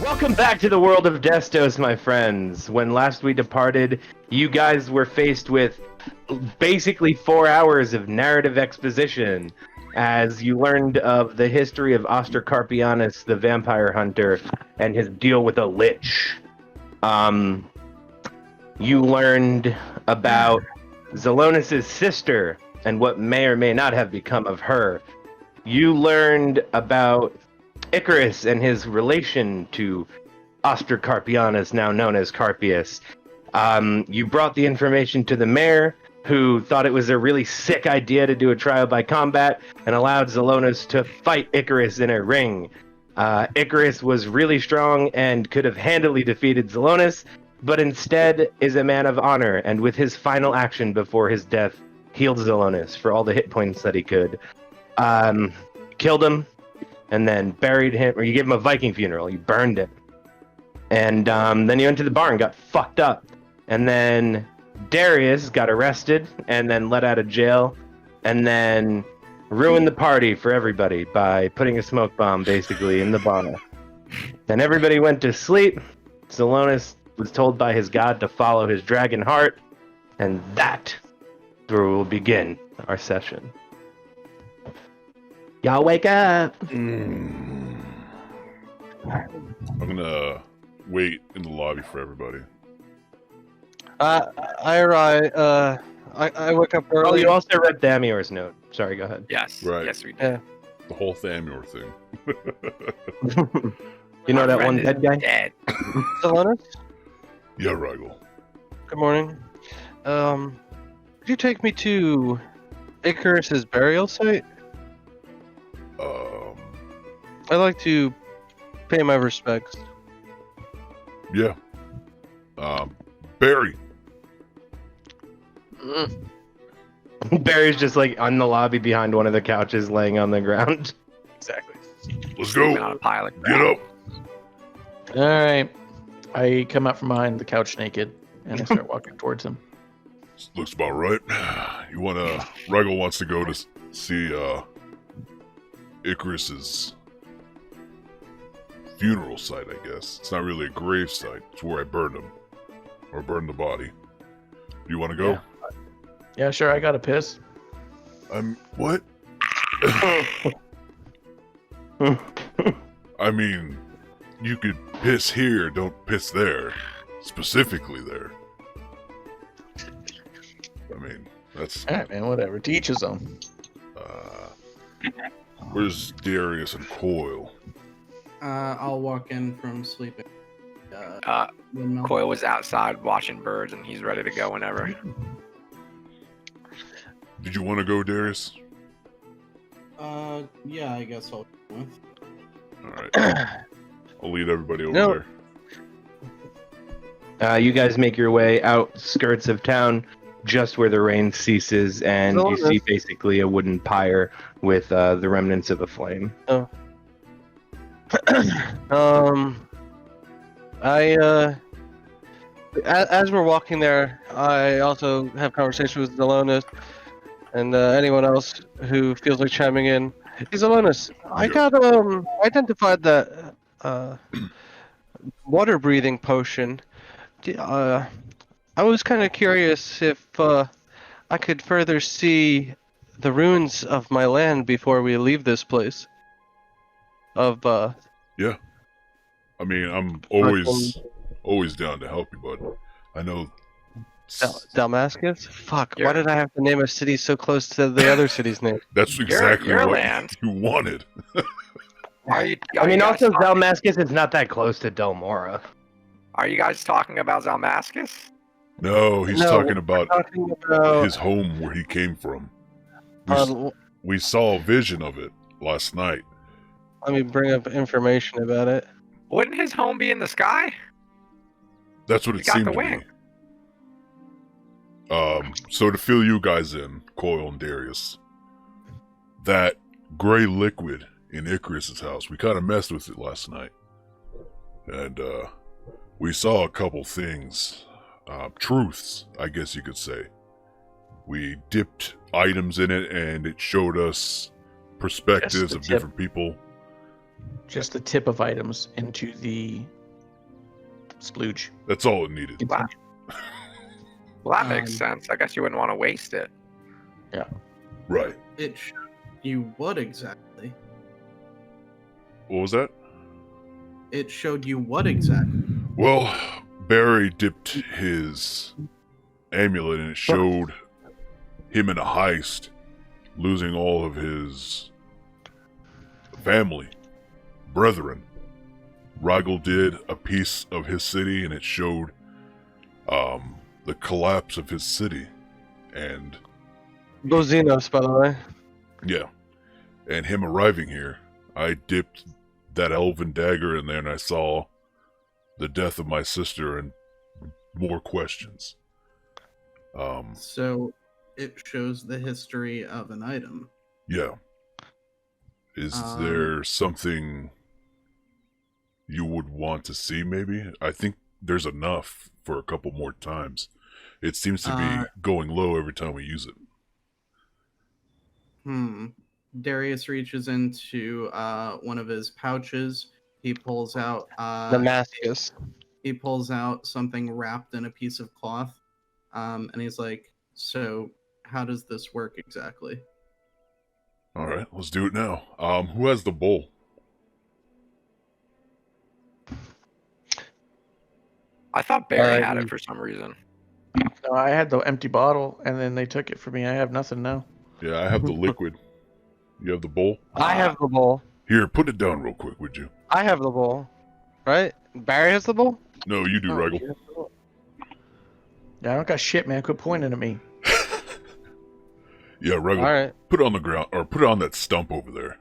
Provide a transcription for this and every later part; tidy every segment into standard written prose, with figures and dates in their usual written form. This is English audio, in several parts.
Welcome back to the world of Destos, my friends. When last we departed, you guys were faced with basically 4 hours of narrative exposition as you learned of the history of Ostercarpianus, the vampire hunter, and his deal with a lich. You learned about Xalmascus' sister and what may or may not have become of her. You learned about Icarus and his relation to Ostercarpianus, now known as Carpius. You brought the information to the mayor, who thought it was a really sick idea to do a trial by combat and allowed Xalmascus to fight Icarus in a ring. Icarus was really strong and could have handily defeated Xalmascus, but instead is a man of honor, and with his final action before his death, healed Xalmascus for all the hit points that he could. Killed him, and then buried him, or you gave him a Viking funeral, you burned him. And then you went to the bar and got fucked up. And then Darius got arrested and then let out of jail, and then ruined the party for everybody by putting a smoke bomb basically in the bar. Then everybody went to sleep. Xalmascus was told by his god to follow his dragon heart, and that is where we'll begin our session. Y'all wake up! I'm gonna wait in the lobby for everybody. I arrive. I wake up early. Oh, you also read Thamior's note. Sorry, go ahead. Yes. Right. Yes, we did. Yeah. The whole Thamior thing. You know My that friend one is dead guy? Dead. Xalmascus? Yeah, Rigel. Good morning. Could you take me to Icarus's burial site? I'd like to pay my respects. Yeah. Barry. Barry's just like on the lobby behind one of the couches, laying on the ground. Exactly. Let's Sleeping go. on a pile of Get crap. up. All right. I come out from behind the couch naked, and I start walking towards him. Looks about right. You wanna... Rigel wants to go to see, Icarus's funeral site, I guess. It's not really a grave site. It's where I burned him. Or burned the body. Do you want to go? Yeah, sure. I got a piss. What? I mean, you could piss here, don't piss there. Specifically there. I mean, that's... All right, man. Whatever. To each his own. Where's Darius and Coil? I'll walk in from sleeping. Windmill. Coyle was outside watching birds, and he's ready to go whenever. Did you want to go, Darius? Yeah, I guess I'll go with. Alright. I'll lead everybody over there. You guys make your way outskirts of town, just where the rain ceases, and you see basically a wooden pyre with the remnants of a flame. As we're walking there, I also have conversation with Xalmascus and anyone else who feels like chiming in. Hey, Xalmascus, I got identified that water breathing potion. I was kind of curious if I could further see the ruins of my land before we leave this place. Yeah. I mean, I'm always down to help you, bud. I know... Xalmascus? Fuck, why Yeah. did I have to name a city so close to the other city's name? That's exactly your what land. you wanted. Are you? I mean, guys also talking- Xalmascus is not that close to Delmora. Are you guys talking about Xalmascus? No, he's No, talking about Talking about his home where he came from. let We saw a vision of it last night. me bring up information about it. Wouldn't his home be in the sky? That's what He it got seemed the to wing. be. So to fill you guys in, Coil and Darius, that gray liquid in Icarus's house, we kind of messed with it last night. And, we saw a couple things. Truths, I guess you could say. We dipped items in it, and it showed us perspectives the of tip. different people. Just the tip of items into the splooge. That's all it needed. Wow. Well, that makes Um, sense. I guess you wouldn't want to waste it. Right. It showed you what exactly? What was that? It showed you what exactly? Well, Barry dipped his amulet and it showed him in a heist, losing all of his family, brethren. Rigel did a piece of his city and it showed the collapse of his city. And Bozinos, by the way. yeah, and him arriving here, I dipped that elven dagger in there and I saw the death of my sister and more questions. So it shows the history of an item. Yeah. Is there something you would want to see, maybe? I think there's enough for a couple more times. It seems to be going low every time we use it. Darius reaches into one of his pouches. He pulls out Damascus. he pulls out something wrapped in a piece of cloth. And he's like, "So, how does this work exactly?" All right, let's do it now. Who has the bowl? I thought Barry Uh, had it for some reason. No, I had the empty bottle, and then they took it from me. I have nothing now. Yeah, I have the liquid. You have the bowl? I have the bowl. Here, put it down real quick, would you? I have the bowl. Right? Barry has the bowl? No, you do, Rigel. Yeah, I don't got shit, man. Quit pointing at me. Yeah, Rigel. Alright. Put it on the ground, or put it on that stump over there.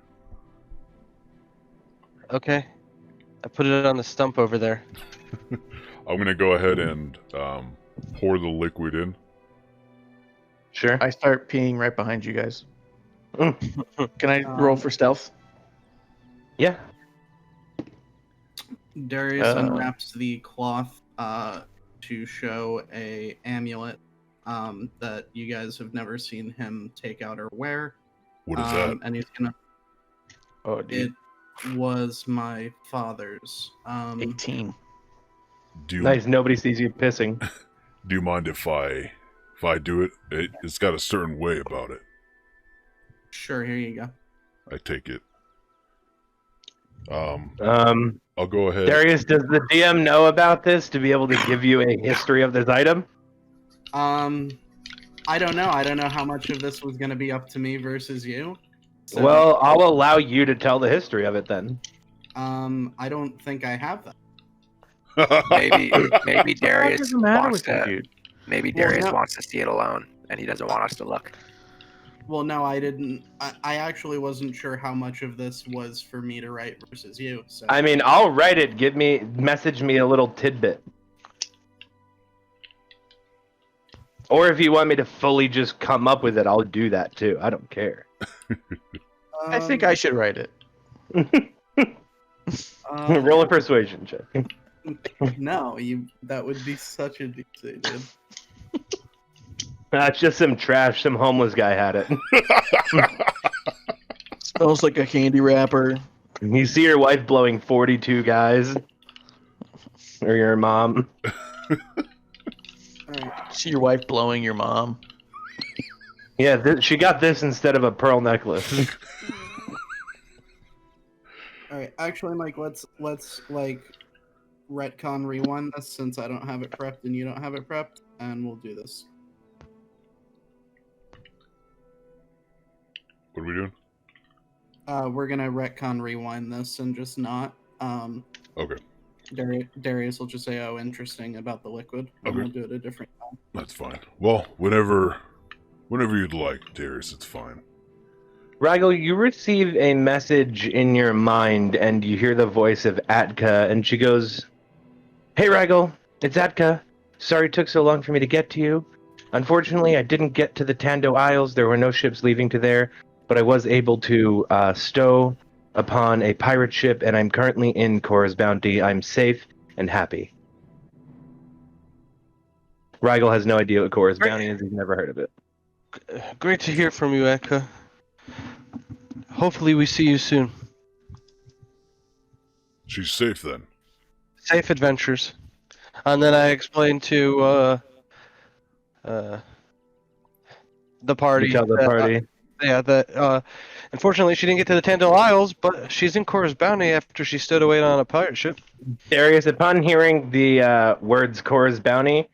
Okay. I put it on the stump over there. I'm gonna go ahead and pour the liquid in. Sure. I start peeing right behind you guys. Can I roll for stealth? Yeah. Darius unwraps the cloth to show a amulet that you guys have never seen him take out or wear. What is that? And he's gonna. Oh, dude. It was my father's. 18. Do you, Nice. Nobody sees you pissing. do you mind if I do it? It's got a certain way about it. Sure, here you go. I take it. Um, I'll go ahead. Darius, does the DM know about this to be able to give you a history of this item? I don't know. I don't know how much of this was going to be up to me versus you. So, Well, I'll allow you to tell the history of it then. I don't think I have that. Maybe Darius doesn't matter wants with you, to. dude? Maybe Well, Darius no. wants to see it alone, and he doesn't want us to look. Well, no, I didn't. I actually wasn't sure how much of this was for me to write versus you. So I mean, I'll write it. Message me a little tidbit. Or if you want me to fully just come up with it, I'll do that too. I don't care. I think I should write it. Roll a persuasion check. No, that would be such a DC, dude. That's just some trash. Some homeless guy had it. Smells like a candy wrapper. You see your wife blowing 42 guys, or your mom. All right. See your wife blowing your mom. Yeah, she got this instead of a pearl necklace. All right. Actually, Mike, let's like retcon rewind this since I don't have it prepped and you don't have it prepped, and we'll do this. What are we doing? We're gonna retcon rewind this and just not. Okay, Darius will just say, "Oh, interesting about the liquid," and Okay. we'll do it a different time. that's fine. Well, whenever you'd like, Darius, it's fine. Rigel, you receive a message in your mind, and you hear the voice of Atka, and she goes, "Hey, Rigel, it's Atka. Sorry it took so long for me to get to you. Unfortunately, I didn't get to the Tando Isles. There were no ships leaving to there, but I was able to stow upon a pirate ship, and I'm currently in Korra's Bounty. I'm safe and happy." Rigel has no idea what Korra's Bounty is. He's never heard of it. Great to hear from you, Eka. Hopefully we see you soon. She's safe then. Safe adventures. And then I explained to the party. You tell the that, party. that unfortunately she didn't get to the Tandil Isles, but she's in Cora's Bounty after she stowed away on a pirate ship. Darius, upon hearing the words Cora's Bounty,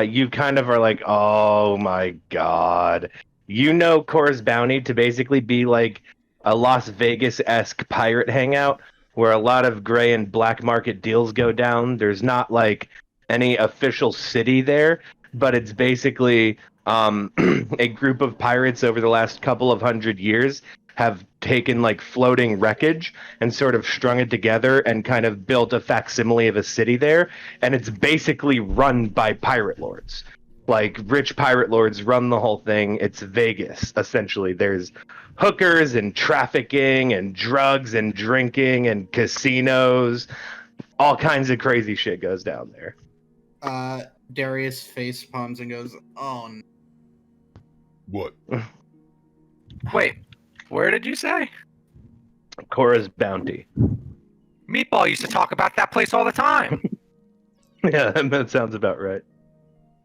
you kind of are like, oh my god. You know Cora's Bounty to basically be like a Las Vegas-esque pirate hangout where a lot of gray and black market deals go down. There's not like any official city there, but it's basically a group of pirates over the last couple of 100 years have taken like floating wreckage and sort of strung it together and kind of built a facsimile of a city there. And it's basically run by pirate lords. Like rich pirate lords run the whole thing. It's Vegas, essentially. There's hookers and trafficking and drugs and drinking and casinos. All kinds of crazy shit goes down there. Darius face palms and goes, "Oh, no." What? Wait, where did you say? Cora's Bounty. Meatball used to talk about that place all the time. Yeah, that sounds about right.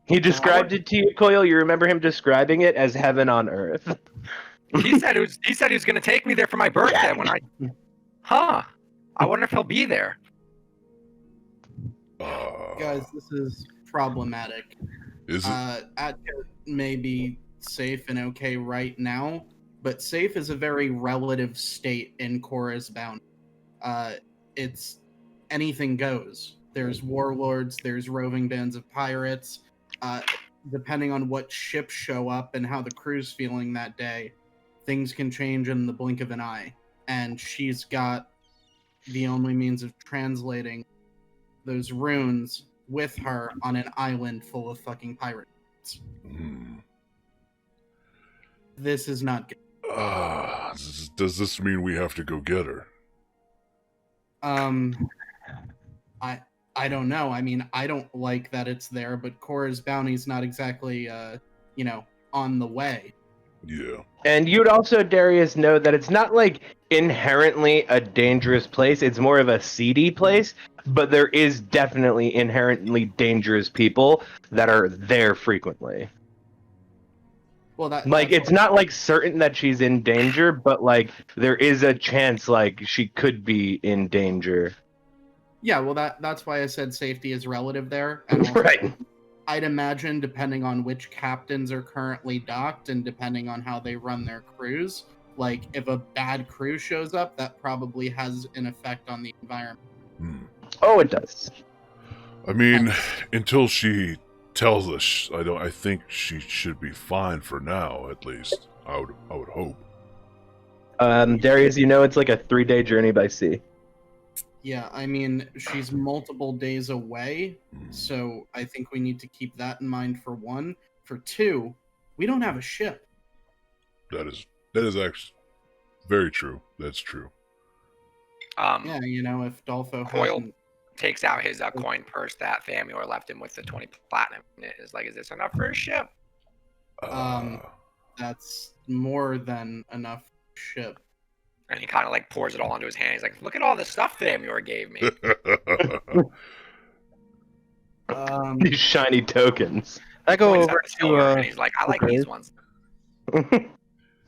He described it to you, Coyle. You remember him describing it as heaven on earth. He said he was gonna take me there for my birthday when I. Huh. I wonder if he'll be there. Guys, this is problematic. Is it? Atka may be safe and okay right now, but safe is a very relative state in Cora's Bounty. It's anything goes. There's warlords, there's roving bands of pirates. Depending on what ships show up and how the crew's feeling that day, things can change in the blink of an eye. And she's got the only means of translating those runes with her on an island full of fucking pirates. This is not good. Does this mean we have to go get her? I don't know. I mean, I don't like that it's there, but Cora's Bounty's not exactly, on the way. Yeah. And you'd also, Darius, know that it's not like inherently a dangerous place. It's more of a seedy place, but there is definitely inherently dangerous people that are there frequently. Well, Like, it's not like certain that she's in danger, but like there is a chance like she could be in danger. Yeah, well, that's why I said safety is relative there. And also, Right. I'd imagine, depending on which captains are currently docked and depending on how they run their crews, like if a bad crew shows up, that probably has an effect on the environment. Oh, it does. I mean, until she tells us, I think she should be fine for now, at least. I would hope. Darius, you know it's like a 3-day journey by sea. Yeah, I mean, she's multiple days away, so I think we need to keep that in mind for one. For two, we don't have a ship. That is actually very true. That's true. Yeah, if Dolfo Coil hasn't... takes out his coin purse that Thamur left him with the 20 platinum. Is like, is this enough for a ship? That's more than enough ship. And he kind of like pours it all onto his hand. He's like, look at all the stuff Thamur gave me. These shiny tokens. I go Points at over the silver, to and he's like, I like these ones.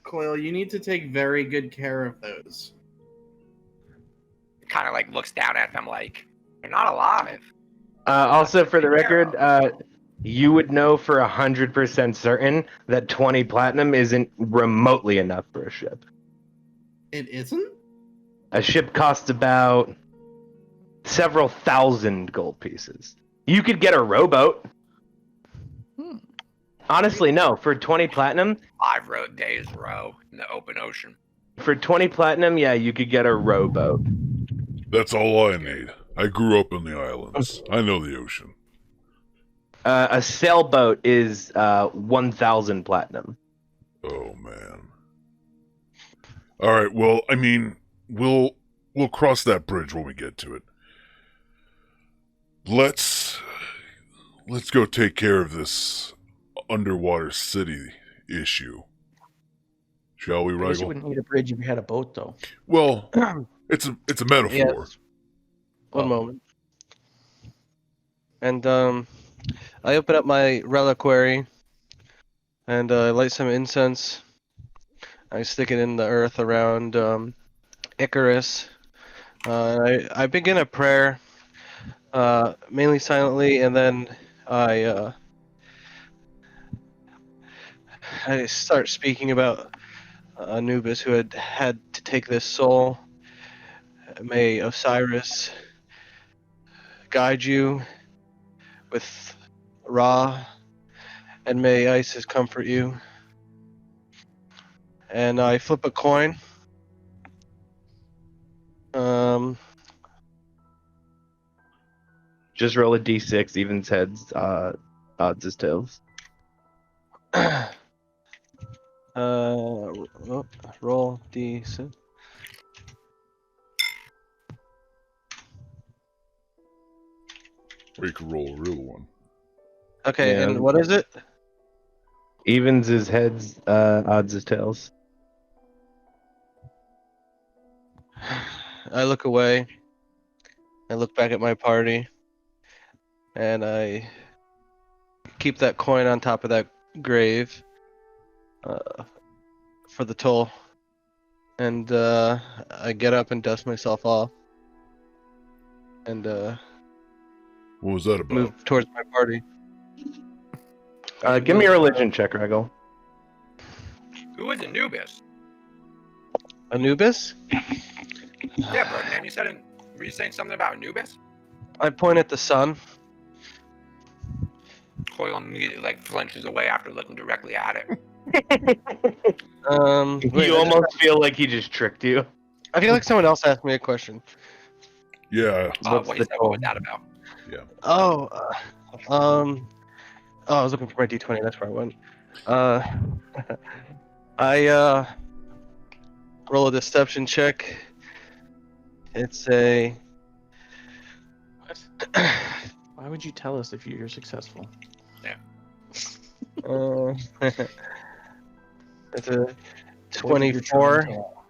Coil, you need to take very good care of those. Kind of like looks down at them like, they're not alive. Also, for the record, you would know for 100% certain that 20 platinum isn't remotely enough for a ship. It isn't? A ship costs about several thousand gold pieces. You could get a rowboat. Honestly, no. For 20 platinum, 5 days row in the open ocean. for 20 platinum, yeah, you could get a rowboat. That's all I need. I grew up in the islands. I know the ocean. A sailboat is 1,000 platinum. Oh man. All right. Well, I mean, we'll cross that bridge when we get to it. Let's go take care of this underwater city issue. Shall we, I guess you Rigel? wouldn't need a bridge if you had a boat, though. Well, it's a metaphor. Yes. One moment. And I open up my reliquary and light some incense. I stick it in the earth around Icarus. I begin a prayer, mainly silently, and then I I start speaking about Anubis who had to take this soul. May Osiris guide you with Ra, and may Isis comfort you. And I flip a coin. Um, Just roll a d6, evens heads, odds is tails. roll d6. Or you could roll a real one. Okay, Yeah. and what is it? Evens is heads, odds is tails. I look away. I look back at my party, and I keep that coin on top of that grave for the toll. And I get up and dust myself off, and What was that about? move towards my party. Give me a religion check, Regal. Who is Anubis? Anubis? Yeah, Birdman, were you saying something about Anubis? I point at the sun. Coil immediately flinches away after looking directly at it. Wait, You almost feel like he just tricked you. I feel like someone else asked me a question. Yeah. What's What the was that about? Oh, I was looking for my d20. That's where I went. I roll a deception check. It's a What? Why would you tell us if you're successful? it's a What did you try 24. and tell?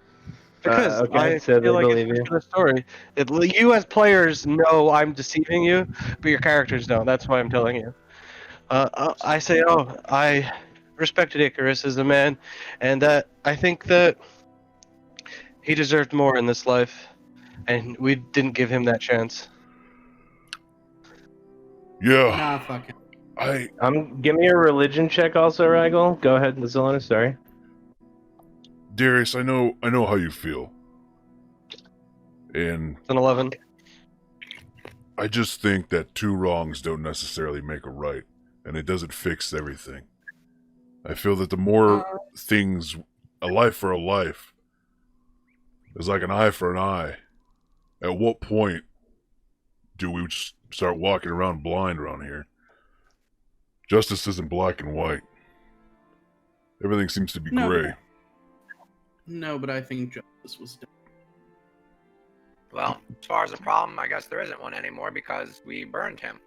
Because Okay, I so they feel like believe it's you. for the story. You as players know I'm deceiving you, but your characters don't. That's why I'm telling you. I say, I respected Icarus as a man, and that I think that he deserved more in this life, and we didn't give him that chance. Yeah. Nah, fuck it. Give me a religion check also, Regal. Go ahead, Zelona, sorry. Darius, I know how you feel. And It's an 11. I just think that two wrongs don't necessarily make a right, and it doesn't fix everything. I feel that the more things, a life for a life, is like an eye for an eye. At what point do we just start walking around blind around here? Justice isn't black and white. Everything seems to be No. gray. No, but I think justice was done. Well, as far as the problem, I guess there isn't one anymore because we burned him.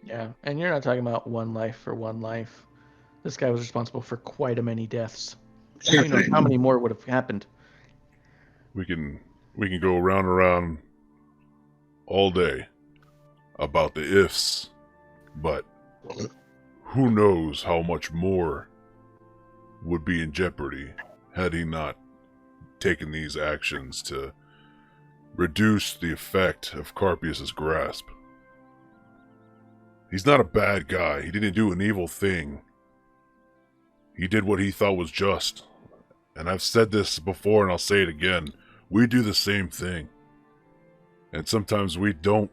Yeah, and you're not talking about one life for one life. This guy was responsible for quite a many deaths. Who knows how many more would have happened? We can go round and around all day about the ifs, but who knows how much more would be in jeopardy had he not taken these actions to reduce the effect of Carpius's grasp. He's not a bad guy. He didn't do an evil thing. He did what he thought was just. And I've said this before and I'll say it again. We do the same thing. And sometimes we don't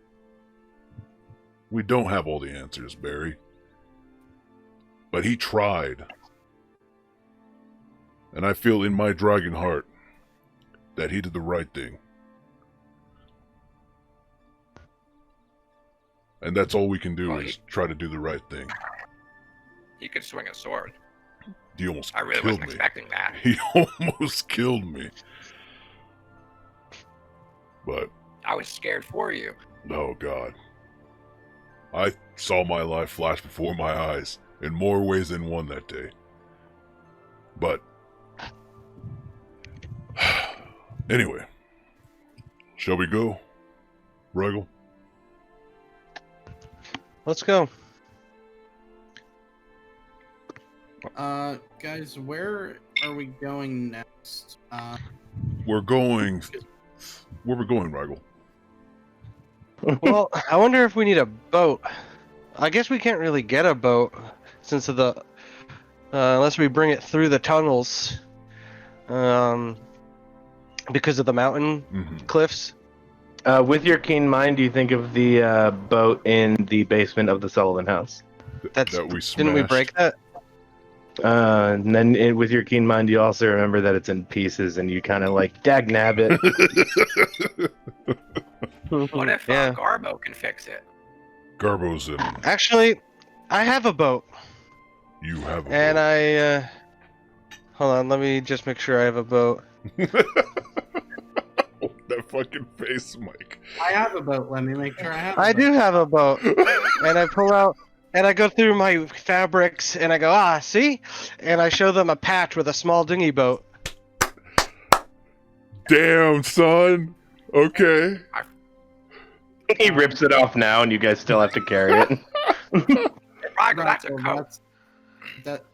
have all the answers, Barry. But he tried. And I feel in my dragon heart that he did the right thing. And that's all we can do is try to do the right thing. He could swing a sword. He almost I really killed wasn't me. expecting that. He almost killed me. But, I was scared for you. oh God. I saw my life flash before my eyes in more ways than one that day. But, anyway. Shall we go, Regal? Let's go. Guys, where are we going next? We're going. Where we going, Rigel? Well, I wonder if we need a boat. I guess we can't really get a boat since of the unless we bring it through the tunnels, because of the mountain Mhm. cliffs. With your keen mind, do you think of the boat in the basement of the Sullivan house? That's That we smashed. didn't we break that? And then with your keen mind, you also remember that it's in pieces, and you kind of like, dag nabbit. What if Yeah. Garbo can fix it? Garbo's in. Actually, I have a boat, You have a and boat. I hold on. Let me just make sure I have a boat. That fucking face, Mike. I have a boat. Let me make sure I have. I do have a boat, and I pull out. And I go through my fabrics, and I go, see? And I show them a patch with a small dinghy boat. Damn, son. Okay. He rips it off now, and you guys still have to carry it. Rigel, that's a Well, coat. That's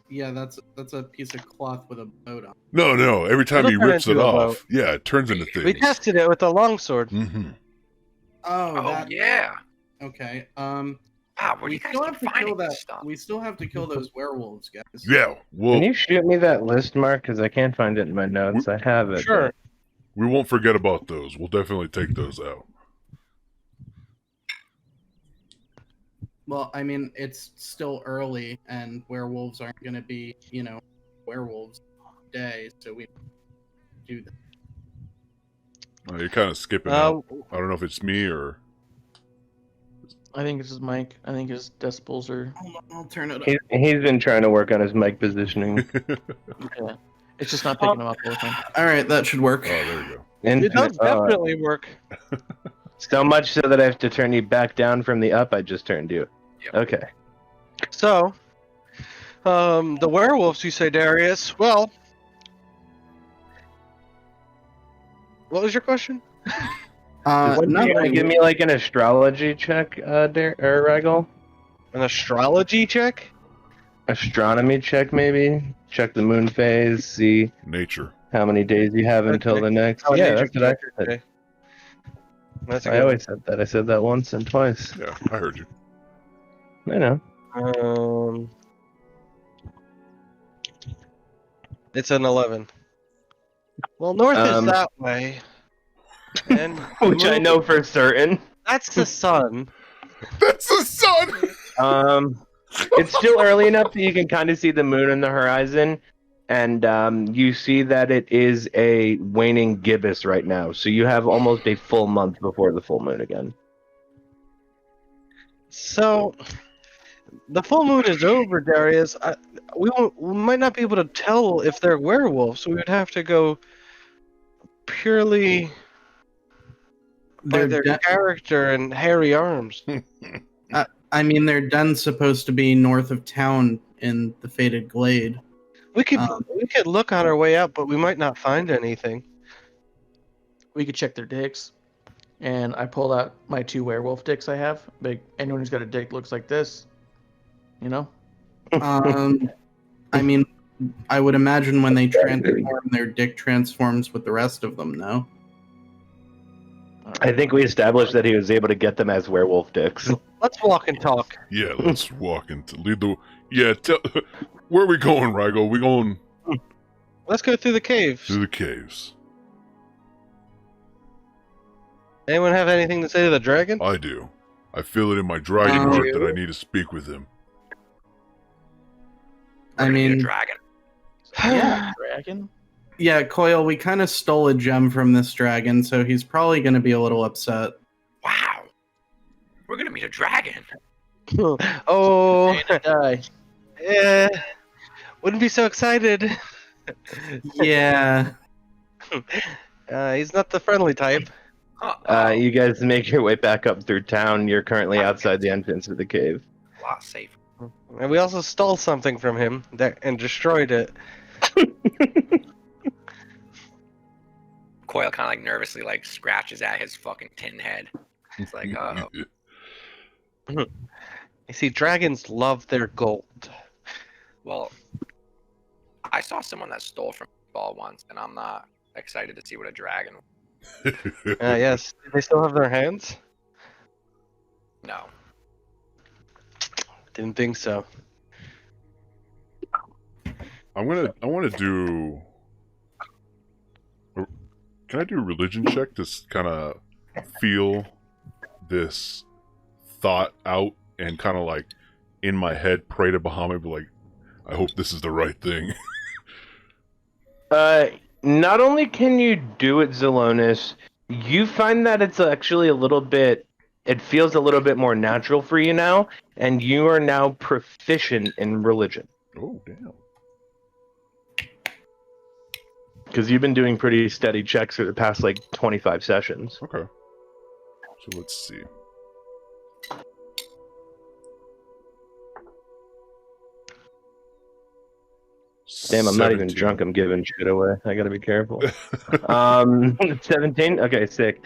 a piece of cloth with a boat on. No. Every time It'll he turn rips it into a off, boat. yeah, it turns into We things. tested it with a longsword. Mm-hmm. Oh, Oh, that. yeah. Okay. Wow, where do We you guys still keep have to finding kill that. this stuff? We still have to kill those werewolves, guys. Yeah. Well, Can you shoot me that list, Mark? Because I can't find it in my notes. I have it. Sure. we won't forget about those. We'll definitely take those out. Well, I mean, it's still early, and werewolves aren't going to be, werewolves today, so we do that. You're kind of skipping Uh, out. I don't know if it's me or. I think this is Mike. I think his decibels are. Hold on, I'll turn it up. He's been trying to work on his mic positioning. Yeah. It's just not picking him up all the time. All right, that should work. Oh, there you go. And it does definitely work. so much so that I have to turn you back down from the up I just turned you. Yep. Okay. So, the werewolves, you say, Darius? Well, what was your question? Wouldn't you Nothing. give me like an astrology check, Ragel? An astrology check? Astronomy check, maybe? Check the moon phase, see Nature. how many days you have until Okay. the next. Oh, Yeah, nature that's what I check, said. okay. That's I good. always said that. I said that once and twice. Yeah, I heard you. I know. It's an 11. Well, north is Um, that way. And Which I know for certain. that's the sun. That's the sun! It's still early enough that you can kind of see the moon on the horizon, and you see that it is a waning gibbous right now. So you have almost a full month before the full moon again. So, the full moon is over, Darius. We might not be able to tell if they're werewolves. We would have to go purely by their character and hairy arms. I mean, their den's supposed to be north of town in the Faded Glade. We could look on our way out, but we might not find anything. We could check their dicks. And I pulled out my 2 werewolf dicks I have. Big. Anyone who's got a dick looks like this. You know? I mean, I would imagine when they transform, their dick transforms with the rest of them, no? I think we established that he was able to get them as werewolf dicks. Let's walk and talk. Yeah, let's walk into lead the. Yeah, where are we going, Rigel? We going Let's go through the caves. through the caves. Anyone have anything to say to the dragon? I do. I feel it in my dragon Um, heart that I need to speak with him. We're I gonna need mean- a dragon. Yeah. Dragon? Yeah, Coil, we kind of stole a gem from this dragon, so he's probably going to be a little upset. Wow. We're gonna meet a dragon. Oh, And die. yeah. Wouldn't be so excited. Yeah. He's not the friendly type. Huh. You guys make your way back up through town. You're currently outside the entrance of the cave. A lot safer. And we also stole something from him and destroyed it. Coil kind of like nervously like scratches at his fucking tin head. It's like, oh, You see, dragons love their gold. Well, I saw someone that stole from ball once, and I'm not excited to see what a dragon. Yes. Do they still have their hands? No. Didn't think so. I want to do. Can I do a religion check to kind of feel this thought out and kind of like in my head pray to Bahamut, be like, I hope this is the right thing. Not only can you do it, Zelonis, you find that it's actually a little bit. It feels a little bit more natural for you now, and you are now proficient in religion. Oh, damn. Because you've been doing pretty steady checks for the past, 25 sessions. Okay. So let's see. Damn, I'm not even 17. drunk. I'm giving shit away. I gotta be careful. 17? Okay, sick.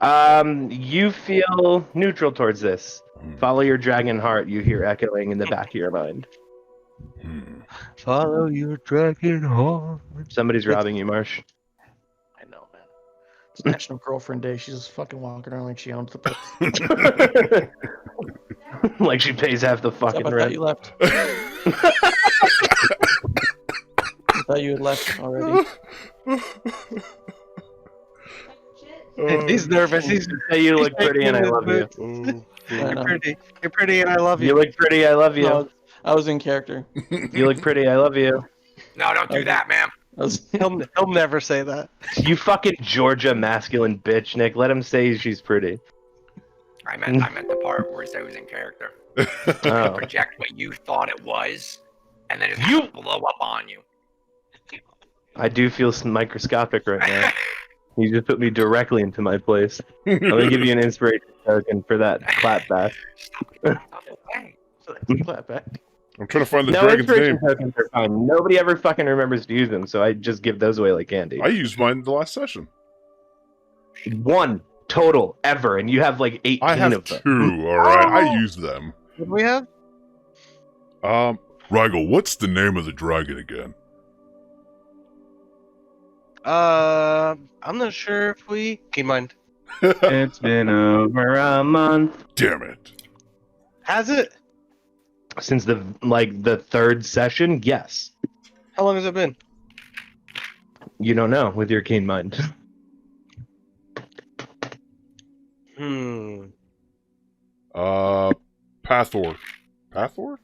You feel neutral towards this. Follow your dragon heart, you hear echoing in the back of your mind. Follow your dragon heart. Somebody's robbing you, Marsh. I know, man. It's National Girlfriend Day. She's just fucking walking around like she owns the place. Like she pays half the What's up? fucking I thought rent. you left. I thought you had left already. He's nervous. He's Hey, you look he's pretty and I taking love you. his I know. You're pretty, and I love You you. look pretty, I love you. No, I was in character. You look pretty, I love you. No, don't do that, ma'am. I was, He'll never say that. You fucking Georgia masculine bitch, Nick. Let him say she's pretty. I meant the part where he said he was in character. Oh. Project what you thought it was, and then just You- blow up on you. I do feel microscopic right now. You just put me directly into my place. I'm gonna give you an inspiration token for that clap back. Hey, clap back. I'm trying to find the No, dragon's inspiration name. tokens are fine. Nobody ever fucking remembers to use them, so I just give those away like candy. I used mine the last session. One total ever, and you have 18 I have of them. 2, alright. I used them. What do we have? Rigel, what's the name of the dragon again? I'm not sure if we. Keep in mind. It's been over a month Damn it. Has it? since the third session. Yes, How long has it been? you don't know with your keen mind. Pathor. Pathor?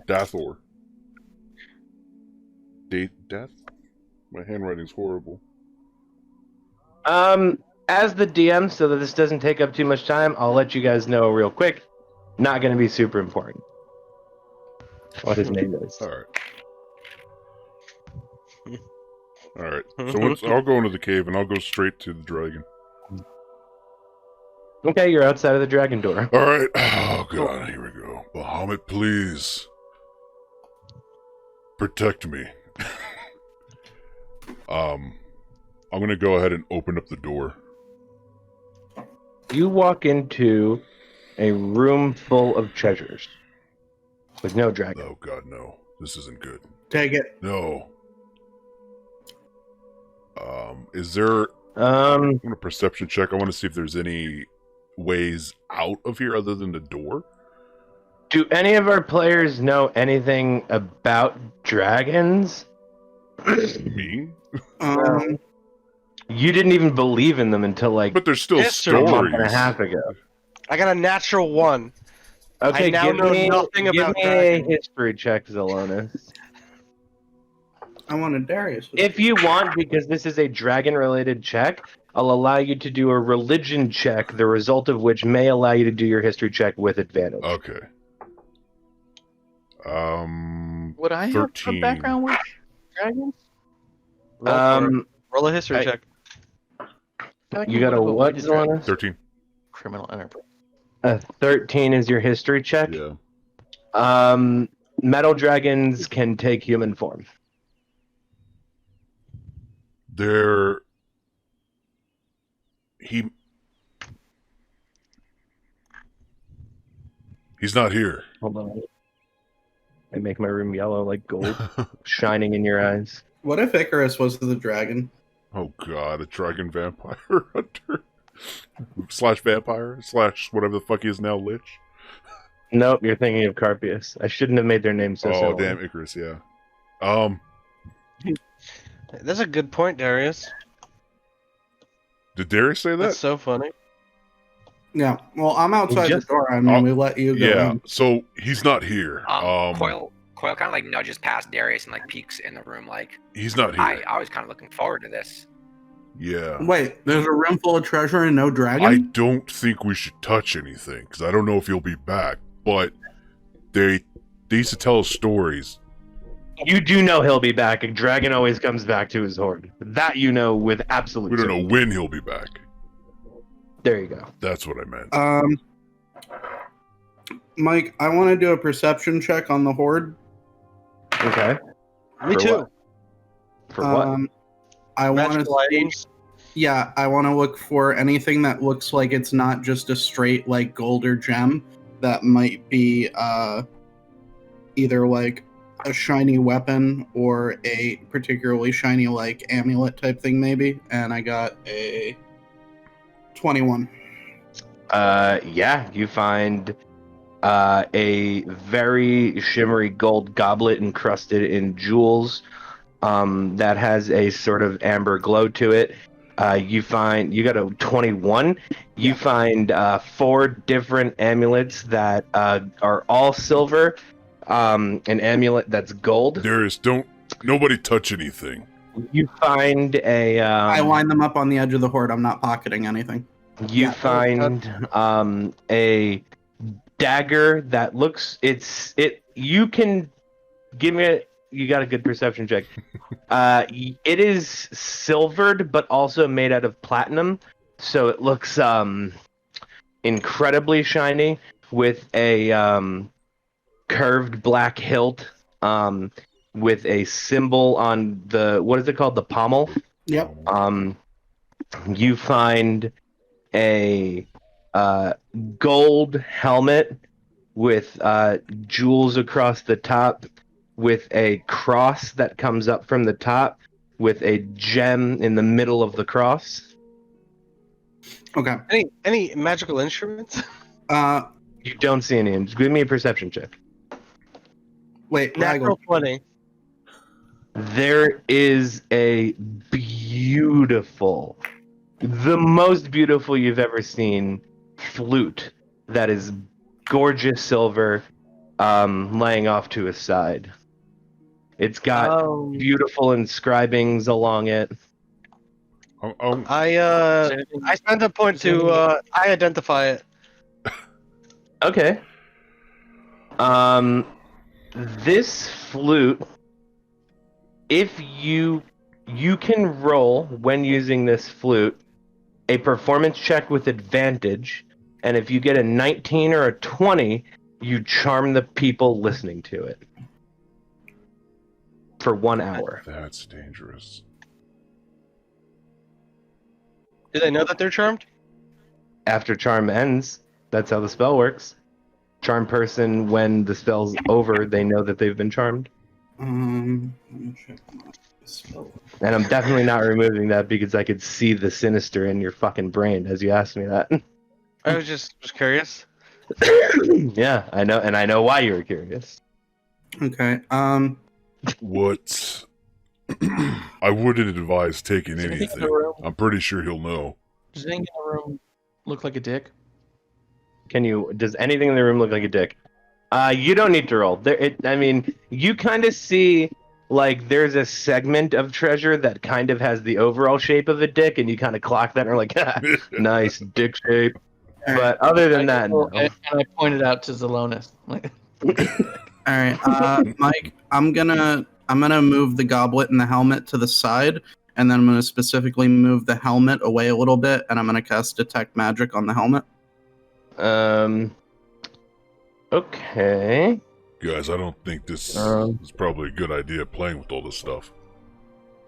Dathor. Death? My handwriting's horrible. As the DM, so that this doesn't take up too much time, I'll let you guys know real quick. Not going to be super important what his name is. Alright. Alright. So I'll go into the cave and I'll go straight to the dragon. Okay, you're outside of the dragon door. Alright. Oh god, here we go. Bahamut, please. Protect me. I'm gonna go ahead and open up the door. You walk into a room full of treasures with no dragon. Oh god, no. This isn't good. Take it. No. Is there... Um, I'm gonna perception check. I want to see if there's any ways out of here other than the door. do any of our players know anything about dragons? Me? You didn't even believe in them until But there's still History. a month stories. and a half ago. I got a natural one. Okay, I now give know me, nothing give about me dragons. a history check, Zelonis. I wanted Darius. If you want, because this is a dragon-related check, I'll allow you to do a religion check, the result of which may allow you to do your history check with advantage. Okay. Would I have 13. a background with dragons? Roll a history I- check. You got a what, Zelonis? 13. Criminal enterprise. A 13 is your history check. Yeah. Metal dragons can take human form. He's not here. Hold on. I make my room yellow like gold, shining in your eyes. What if Icarus was the dragon? Oh god, a dragon vampire hunter. Slash vampire? Slash whatever the fuck he is now, lich? Nope, you're thinking of Carpius. I shouldn't have made their name so Oh, similar. damn, Icarus, yeah. That's a good point, Darius. Did Darius say that? That's so funny. Yeah. Well, I'm outside Just- the door. I mean, Oh, we let you go Yeah, in. so he's not here. Coil kind of like nudges past Darius and like peeks in the room. Like, He's not here. I was kind of looking forward to this. Yeah. Wait, there's a room full of treasure and no dragon? I don't think we should touch anything, because I don't know if he'll be back, but they used to tell us stories. You do know he'll be back. A dragon always comes back to his horde. That you know with absolute We don't know certainty. when he'll be back. There you go. That's what I meant. Mike, I want to do a perception check on the horde. Okay. Me For too. what? For what? I want Magical to items. Yeah, I want to look for anything that looks like it's not just a straight like gold or gem. That might be either like a shiny weapon or a particularly shiny like amulet type thing maybe. And I got a 21. Yeah, you find a very shimmery gold goblet encrusted in jewels that has a sort of amber glow to it. You got a 21. You find 4 different amulets that are all silver. An amulet that's gold. Darius, nobody touch anything. You find a. I line them up on the edge of the horde. I'm not pocketing anything. You find a dagger that looks. You can give me a. You got a good perception check. It is silvered, but also made out of platinum, so it looks incredibly shiny with a curved black hilt with a symbol on the what is it called? The pommel. Yep. You find a gold helmet with jewels across the top, with a cross that comes up from the top, with a gem in the middle of the cross. Okay. Any magical instruments? You don't see any. Just give me a perception check. Wait, Natural Ragel. 20. There is a beautiful, the most beautiful you've ever seen flute that is gorgeous silver, laying off to his side. It's got beautiful inscribings along it. I spent a point to I identify it. Okay. This flute, if you can roll when using this flute a performance check with advantage, and if you get a 19 or a 20, you charm the people listening to it for 1 hour. That's dangerous. Do they know that they're charmed? After charm ends, that's how the spell works. Charm person, when the spell's over, they know that they've been charmed. Let me check my spell. And I'm definitely not removing that because I could see the sinister in your fucking brain as you asked me that. I was just curious. Yeah, I know, and I know why you were curious. Okay. What? I wouldn't advise taking Does anything in anything. the room- I'm pretty sure he'll know. Does anything in the room look like a dick? Does anything in the room look like a dick? You don't need to roll. You kind of see, like, there's a segment of treasure that kind of has the overall shape of a dick, and you kind of clock that and are like, nice dick shape. But other than that, no. And I pointed out to Xalmascus. All right, Mike. I'm gonna move the goblet and the helmet to the side, and then I'm gonna specifically move the helmet away a little bit, and I'm gonna cast detect magic on the helmet. Okay. Guys, I don't think this is probably a good idea playing with all this stuff.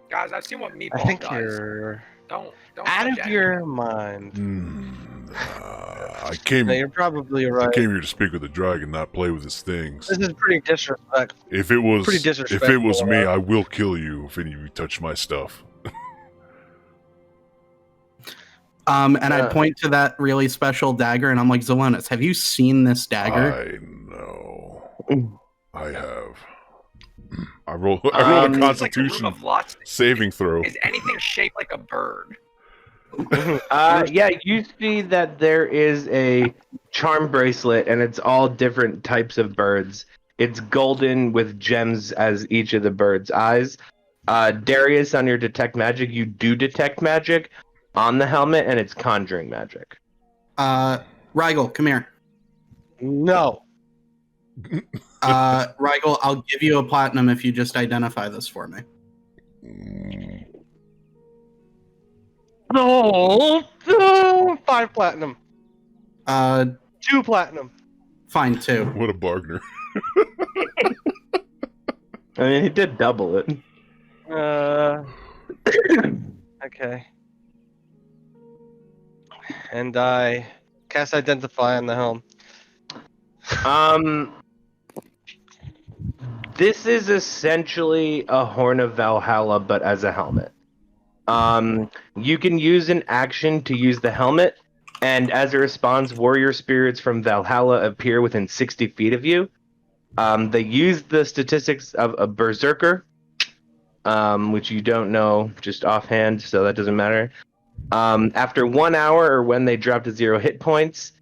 Guys, I've seen what I Meatball think does. you're Don't out touch of any your mind. I came. No, you're probably I right. came here to speak with the dragon, not play with his things. This is pretty disrespectful. If it was, Pretty if it disrespectful, was me, I will kill you if any of you touch my stuff. And I point to that really special dagger, and I'm like, Zalonis, have you seen this dagger? I know. I have. I rolled a It's like a room Constitution of lots. saving throw. Is anything shaped like a bird? Yeah, you see that there is a charm bracelet, and it's all different types of birds. It's golden with gems as each of the bird's eyes. Darius, on your detect magic, you do detect magic on the helmet, and it's conjuring magic. Rigel, come here. No. Rigel, I'll give you a platinum if you just identify this for me. No. 5 platinum. 2 platinum. Fine, 2. What a bargainer. I mean, he did double it. Okay. And I cast Identify on the helm. This is essentially a Horn of Valhalla, but as a helmet. You can use an action to use the helmet, and as it responds, warrior spirits from Valhalla appear within 60 feet of you. They use the statistics of a berserker, which you don't know just offhand, so that doesn't matter. After 1 hour, or when they drop to 0 hit points,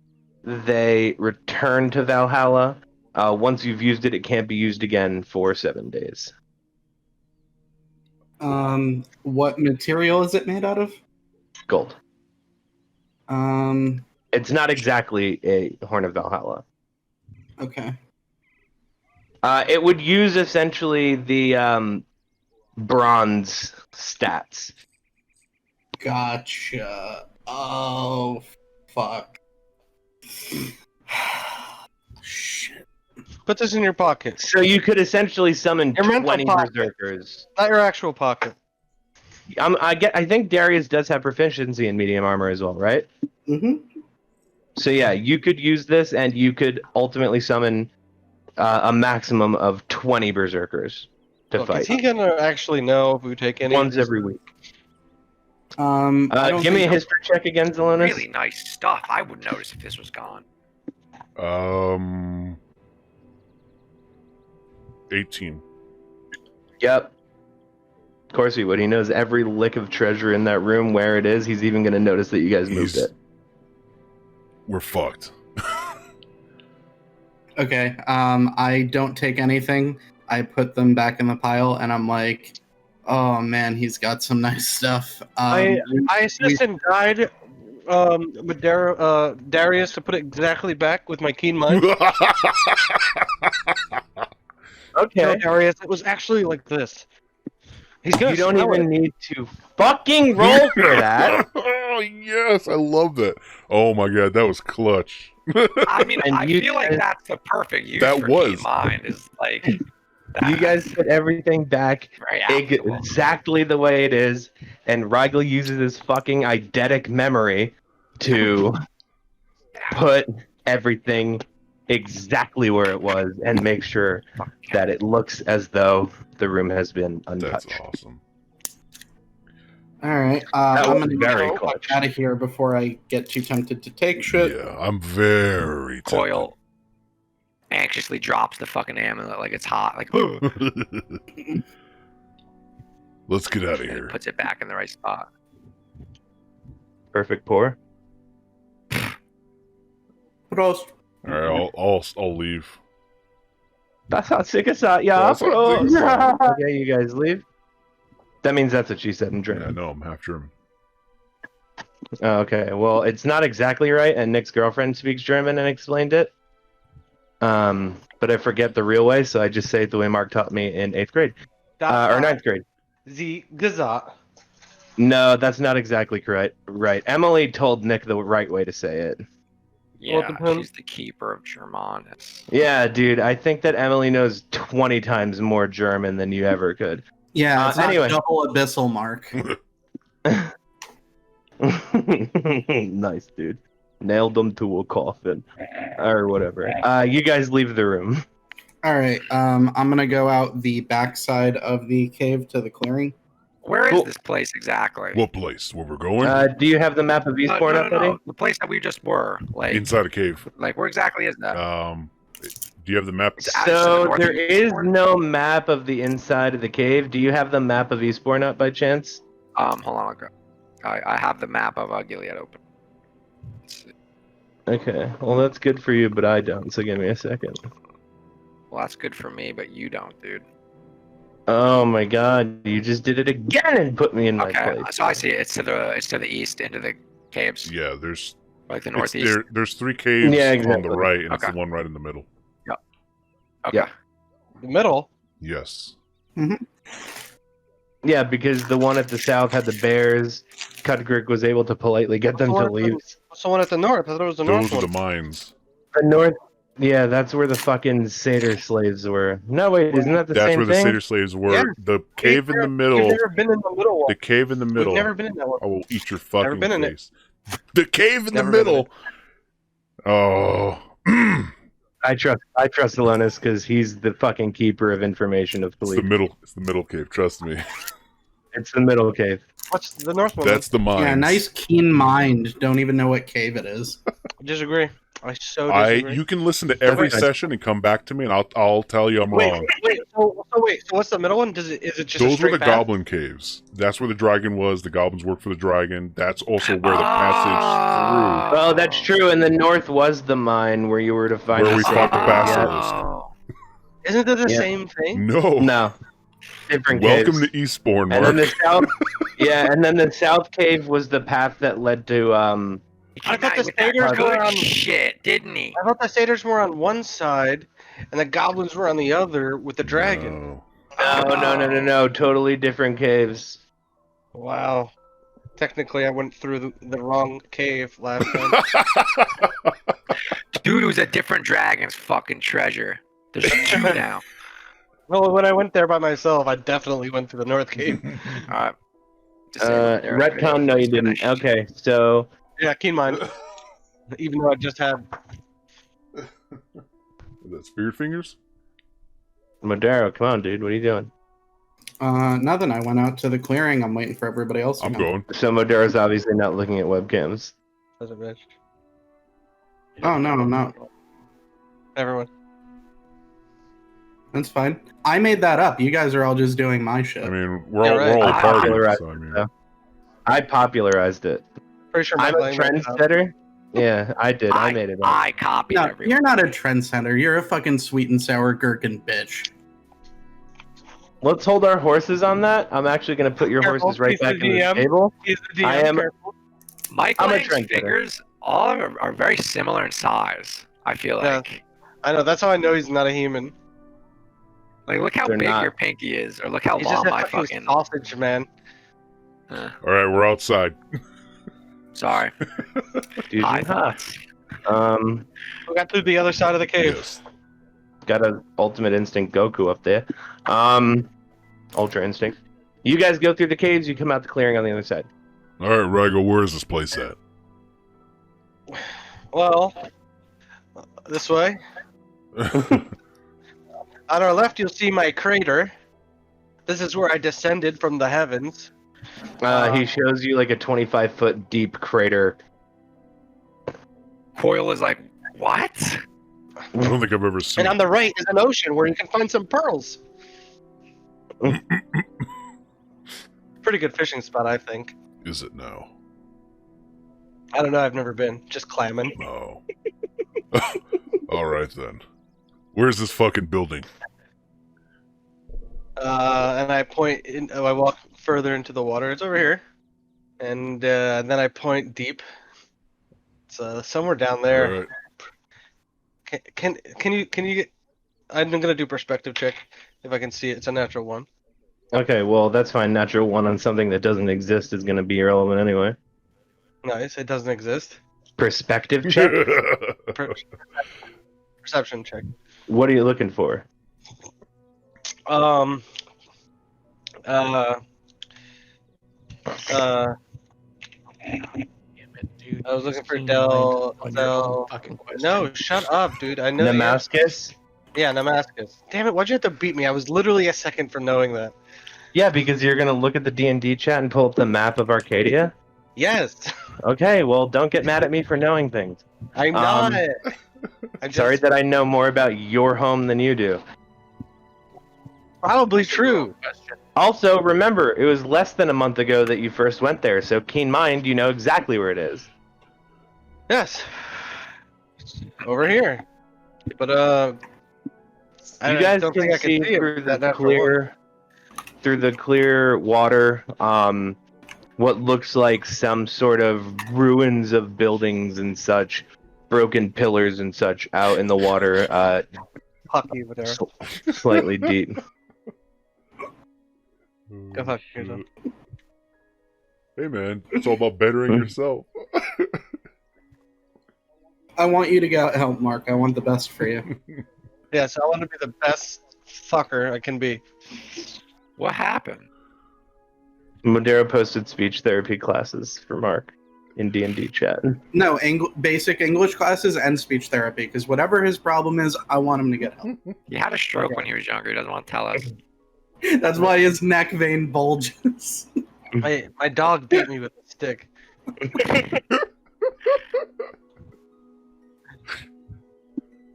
they return to Valhalla. Once you've used it, it can't be used again for 7 days. What material is it made out of? Gold. It's not exactly a Horn of Valhalla. Okay. It would use essentially the bronze stats. Gotcha. Oh, fuck. Shit. Put this in your pocket. So you could essentially summon Your mental 20 pocket. berserkers. Not your actual pocket. I think Darius does have proficiency in medium armor as well, right? Mm-hmm. So yeah, you could use this, and you could ultimately summon a maximum of 20 berserkers to Look, fight. is he gonna actually know if we take any? Once every week. I don't Give me a think- history check again, Zalonis. Really nice stuff. I would notice if this was gone. 18. Yep. Of course he would. He knows every lick of treasure in that room, where it is. He's even going to notice that you guys moved it. We're fucked. Okay. I don't take anything. I put them back in the pile, and I'm like, oh man, he's got some nice stuff. I assist and guide with Darius to put it exactly back with my keen mind. Okay. No, Darius, it was actually like this. He's gonna You don't smell even it. need to fucking roll for that. Oh, yes. I love that. Oh, my God. That was clutch. I mean, And I you feel like guys- that's the perfect use That for was. keen mind. Is like that. You guys put everything back Very applicable. exactly the way it is, and Rigel uses his fucking eidetic memory to put everything exactly where it was and make sure that it looks as though the room has been That's untouched. awesome. All right. That I'm was gonna very get clutch. out of here before I get too tempted to take shit. Yeah, I'm very Coil anxiously drops the fucking amulet like it's hot. Like tempted. Let's get out of and here. puts it back in the right spot. Perfect pour. Prost. All right, I'll leave. That's how sick it's at, yeah. That's how sick it's at. Okay, you guys leave. That means that's what she said in Yeah, German. no, I'm half German. Oh, okay, well, it's not exactly right, and Nick's girlfriend speaks German and explained it. But I forget the real way, so I just say it the way Mark taught me in 8th grade. Or 9th grade. The Gazat. No, that's not exactly correct. Right. Emily told Nick the right way to say it. Yeah, depends. she's the keeper of Germanis. Yeah, dude, I think that Emily knows 20 times more German than you ever could. Yeah, it's not Anyway. double abyssal, Mark. Nice, dude. Nailed them to a coffin, or whatever. You guys leave the room. All right. I'm gonna go out the backside of the cave to the clearing. Where is Cool. this place exactly? What place? Where we're going? Do you have the map of No, Eastbourne no, up, no, buddy? no. The place that we just were. Like, Inside a cave. where exactly is that? Do you have the map? It's out to the So north there of is Eastbourne? no map of the inside of the cave. Do you have the map of Eastbourne up by chance? Hold on. I'll go. I have the map of Gilead open. Let's see. Okay, well that's good for you, but I don't. So give me a second. Well, that's good for me, but you don't, dude. Oh my God, you just did it again and put me in my Okay, place. so I see it. It's to the east, into the caves, Yeah, there's like the it's northeast. there's 3 caves Yeah, on exactly. the right, and it's Okay. the one right in the middle. Okay. yeah. The middle. Yes. Yeah, because the one at the south had the bears. Cudgrick was able to politely get them to leave. What's the one at the north? I thought it was the north Those are one. the mines. The north, yeah, that's where the fucking satyr slaves were. No, wait, isn't that the That's same where the thing? satyr slaves were. Yeah. The cave in the We've middle. never been in the middle one. The cave in the middle. We've never been in that one. I will eat your fucking been in it. face. The cave in Never the been in middle. Oh. I trust Alonis because he's the fucking keeper of information of It's police. the middle. It's the middle cave. Trust me. It's the middle cave. What's the north one? That's the mines. Yeah, nice keen mind. Don't even know what cave it is. I disagree. I so disagree. You can listen to every Nice. session and come back to me, and I'll tell you I'm wrong. Wait. So what's the middle one? Is it just a Those were straight the path? goblin caves. That's where the dragon was. The goblins worked for the dragon. That's also where the passage Well, that's true. And the north was the mine where you were to find Where the we satyr. fought the Yeah. basilisk. Isn't it the Yeah. same through. thing? No. No, different Welcome caves. to Eastbourne, And Mark. then the south, yeah, and then the south cave was the path that led to He I came thought out the with that satyrs good were on- shit, didn't he? I thought the satyrs were on one side, and the goblins were on the other with the dragon. No, totally different caves. Wow. Technically, I went through the wrong cave last time. No. Dude, it was a different dragon's fucking treasure. There's 2 now. Well, when I went there by myself, I definitely went to the north cave. Alright. Disable there. Retcon, no, you didn't. Finished. Okay, so Yeah, keen mind. Even though I just had. Is that Spirit Fingers? Madero, come on, dude, what are you doing? Nothing. I went out to the clearing. I'm waiting for everybody else to I'm come. going. So Madero's obviously not looking at webcams. Doesn't bitch. Oh, no. Everyone. That's fine. I made that up. You guys are all just doing my shit. I mean, we're Yeah, all, right. we're all a I party. popularized So, I mean, it, I popularized it. Pretty sure I'm a Mike Lang made it up. trendsetter. Yeah, I did. I made it up. I copied no, everyone. you're not a trendsetter. You're a fucking sweet and sour gherkin bitch. Let's hold our horses on that. I'm actually going to put your Careful, horses right he's back the in the DM. table. He's the DM. I am- Careful. Mike I'm a Lang's trendsetter. fingers all are very similar in size. I feel Yeah. like. I know. That's how I know he's not a human. Like, look how They're big not. your pinky is, or look how He's just long a my fucking fucking. sausage, man. all right, we're outside. Sorry. Dude, High huh. thoughts. We got to the other side of the cave. Yes. Got a ultimate instinct Goku up there. Ultra instinct. You guys go through the caves. You come out the clearing on the other side. All right, Rago, where is this place at? Well, this way. On our left, you'll see my crater. This is where I descended from the heavens. He shows you like a 25-foot deep crater. Coil is like, what? I don't think I've ever seen. And on the right is an ocean where you can find some pearls. Pretty good fishing spot, I think. Is it now? I don't know. I've never been. Just clamming. No. All right then. Where's this fucking building? And I point. I walk further into the water. It's over here. And then I point deep. It's somewhere down there. All right. Can you get? I'm gonna do perspective check if I can see it. It's a natural one. Okay, well, that's fine. Natural one on something that doesn't exist is going to be irrelevant anyway. Nice. It doesn't exist. Perspective check? Per- Perception check. What are you looking for? Uh, Dude, I was you looking for seem Del. blind on your own Del. fucking question. No, shut up, dude. I know. Damascus? Yeah, Xalmascus. Damn it! Why'd you have to beat me? I was literally a second from knowing that. Yeah, because you're gonna look at the D&D chat and pull up the map of Arcadia. Yes, Okay, well, don't get mad at me for knowing things. I'm Um, not. I just, Sorry that I know more about your home than you do. probably true. Also, remember, it was less than a month ago that you first went there, so keen mind, you know exactly where it is. Yes, over here. But You guys don't can think I see can see through it. the That for one. clear water, what looks like some sort of ruins of buildings and such, broken pillars and such out in the water, Pucky, whatever. slightly deep. Go fuck yourself. Hey man, it's all about bettering yourself. I want you to get help, Mark. I want the best for you. Yes, I want to be the best fucker I can be. What happened? Modero posted speech therapy classes for Mark in D&D chat. No, basic English classes and speech therapy, because whatever his problem is, I want him to get help. He had a stroke when he was younger. He doesn't want to tell us. That's why his neck vein bulges. My dog beat me with a stick.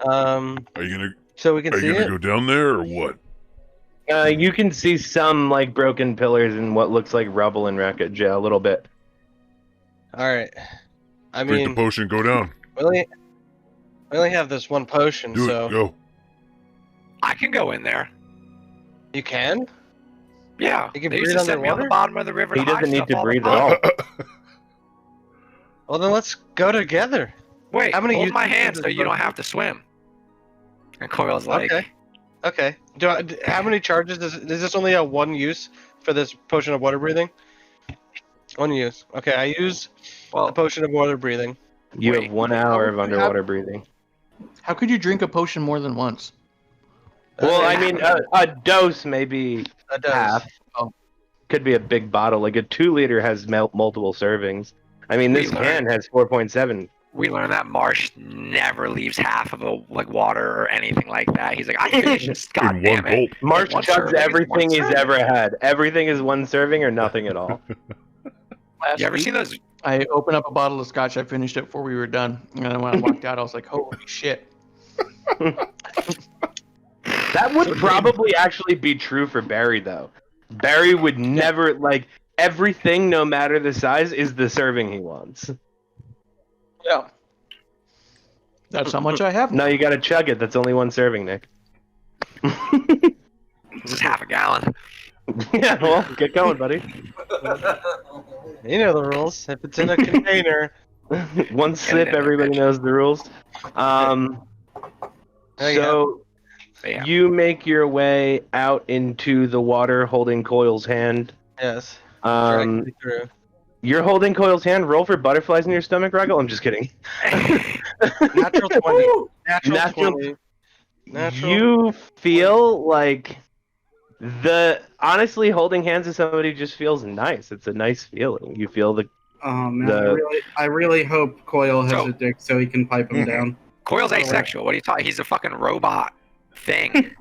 Are you So we can see gonna it. go down there or what? You can see some like broken pillars and what looks like rubble and wreckage, yeah, a little bit. All right. I Drink the mean, potion, go down. we only have this one potion, Do so it, go. I can go in there. you can. Yeah. You can They used breathe to set me on the underwater? bottom of the river He to hide doesn't need stuff to all the breathe at time. all. Well, then let's go together. Wait, How many hold uses my does hand this so you don't potion? have to swim. And Coil's like, Okay. Okay. How many charges does this only have one use for this potion of water breathing? One use. Okay, I use a well, potion of water breathing. You Wait, have 1 hour of how would you underwater have- breathing. How could you drink a potion more than once? Well, Okay, I mean, a dose maybe that does. half. Oh. Could be a big bottle. Like a 2-liter has multiple servings. I mean, this We can learned. has 4.7. we learned that Marsh never leaves half of a water or anything like that. He's like, I finished this. God In damn one it. gulp. Marsh one chugs serving is everything one he's serving. ever had. Everything is one serving or nothing at all. Last You ever week, seen those? I opened up a bottle of scotch. I finished it before we were done. And then when I walked out, I was like, holy shit. That would probably actually be true for Barry, though. Barry would never, like, everything, no matter the size, is the serving he wants. Yeah. That's how much I have. No, you gotta chug it. That's only one serving, Nick. This is half a gallon. Yeah, well, get going, buddy. You know the rules. If it's in a container, One sip, everybody knows the rules. There you So Yeah. you make your way out into the water, holding Coil's hand. yes. Um, Directly through. you're holding Coil's hand. Roll for butterflies in your stomach, Ruggle. I'm just kidding. Natural 20. Natural Natural- 20. Natural. You feel like honestly holding hands with somebody just feels nice. It's a nice feeling. You feel the Oh man, The- I really hope Coil has So- a dick so he can pipe him down. Coil's asexual. What are you talking? He's a fucking robot thing.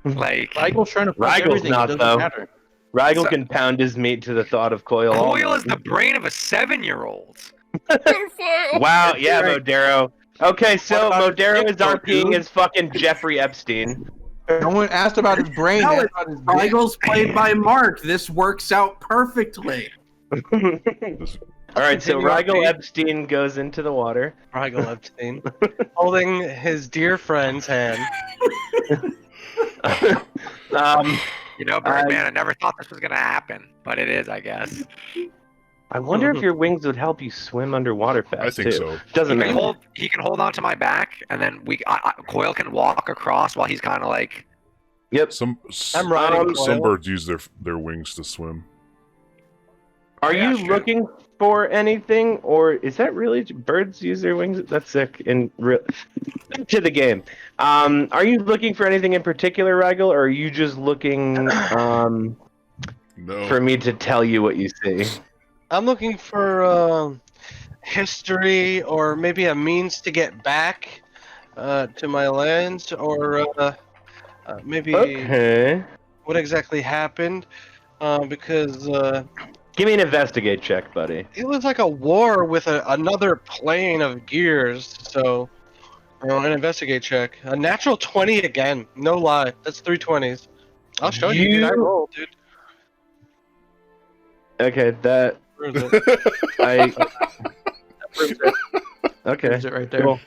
Like, Rigel's trying to fuck Rigel's everything. not, it doesn't though. matter. Rigel So- can pound his meat to the thought of Coil. all Coil is night. the brain of a 7-year-old. Wow, yeah, Right. Modero. Okay, so What about Modero his is RPing dude? as fucking Jeffrey Epstein. No one asked about his brain. No, they it's asked about his dick. Rigel's played by Mark. This works out perfectly. All right, so Continue Rigel RP. Epstein goes into the water. Rigel Epstein. Holding his dear friend's hand. You know, Birdman, I never thought this was going to happen, but it is, I guess. I wonder if your wings would help you swim underwater fast. I think too. so. Doesn't He can matter. hold on to my back, and then Coil can walk across while he's kind of like, Yep. I'm riding Some Coil. birds use their wings to swim. Are Yeah, you sure. looking for anything, or is that really birds use their wings? That's sick. And to the game, are you looking for anything in particular, Rigel, or are you just looking No. for me to tell you what you see? I'm looking for history or maybe a means to get back to my lands, or maybe Okay. what exactly happened. Because Give me an investigate check, buddy. it was like a war with another plane of gears. So, an investigate check. A natural 20 again. No lie. That's 3 20s. I'll show you, dude. I rolled, dude. Okay, that Where is it? I Proves it. okay. There's it right there. Cool.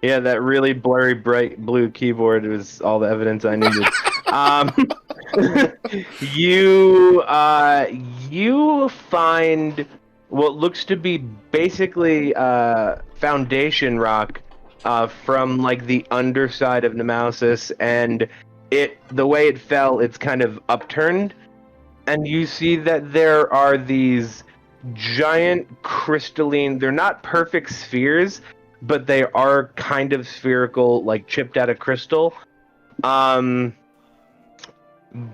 Yeah, that really blurry, bright blue keyboard was all the evidence I needed. You find what looks to be basically foundation rock from like the underside of Nemausus, and the way it fell, it's kind of upturned, and you see that there are these giant crystalline. They're not perfect spheres, but they are kind of spherical, like chipped out of crystal.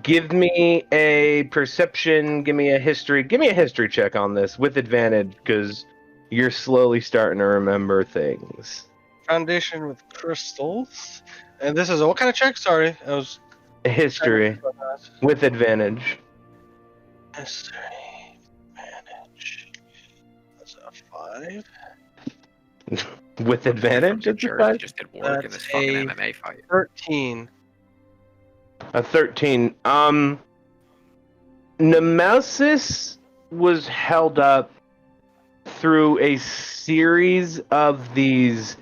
Give me a perception, give me a history check on this with advantage, because you're slowly starting to remember things. Foundation with crystals. And this is what kind of check? Sorry, I was History with advantage. history manage. That's a 5. With advantage? The It's a jury five? just did work in this fucking MMA fight. 13. A 13. Nemausus was held up through a series of these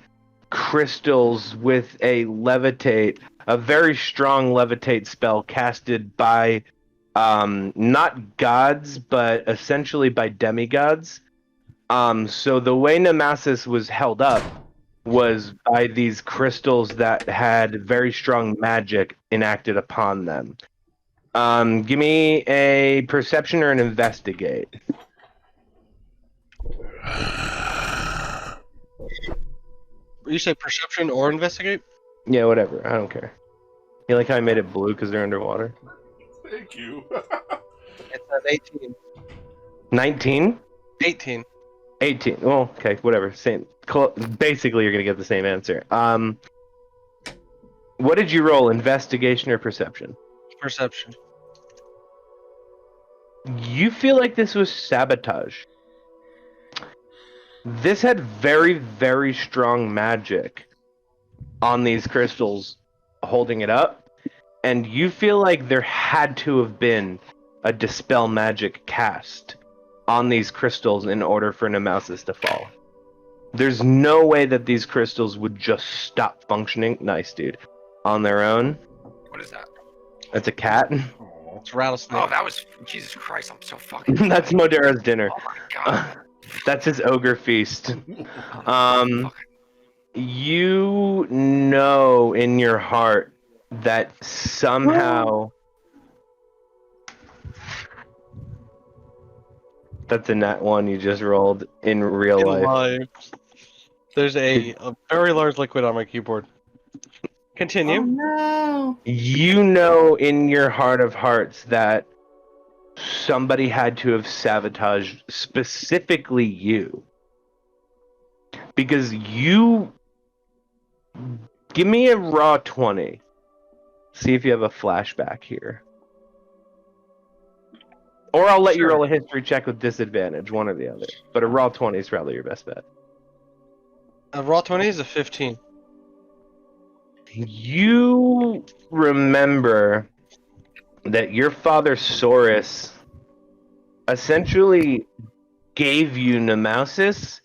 crystals with a very strong levitate spell casted by not gods, but essentially by demigods. So the way Nemausus was held up was by these crystals that had very strong magic enacted upon them. Give me a perception or an investigate. You say perception or investigate? Yeah, whatever. I don't care. You like how I made it blue because they're underwater? Thank you. It's an 18. 19? 18. 18. Well, okay, whatever. Same. Basically, you're gonna get the same answer. What did you roll? Investigation or perception? Perception. You feel like this was sabotage. This had very, very strong magic on these crystals holding it up, and you feel like there had to have been a dispel magic cast on these crystals in order for Nemausus to fall. There's no way that these crystals would just stop functioning. Nice, dude. On their own. What is that? That's a cat. It's rattlesnake. Oh, that was Jesus Christ! I'm so fucking. That's Modera's dinner. Oh my god. That's his ogre feast. Fucking- You know in your heart that somehow that's a nat one you just rolled in real In life. life. There's a very large liquid on my keyboard. Continue. Oh no! You know in your heart of hearts that somebody had to have sabotaged specifically you. Because you give me a raw 20. See if you have a flashback here. Or I'll let you roll a history check with disadvantage, one or the other. But a raw 20 is probably your best bet. A raw 20 is a 15. You remember that your father Saurus essentially gave you Nemausus,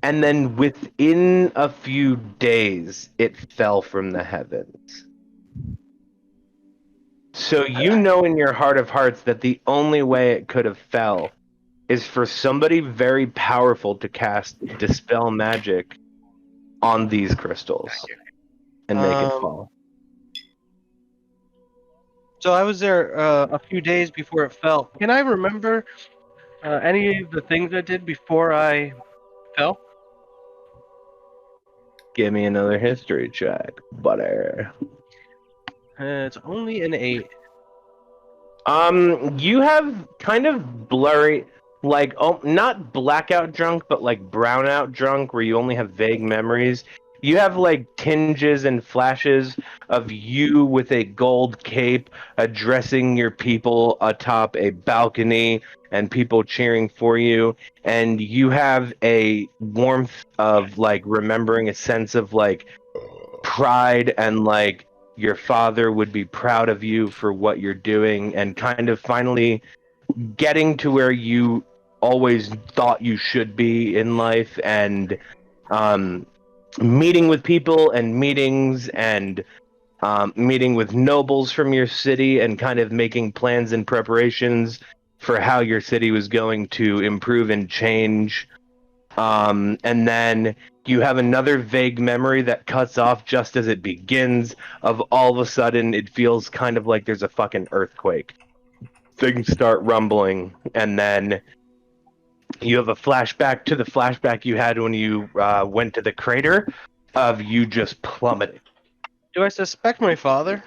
and then within a few days it fell from the heavens. So you know in your heart of hearts that the only way it could have fell is for somebody very powerful to cast Dispel Magic on these crystals and make it fall. So I was there a few days before it fell. Can I remember any of the things I did before I fell? Give me another history check, butter. It's only an 8. You have kind of blurry. like, oh, not blackout drunk, but like brownout drunk, where you only have vague memories. You have like tinges and flashes of you with a gold cape addressing your people atop a balcony and people cheering for you. And you have a warmth of like remembering a sense of like pride and like your father would be proud of you for what you're doing, and kind of finally getting to where you always thought you should be in life, and um, meeting with people and meetings and meeting with nobles from your city and kind of making plans and preparations for how your city was going to improve and change. And then you have another vague memory that cuts off just as it begins, of all of a sudden it feels kind of like there's a fucking earthquake. Things start rumbling, and then you have a flashback to the flashback you had when you went to the crater of you just plummeting. Do I suspect my father?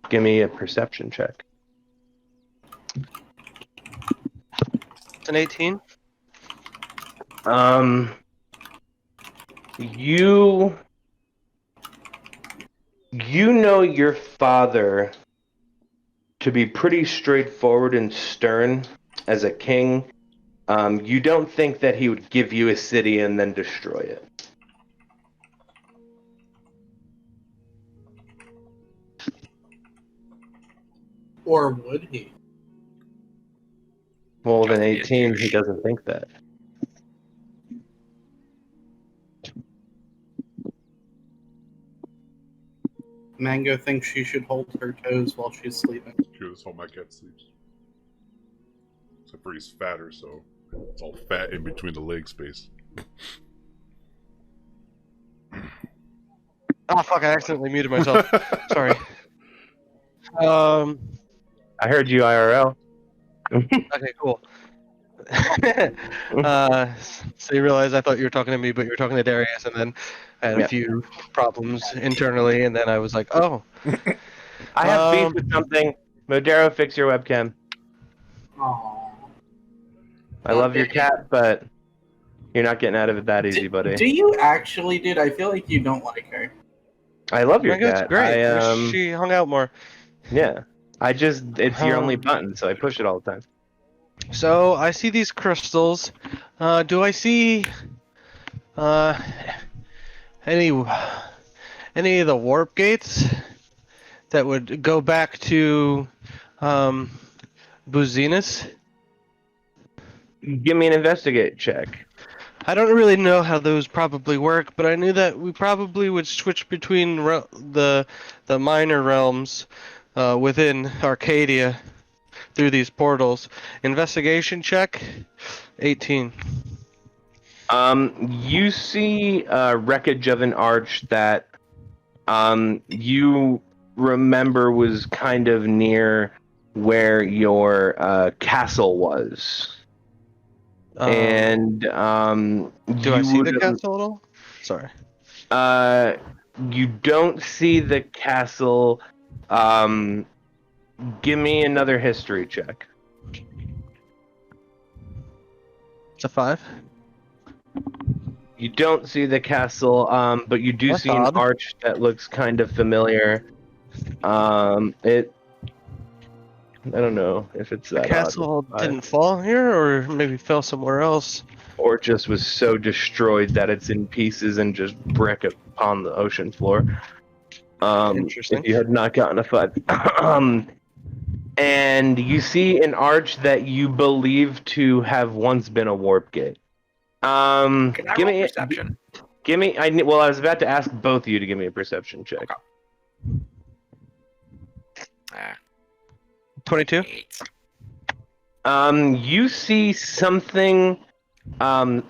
Give me a perception check. It's an 18. You know your father to be pretty straightforward and stern as a king. You don't think that he would give you a city and then destroy it. Or would he? Well, with an Gotta be a 18, he douche. doesn't think that. Mango thinks she should hold her toes while she's sleeping. Sure, that's how my cat sleeps. Except for he's fatter, so it's all fat in between the leg space. Oh fuck! I accidentally muted myself. Sorry. I heard you IRL. Okay, cool. So you realize I thought you were talking to me, but you were talking to Darius, and then I had Yeah. a few problems internally, and then I was like, oh. I have beef with something. Modero, fix your webcam. Aww. I love your cat, but you're not getting out of it that easy, buddy. Do you actually, dude? I feel like you don't like her. I love your Mango's cat. great. I, Wish she hung out more. yeah. It's your only Um, button, so I push it all the time. So I see these crystals. Do I see any of the warp gates that would go back to Buzinus? Give me an investigate check. I don't really know how those probably work, but I knew that we probably would switch between the minor realms within Arcadia through these portals. Investigation check, 18. You see wreckage of an arch that you remember was kind of near where your castle was. And do I see the would- castle at all? Sorry. you don't see the castle. Give me another history check. It's a 5. You don't see the castle, but you do That's see odd. an arch that looks kind of familiar. I don't know if it's The that castle odd, didn't fall here, or maybe fell somewhere else. or just was so destroyed that it's in pieces and just brick upon the ocean floor. Interesting. If you had not gotten a 5. And you see an arch that you believe to have once been a warp gate. Can I Give roll me perception? Give me. I was about to ask both of you to give me a perception check. Ah, 22. 8. You see something,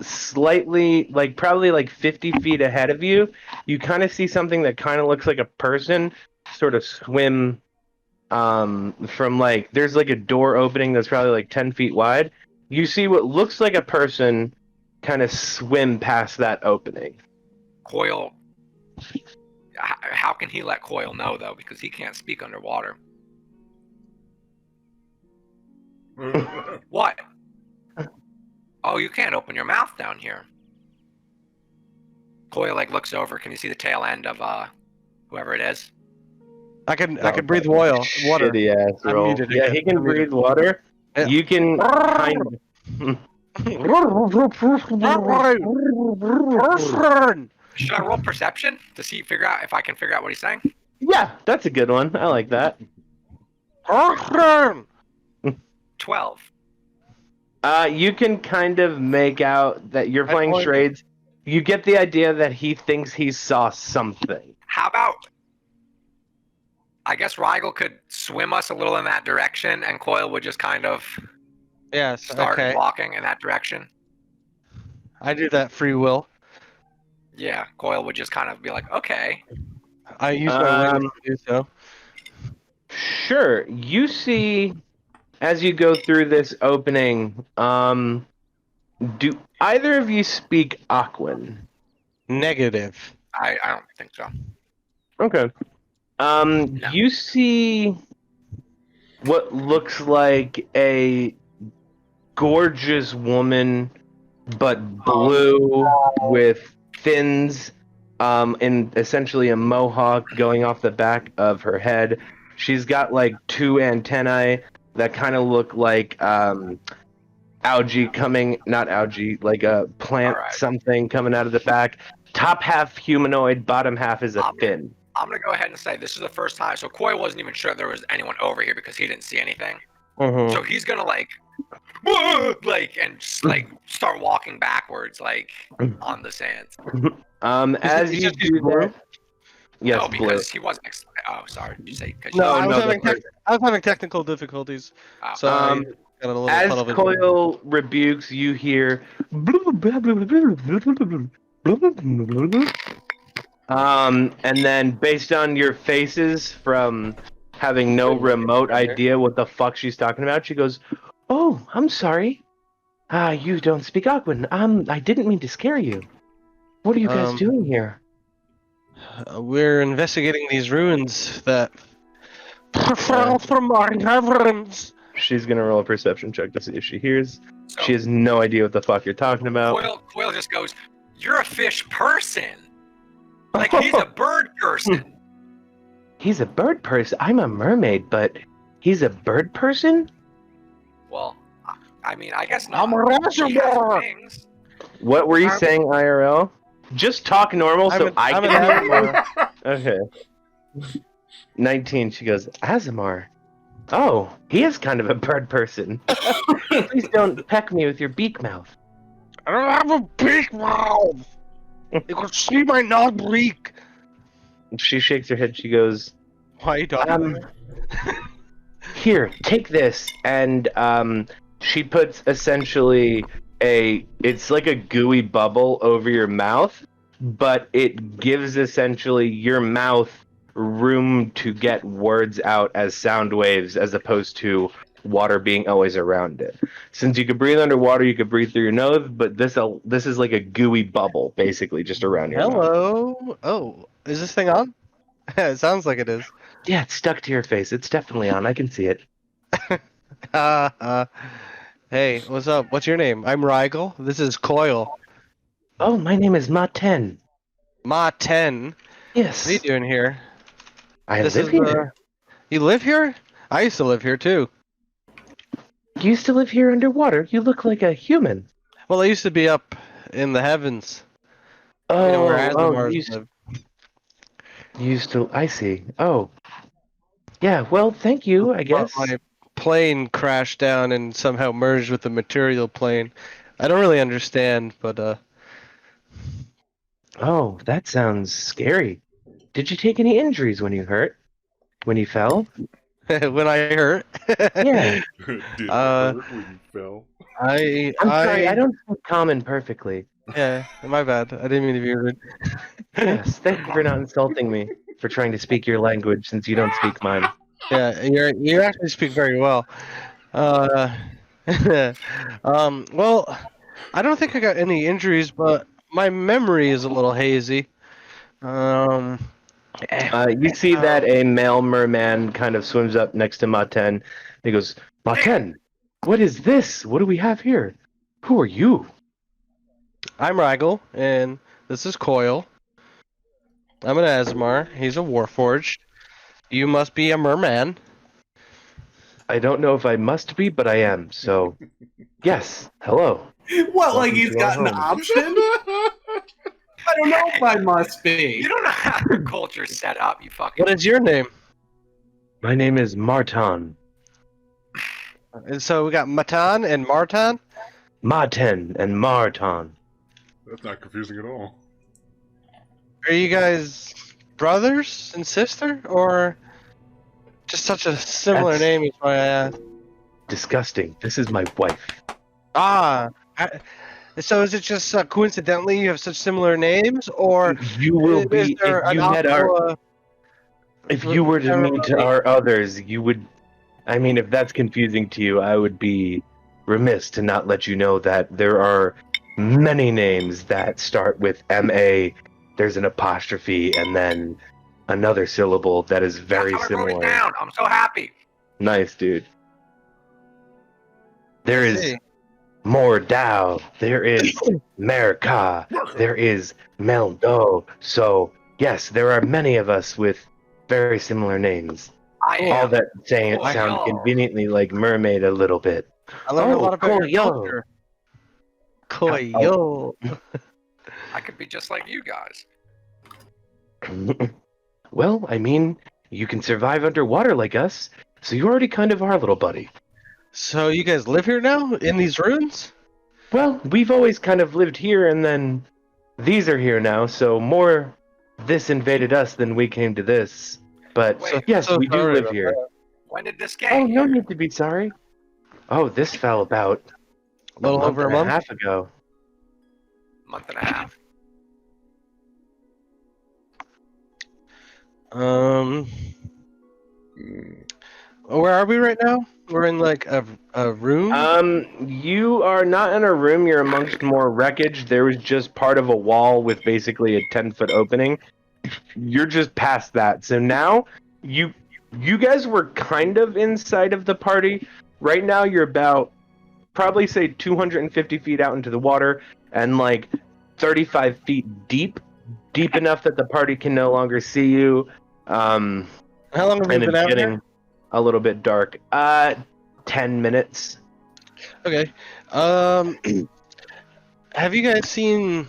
slightly, like probably like 50 feet ahead of you. You kind of see something that kind of looks like a person, sort of swim, from like there's like a door opening that's probably like 10 feet wide. You see what looks like a person, kind of swim past that opening. Coil. How can he let Coil know though? Because he can't speak underwater. What? Oh, you can't open your mouth down here. Coyle like looks over. Can you see the tail end of whoever it is? I can breathe water. Shitty ass I'm roll. muted Yeah, again. he can I'm muted. breathe water. Yeah. You can kind of. Should I roll perception to see figure out if I can figure out what he's saying? Yeah, that's a good one. I like that. 12. You can kind of make out that you're playing point- charades. You get the idea that he thinks he saw something. How about? I guess Rigel could swim us a little in that direction, and Coyle would just kind of Yes. start Okay. walking in that direction. I do that free will. Yeah, Coyle would just kind of be like, okay. I use my wings to do so. Sure. You see, as you go through this opening, do either of you speak Aquan? Negative. I don't think so. Okay. No. You see what looks like a gorgeous woman, but blue with fins, and essentially a mohawk going off the back of her head. She's got like two antennae that kind of look like algae coming, not algae, like a plant Alright. something coming out of the back. Top half humanoid, bottom half is a fin. I'm gonna go ahead and say this is the first time. So Coyle wasn't even sure there was anyone over here because he didn't see anything. So he's gonna like and just, like start walking backwards like on the sands. As you do that, yes, No, blue. because he wasn't. Oh, sorry. Did you say? Cause No, I no, was having technical difficulties. Oh. So I got a little As tunnel vision. Coyle rebukes, you hear. And then based on your faces from having no remote idea what the fuck she's talking about, she goes, "Oh, I'm sorry. You don't speak Aquan. I didn't mean to scare you. What are you guys doing here?" We're investigating these ruins that fell from our heavens. She's gonna roll a perception check to see if she hears. So She has no idea what the fuck you're talking about. Coyle just goes, "You're a fish person. Like he's a bird person." He's a bird person. I'm a mermaid, but he's a bird person? Well, I mean, I guess not. I'm a He has reservoir. wings. What were you saying, IRL? Just talk normal so I I'm an can hear you. Azamar. Okay. 19, she goes, Azamar. Oh, he is kind of a bird person. Please don't peck me with your beak mouth. I don't have a big mouth. You can see my non-bleak. She shakes her head, she goes, Why are you talking? Here, take this. And she puts essentially it's like a gooey bubble over your mouth, but it gives essentially your mouth room to get words out as sound waves as opposed to water being always around it. Since you could breathe underwater, you could breathe through your nose, but this is like a gooey bubble basically just around your mouth. Hello. Oh, is this thing on? It sounds like it is. Yeah, it's stuck to your face. It's definitely on. I can see it. Hey, what's up? What's your name? I'm Rigel. This is Coyle. Oh, my name is Ma-10. Ma 10. Yes. What are you doing here? I This live is, here. You live here? I used to live here too. You used to live here underwater. You look like a human. Well, I used to be up in the heavens. Oh, You know where Azamars you live. used to. I see. Oh. Yeah, well, thank you, I guess. My plane crashed down and somehow merged with the material plane. I don't really understand, but Oh, that sounds scary. Did you take any injuries when you hurt? When you fell? when I hurt, Yeah. Did it Uh, hurt when you fell? I'm sorry, I don't speak common perfectly. Yeah, my bad. I didn't mean to be rude. Yes, thank you for not insulting me, for trying to speak your language since you don't speak mine. Yeah, you actually speak very well. Well, I don't think I got any injuries, but my memory is a little hazy. You see that a male merman kind of swims up next to Ma-10. He goes, Ma-10, What is this? What do we have here? Who are you? I'm Rigel, and this is Coil. I'm an Asmar. He's a Warforged. You must be a merman. I don't know if I must be, but I am. So, yes. Hello. What, like Welcome he's to our got an home. option? I don't know if I must be. You don't know how your culture's set up, you fucking. What is your name? My name is Marton. And so we got Matan and Martan. Marten and Marton. That's not confusing at all. Are you guys brothers and sister, or just such a similar That's- name is why I asked? Disgusting. This is my wife. Ah, so is it just coincidentally you have such similar names, or You will is be there if an you met our aqua- if you were to meet ceremony? our others, you would. I mean, if that's confusing to you, I would be remiss to not let you know that there are many names that start with M.A. There's an apostrophe and then another syllable that is very That's how I wrote it similar. down. I'm so happy. Nice, dude. There is See. Mordau. There is Merka. There is Meldo. So, yes, there are many of us with very similar names. I am. All that saying it Oh, sound yo. conveniently like mermaid a little bit. I learned a Oh, lot about your cool, culture. Coyo. I could be just like you guys. Well, I mean, you can survive underwater like us, so you already kind of are, little buddy. So you guys live here now in these ruins? Well, we've always kind of lived here, and then these are here now, so more this invaded us than we came to this. But Wait, yes, so we do sorry live about here. that. When did this get Oh, no here? need to be sorry. Oh, this fell about A little over a and a month. half ago. Month and a half. Where are we right now? We're in like a room. You are not in a room. You're amongst more wreckage. There was just part of a wall with basically a 10-foot opening. You're just past that. So now you guys were kind of inside of the party. Right now you're about probably say 250 feet out into the water and like 35 feet deep enough that the party can no longer see you. How long have we And been it's out getting here? a little bit dark. 10 minutes. Okay. Have you guys seen?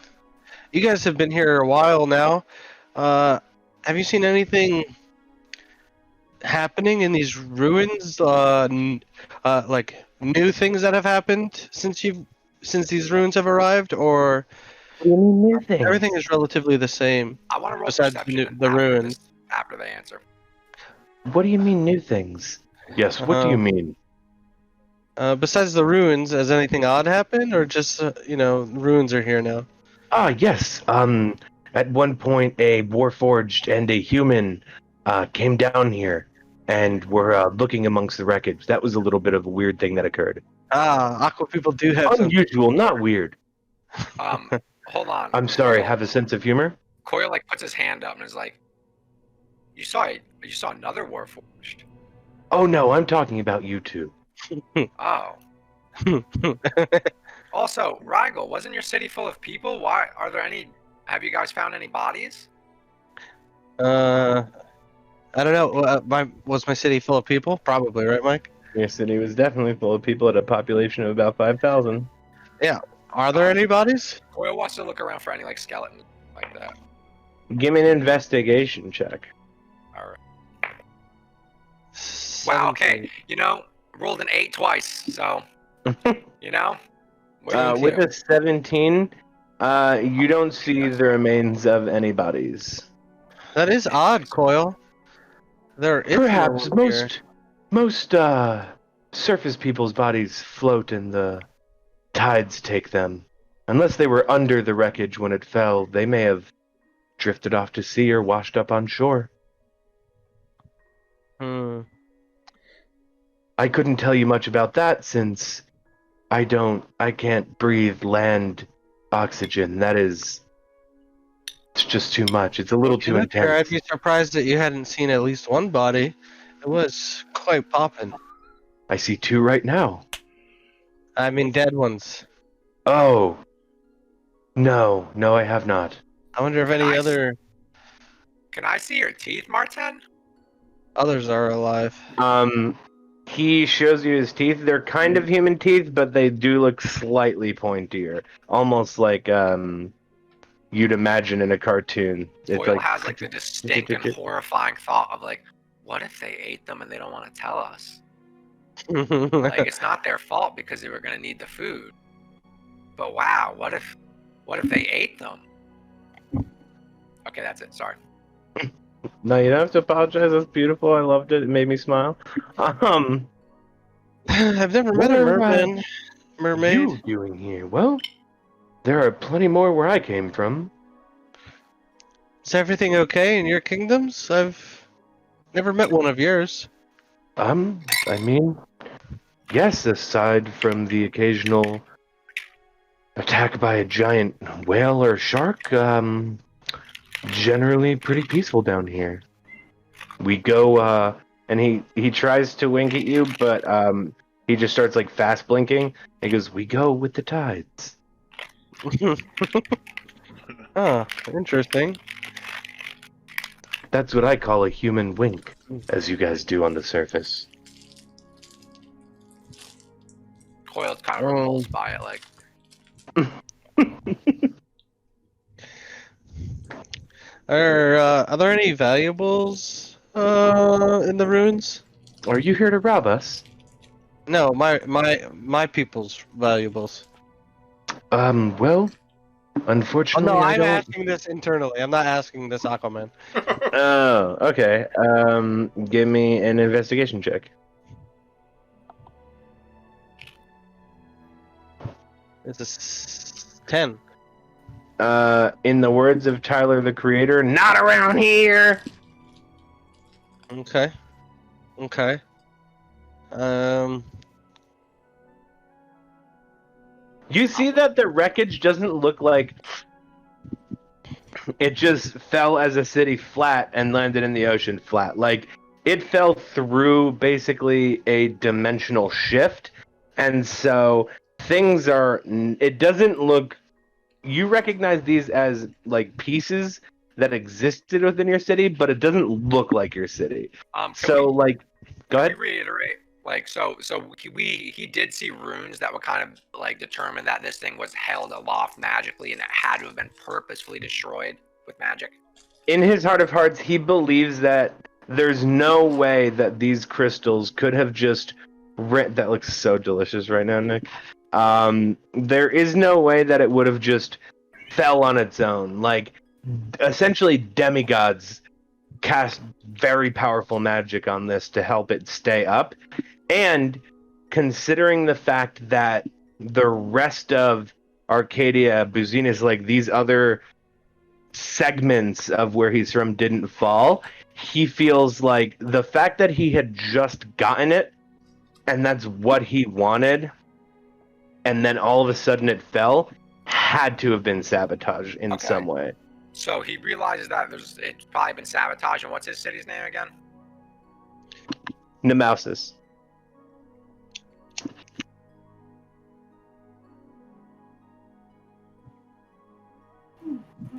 You guys have been here a while now. Have you seen anything happening in these ruins? Like new things that have happened since these ruins have arrived, or What do you mean new things? everything is relatively the same? I want to roll Besides the perception the after ruins. after they answer. What do you mean new things? Yes, what do you mean? Besides the ruins, has anything odd happened, or just ruins are here now? Ah, yes. At one point, a warforged and a human came down here and were looking amongst the wreckage. That was a little bit of a weird thing that occurred. Aqua people do have some. Unusual, not weird. Hold on. I'm sorry. Coil- Have a sense of humor. Coil like puts his hand up and is like, "You saw it. You saw another Warforged." Oh no, I'm talking about you two. Oh. Also, Rigel, wasn't your city full of people? Why are there any? Have you guys found any bodies? I don't know. Was my city full of people? Probably, right, Mike? Your city was definitely full of people at a population of about 5,000. Are there any bodies? Coil wants to look around for any like skeletons like that. Give me an investigation check. All right. Wow. Okay. 17. Rolled an 8 twice, so you know. With a 17, you don't see the remains of any bodies. That is odd, Coil. There is Perhaps no one here. most surface people's bodies float and the tides take them. Unless they were under the wreckage when it fell, they may have drifted off to sea or washed up on shore. I couldn't tell you much about that since I can't breathe land oxygen. It's just too much. It's a little If you too lived here, I'd intense. be surprised that you hadn't seen at least one body. It was quite poppin'. I see two right now. I mean, dead ones. Oh, no, I have not. I wonder if Can any I s- other Can I see your teeth, Martin? others are alive. He shows you his teeth. They're kind of human teeth, but they do look slightly pointier, almost like you'd imagine in a cartoon. It's Foyle like has like the distinct and horrifying thought of like, what if they ate them and they don't want to tell us? Like it's not their fault because they were gonna need the food. But wow, what if they ate them? Okay, that's it. Sorry. No, you don't have to apologize. That's beautiful. I loved it. It made me smile. I've never What met a are, mermaid. you doing here? Well, there are plenty more where I came from. Is everything okay in your kingdoms? I've never met one of yours. I mean, yes, aside from the occasional attack by a giant whale or shark, generally pretty peaceful down here. We go, and he tries to wink at you, but he just starts like fast blinking. He goes, "We go with the tides." Oh, interesting. That's what I call a human wink, as you guys do on the surface. Coil's kind of repulsed by it, like Are there any valuables in the ruins? Are you here to rob us? No, my people's valuables. Well, Oh unfortunately, no, I I'm don't. asking this internally. I'm not asking this Aquaman. Oh, okay. Give me an investigation check. It's a 10. In the words of Tyler the Creator, not around here. Okay. Okay. You see that the wreckage doesn't look like it just fell as a city flat and landed in the ocean flat. Like it fell through basically a dimensional shift, and so things are. It doesn't look. You recognize these as like pieces that existed within your city, but it doesn't look like your city. So, like, go Can ahead. we reiterate? Like, so he did see runes that would kind of like determine that this thing was held aloft magically and it had to have been purposefully destroyed with magic. In his heart of hearts, he believes that there's no way that these crystals could have just. That looks so delicious right now, Nick. There is no way that it would have just fell on its own. Like, essentially, demigods cast very powerful magic on this to help it stay up. And considering the fact that the rest of Arcadia, Buzinus, like these other segments of where he's from didn't fall, he feels like the fact that he had just gotten it and that's what he wanted, and then all of a sudden it fell, had to have been sabotage in some way. So he realizes that it's probably been sabotage. And what's his city's name again? Nemausus.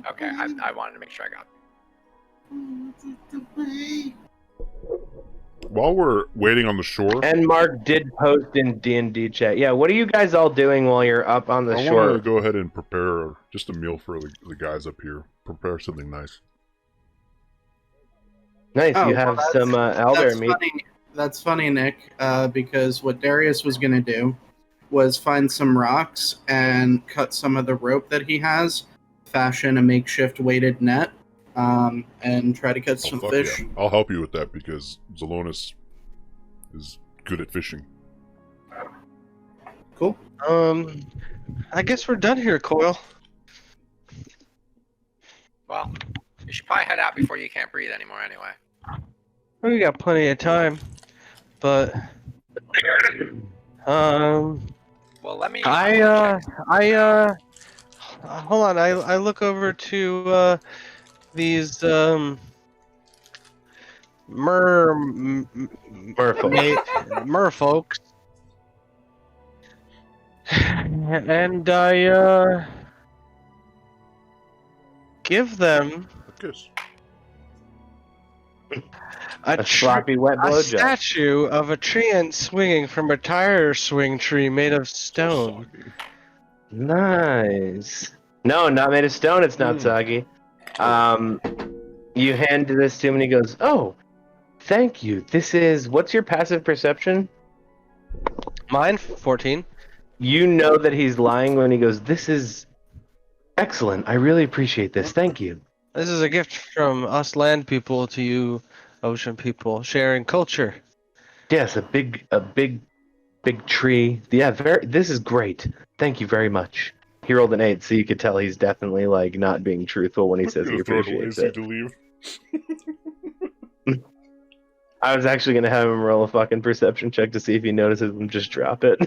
Okay, I wanted to make sure I got it. While we're waiting on the shore, And Mark did post in D&D chat. Yeah, what are you guys all doing while you're up on the I shore? want to go ahead and prepare just a meal for the guys up here. Prepare something nice. Nice, Oh, you have well, some elder That's meat. funny. That's funny, Nick, because what Darius was going to do was find some rocks and cut some of the rope that he has, fashion a makeshift weighted net, and try to catch some Fuck fish. yeah. I'll help you with that because Xalmascus is good at fishing. Cool. I guess we're done here, Coil. Well, you should probably head out before you can't breathe anymore anyway. We got plenty of time, but Well, let me. hold on. I look over to these Merfolk. merfolks, And I give them Kiss. A sloppy wet a blowjob. statue of a treant swinging from a tire swing tree made of stone. Soggy. Nice. No, not made of stone. It's not soggy. You hand this to him, and he goes, "Oh, thank you. This is what's your passive perception?" Mine, 14. You know that he's lying when he goes, "This is excellent. I really appreciate this. Thank you." This is a gift from us land people to you, ocean people, sharing culture. Yes, a big tree. Yeah, this is great. Thank you very much. He rolled an 8, so you could tell he's definitely like not being truthful when he says he Throw it away appreciates so you it. to leave. I was actually gonna have him roll a fucking perception check to see if he notices him just drop it.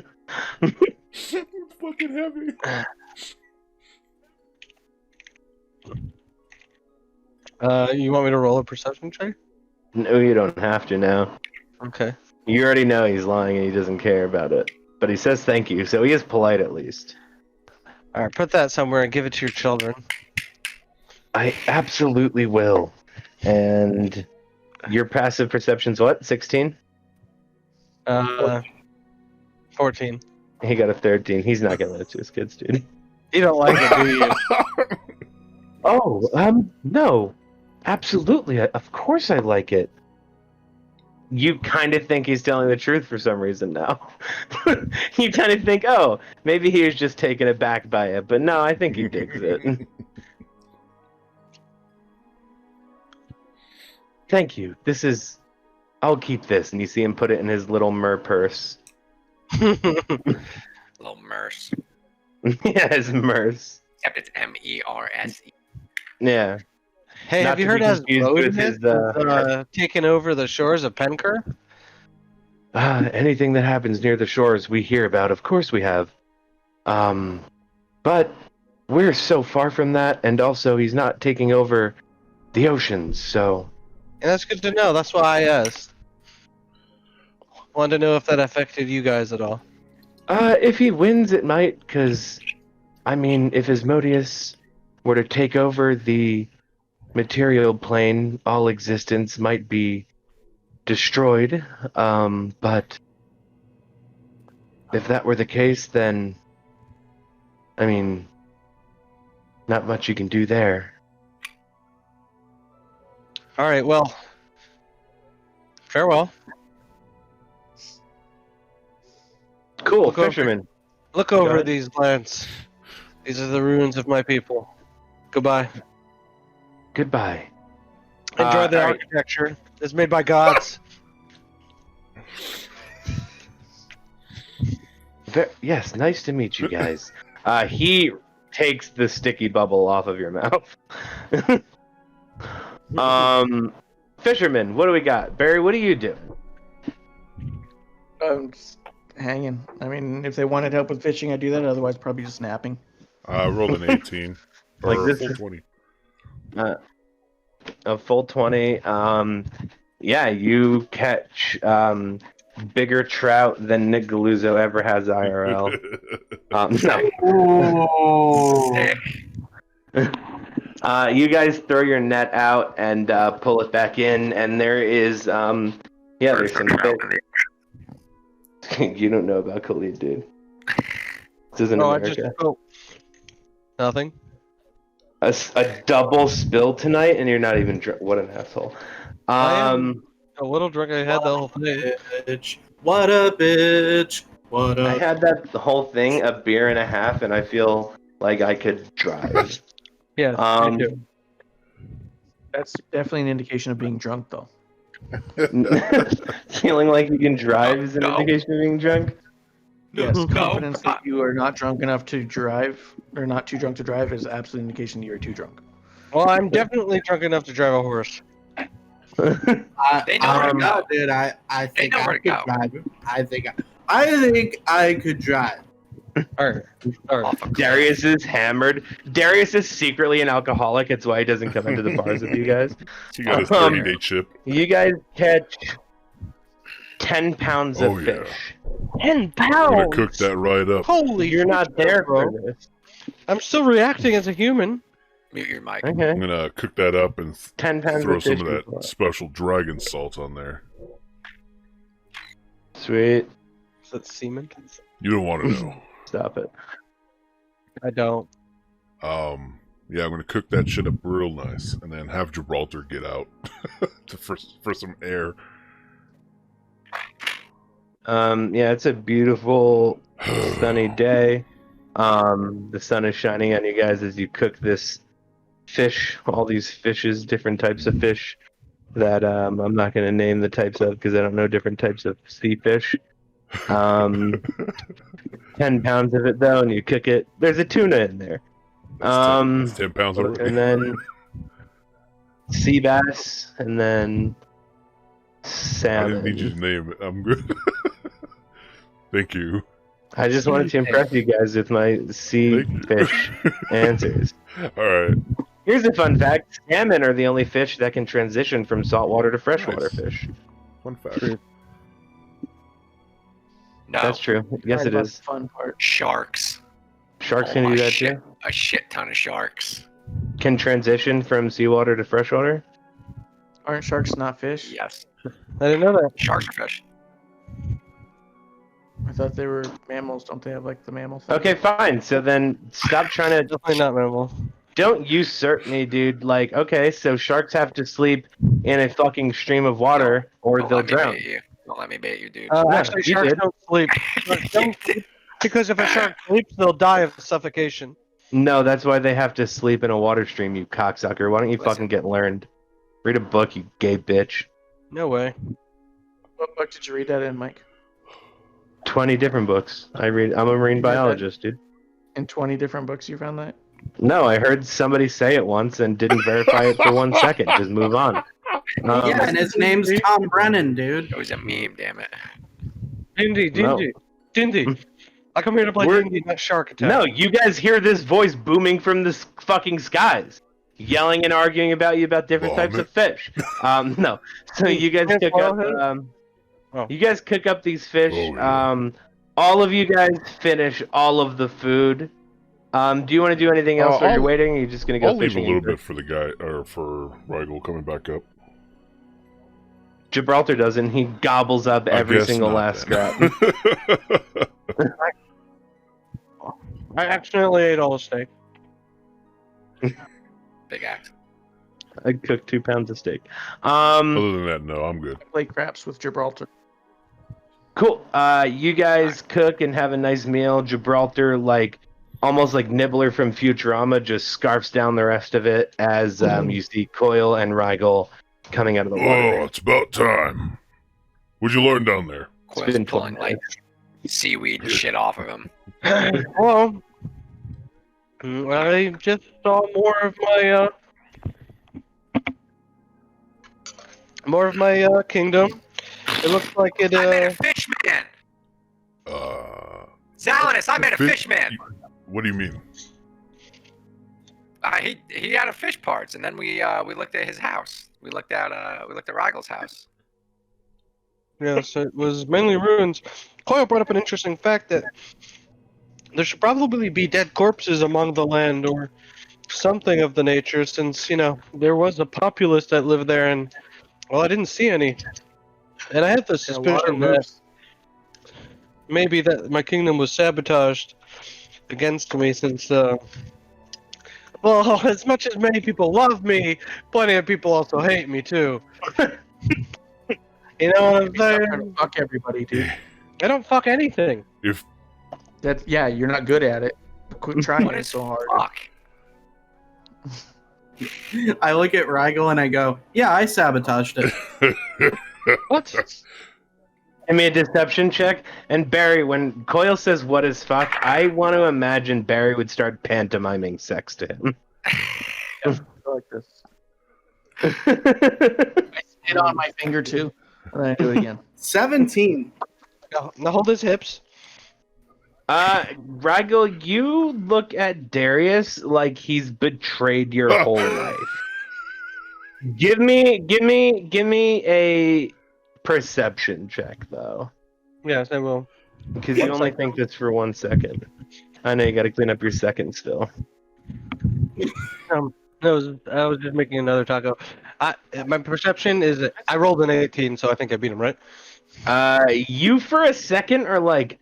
Fucking heavy. You want me to roll a perception check? No, you don't have to now. Okay. You already know he's lying and he doesn't care about it. But he says thank you, so he is polite at least. All right, put that somewhere and give it to your children. I absolutely will. And your passive perception's what? 16? 14. He got a 13. He's not gonna let it to his kids, dude. You don't like it, do you? Oh, no. Absolutely. Of course I like it. You kind of think he's telling the truth for some reason now. You kind of think, oh, maybe he was just taken aback by it. But no, I think he digs it. Thank you. I'll keep this. And you see him put it in his little mer purse. Little merce. Yeah, his merce. Except it's MERSE. Yeah. Hey, Not have you to heard be confused with Asmodeus taken over the shores of Pencur? Anything that happens near the shores we hear about, of course we have. But we're so far from that, and also he's not taking over the oceans, so... And that's good to know. That's why I asked. Wanted to know if that affected you guys at all. If he wins, it might, because, I mean, if Asmodeus were to take over the material plane, all existence might be destroyed. But if that were the case, then, I mean, not much you can do there. All right, well, farewell. Cool, Look over- fisherman. Look Go over ahead. these lands. These are the ruins of my people. Goodbye. Goodbye. Enjoy the all right. architecture. It's made by gods. Yes, nice to meet you guys. He takes the sticky bubble off of your mouth. Fisherman, what do we got? Barry, what do you do? I'm just hanging. I mean, if they wanted help with fishing, I'd do that. Otherwise, probably just napping. I rolled an 18. Like Or this full is- 20. A full 20. Yeah, you catch bigger trout than Nick Galuzzo ever has IRL. No. You guys throw your net out and pull it back in, and there is there's some You don't know about Khalid, dude. This isn't Oh, America. Nothing. A double spill tonight, and you're not even drunk. What an asshole. I am a little drunk. I had the whole thing. Bitch. What up, bitch? What I up? had the whole thing, a beer and a half, and I feel like I could drive. Yeah, Um, me too. That's definitely an indication of being drunk, though. Feeling like you can drive is an No. indication of being drunk. Yes, No. confidence that you are not drunk enough to drive, or not too drunk to drive, is absolutely an indication that you are too drunk. Well, I'm definitely drunk enough to drive a horse. They know where to go. Dude, I think know I where could to go. drive. I think I could drive. All right. Off a cliff. Darius is hammered. Darius is secretly an alcoholic. It's why he doesn't come into the bars with you guys. He got his 30-day chip. You guys catch 10 pounds Oh, of yeah. fish. 10 I'm pounds. gonna cook that right up. Holy! You're not shit, there bro. for this. I'm still reacting as a human. Mute your mic. Okay. I'm gonna cook that up and 10 pounds throw of some fish. of that special dragon salt on there. Sweet. Is that semen? You don't want to know. Stop it. I don't. Yeah, I'm gonna cook that shit up real nice, and then have Gibraltar get out for some air. Yeah, it's a beautiful sunny day. The sun is shining on you guys as you cook this fish, all these fishes, different types of fish that I'm not going to name the types of because I don't know different types of sea fish. 10 pounds of it though, and you cook it. There's a tuna in there. That's 10 pounds already. And then sea bass, and then I salmon. didn't need you to name it. I'm good. Thank you. I just wanted to impress you guys with my sea Thank you. fish answers. Alright. Here's a fun fact. Salmon are the only fish that can transition from saltwater to freshwater Nice. fish. Fun fact. No. That's true. Yes, Right it about is. the fun part. Sharks. Sharks Oh, can a do that shit, too. a shit ton of sharks. Can transition from seawater to freshwater. Aren't sharks not fish? Yes. I didn't know that. Sharks are fish. I thought they were mammals. Don't they have like the mammal thing? Okay, fine. So then stop trying to. Definitely not mammal. Don't usurp me, dude. Like, okay, so sharks have to sleep in a fucking stream of water or Don't they'll let me drown. bait you. Don't let me bait you, dude. Yeah, Actually, you sharks did. don't sleep. Sharks don't sleep because if a shark sleeps, they'll die of suffocation. No, that's why they have to sleep in a water stream, you cocksucker. Why don't you Listen. fucking get learned? Read a book, you gay bitch. No way. What book did you read that in, Mike? 20 different books. I'm a marine biologist, dude. In 20 different books you found that? No, I heard somebody say it once and didn't verify it for 1 second. Just move on. Yeah, and his name's Tom Brennan, dude. It was a meme, damn it. Dindy. I come here to play We're- Dindy, not Shark Attack. No, you guys hear this voice booming from the fucking skies, yelling and arguing about you about different types of fish. No. So you guys Can't cook follow up. him? Oh. You guys cook up these fish. Oh, yeah. All of you guys finish all of the food. Do you want to do anything else while you're waiting? Or are you just gonna go I'll leave a fishing? little bit for the guy, or for Rigel coming back up. Gibraltar doesn't. He gobbles up I every guess single not, last then. scrap. I accidentally ate all the steak. Big axe. I cooked 2 pounds of steak. Other than that, no, I'm good. Play craps with Gibraltar. Cool. You guys cook and have a nice meal. Gibraltar, like almost like Nibbler from Futurama, just scarfs down the rest of it as you see Coil and Rigel coming out of the water. Oh, it's about time. What'd you learn down there? Coil's been pulling 12 like seaweed and shit off of him. Well, I just saw more of my kingdom. It looks like it. I met a fish man. Xalmascus, I met a fish man. What do you mean? He had a fish parts, and then we looked at his house. We looked at Rigel's house. Yes, it was mainly ruins. Coyle brought up an interesting fact that there should probably be dead corpses among the land or something of the nature, since, there was a populace that lived there, and, well, I didn't see any. And I had the suspicion that maybe that my kingdom was sabotaged against me, since, well, as much as many people love me, plenty of people also hate me, too. You know what I'm saying? Fuck everybody, dude. I don't fuck anything. Yeah, you're not good at it. Quit trying What it is so hard. fuck? I look at Rigel and I go, yeah, I sabotaged it. What? Give me a deception check. And Barry, when Coil says what is fuck, I want to imagine Barry would start pantomiming sex to him. Like this. I spit on my finger too. And then I do it again. 17. Now hold his hips. Rigel, you look at Darius like he's betrayed your whole life. Give me a perception check though, Yes, I will. because you only think this for 1 second. I know you got to clean up your second still. I was just making another taco. My perception is that I rolled an 18, so I think I beat him, right? You for a second are like,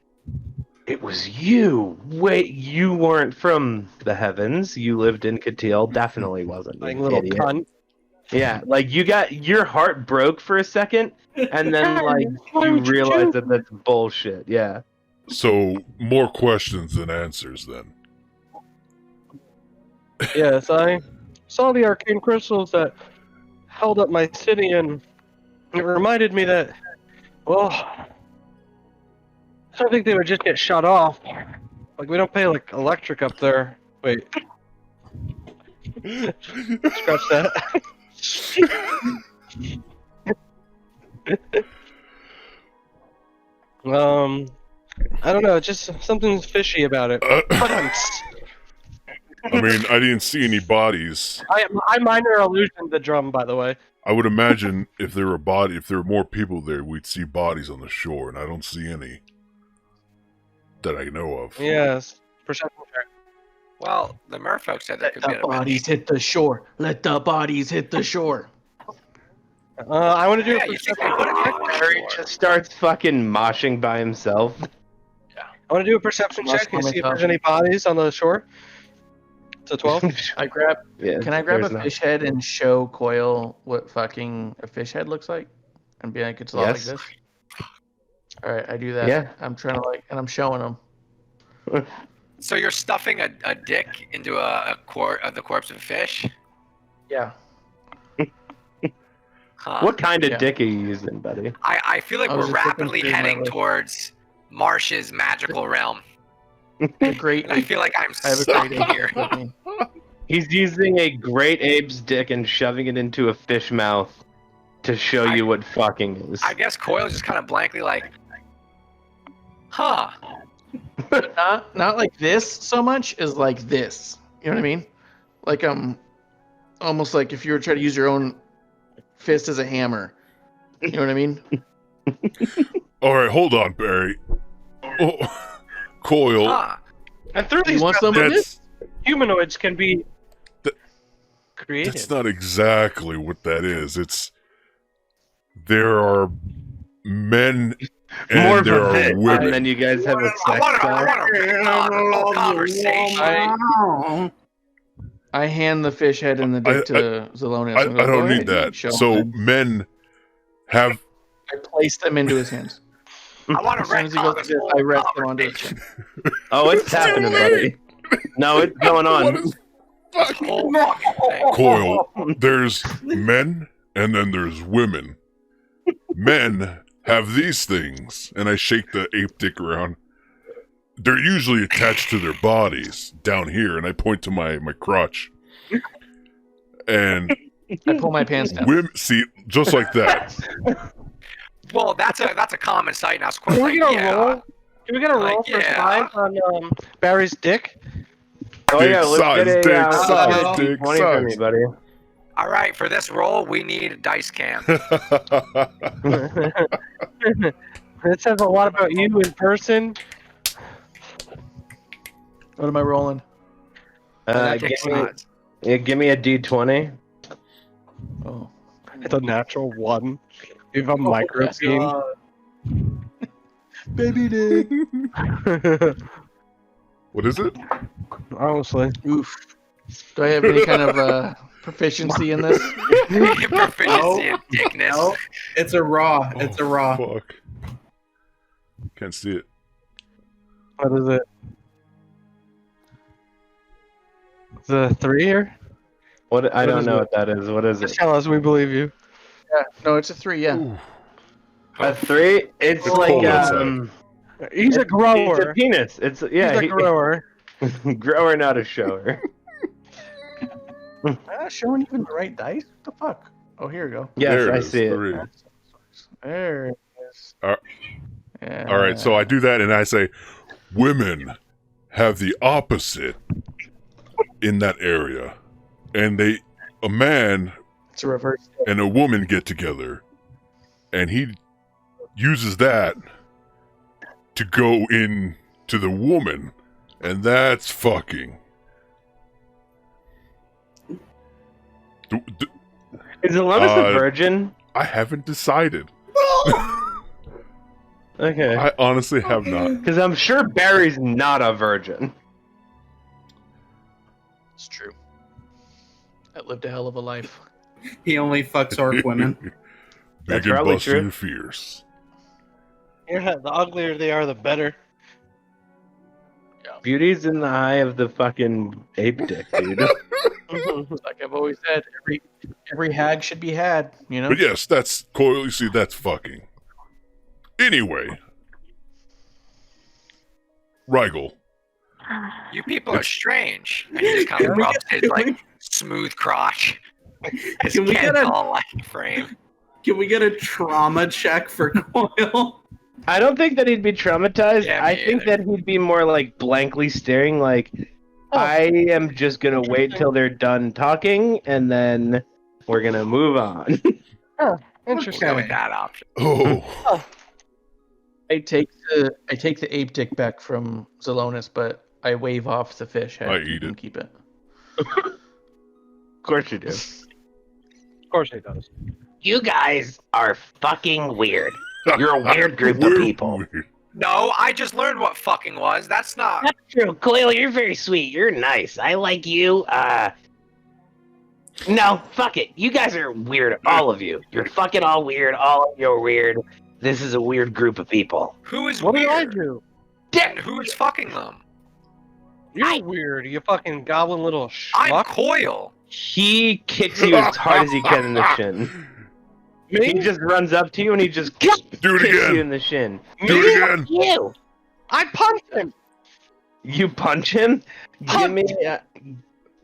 it was you. Wait, you weren't from the heavens. You lived in Katil. Definitely wasn't. Like You little idiot. cunt. Yeah, like you got your heart broke for a second, and then like Why you would you realize choose that that's bullshit. Yeah. So, more questions than answers, then. Yes, I saw the arcane crystals that held up my city, and it reminded me that, well, I don't think they would just get shut off. Like, we don't pay, like, electric up there. Wait. Scratch that. I don't know, just something's fishy about it. I mean, I didn't see any bodies. I minor illusioned the drum, by the way. I would imagine if there were more people there, we'd see bodies on the shore, and I don't see any that I know of. Yes. Perception check. Well, the merfolk said there Let could be the a bodies hit the shore. Let the bodies hit the shore. I want to do Yeah, a you think perception they would check. have Harry just starts fucking moshing by himself. I want to do a perception Must check and on see if myself. there's any bodies on the shore. It's a 12. I grab. Yeah, Can I grab a there's not. fish head and show Coil what fucking a fish head looks like, and be like, it's a lot like Yes. this. All right, I do that. Yeah. I'm trying to and I'm showing them. So you're stuffing a dick into the corpse of a fish? Yeah. Huh. What kind of Yeah. dick are you using, buddy? I feel like I was we're just looking rapidly through my heading list. towards Marsh's magical realm. A great. And I feel like I'm I have a stuck great ape here. with me. He's using a great ape's dick and shoving it into a fish mouth to show you what fucking is. I guess Coil's just kind of blankly like, huh. But not like this so much as like this. You know what I mean? Like almost like if you were trying to use your own fist as a hammer. You know what I mean? All right, hold on, Barry. Oh, Coil. Huh. And through You these want some of this? humanoids can be That- created. That's not exactly what that is. There are men and More of there a are bit, women. and then you guys have a I sex want spell. to full conversation. I hand the fish head and the dick to Zelonius. I and go, don't "Go need ahead, that. show So him." men have. I place them into his hands. I want to As soon as he goes like this, I rest them onto his chin. Oh, it's happening, buddy. No, it's going What on. is Coil? There's men and then there's women. Men have these things, and I shake the ape dick around. They're usually attached to their bodies down here, and I point to my crotch. And I pull my pants down. women see just like that. Well, that's a common sight now. So Coil's Can like, we get a yeah. roll? Can we get a Like, roll for yeah. size on Barry's dick? Oh yeah, let's size, get a dick let's size, get a dick D20 for me, size. buddy. All right, for this roll, we need a dice cam. It says a lot about you in person. What am I rolling? Give Takes me, odds. give me a D20. Oh. It's a natural 1. You have a micro beam. Baby dick. What is it? Honestly. Oof. Do I have any kind of proficiency in this? Proficiency in dickness. No, it's a raw. It's a raw. Fuck. Can't see it. What is it? It's a 3 here? What? I What don't is know it? what that is. What is Just it? tell us, we believe you. Yeah. No, it's a 3. Yeah. Ooh. A 3? It's It's like cold outside. He's a It's a grower. penis. It's yeah. He's a grower. Grower, not a shower. Showing even the right dice? What the fuck? Oh, here we go. Yes, There it I is, see it. 3. There it is. Yeah. All right, so I do that, and I say, women have the opposite in that area, and a man It's a reverse. and a woman get together, and he uses that to go in to the woman, and that's fucking. Is Alonis a virgin? I haven't decided. Okay. I honestly have not. Because I'm sure Barry's not a virgin. It's true. I lived a hell of a life. He only fucks orc women. That's Big and probably busty true. and fierce. Yeah, the uglier they are, the better. Beauty's in the eye of the fucking ape dick, dude. Like I've always said, every hag should be had, you know? But yes, that's coil. You see, that's fucking. Anyway, Rigel. You people are strange. And he just kind of rubs his like smooth crotch. His Can we kid's get a- all like frame. Can we get a trauma check for Coil? I don't think that he'd be traumatized. Yeah, me I think either. that he'd be more like blankly staring, like, I am just gonna wait till they're done talking, and then we're gonna move on. We'll Interesting. go with that option. Oh, I take the ape dick back from Zalonis, but I wave off the fish head. I You eat can it. Keep it. Of course you do. Of course he does. You guys are fucking weird. You're a weird group of people. Weird. No, I just learned what fucking was. That's not. That's true. Coil, you're very sweet. You're nice. I like you. No, fuck it. You guys are weird. All of you. You're fucking all weird. All of you are weird. This is a weird group of people. Who is What did I weird? do? And who is fucking them? You're weird. You fucking goblin little I'm schmuck. Coil. He kicks you as hard as he can in the shin. He just runs up to you and he just Do kicks it you again. in the shin. Do it again. You. I punched him. You punch him. Give me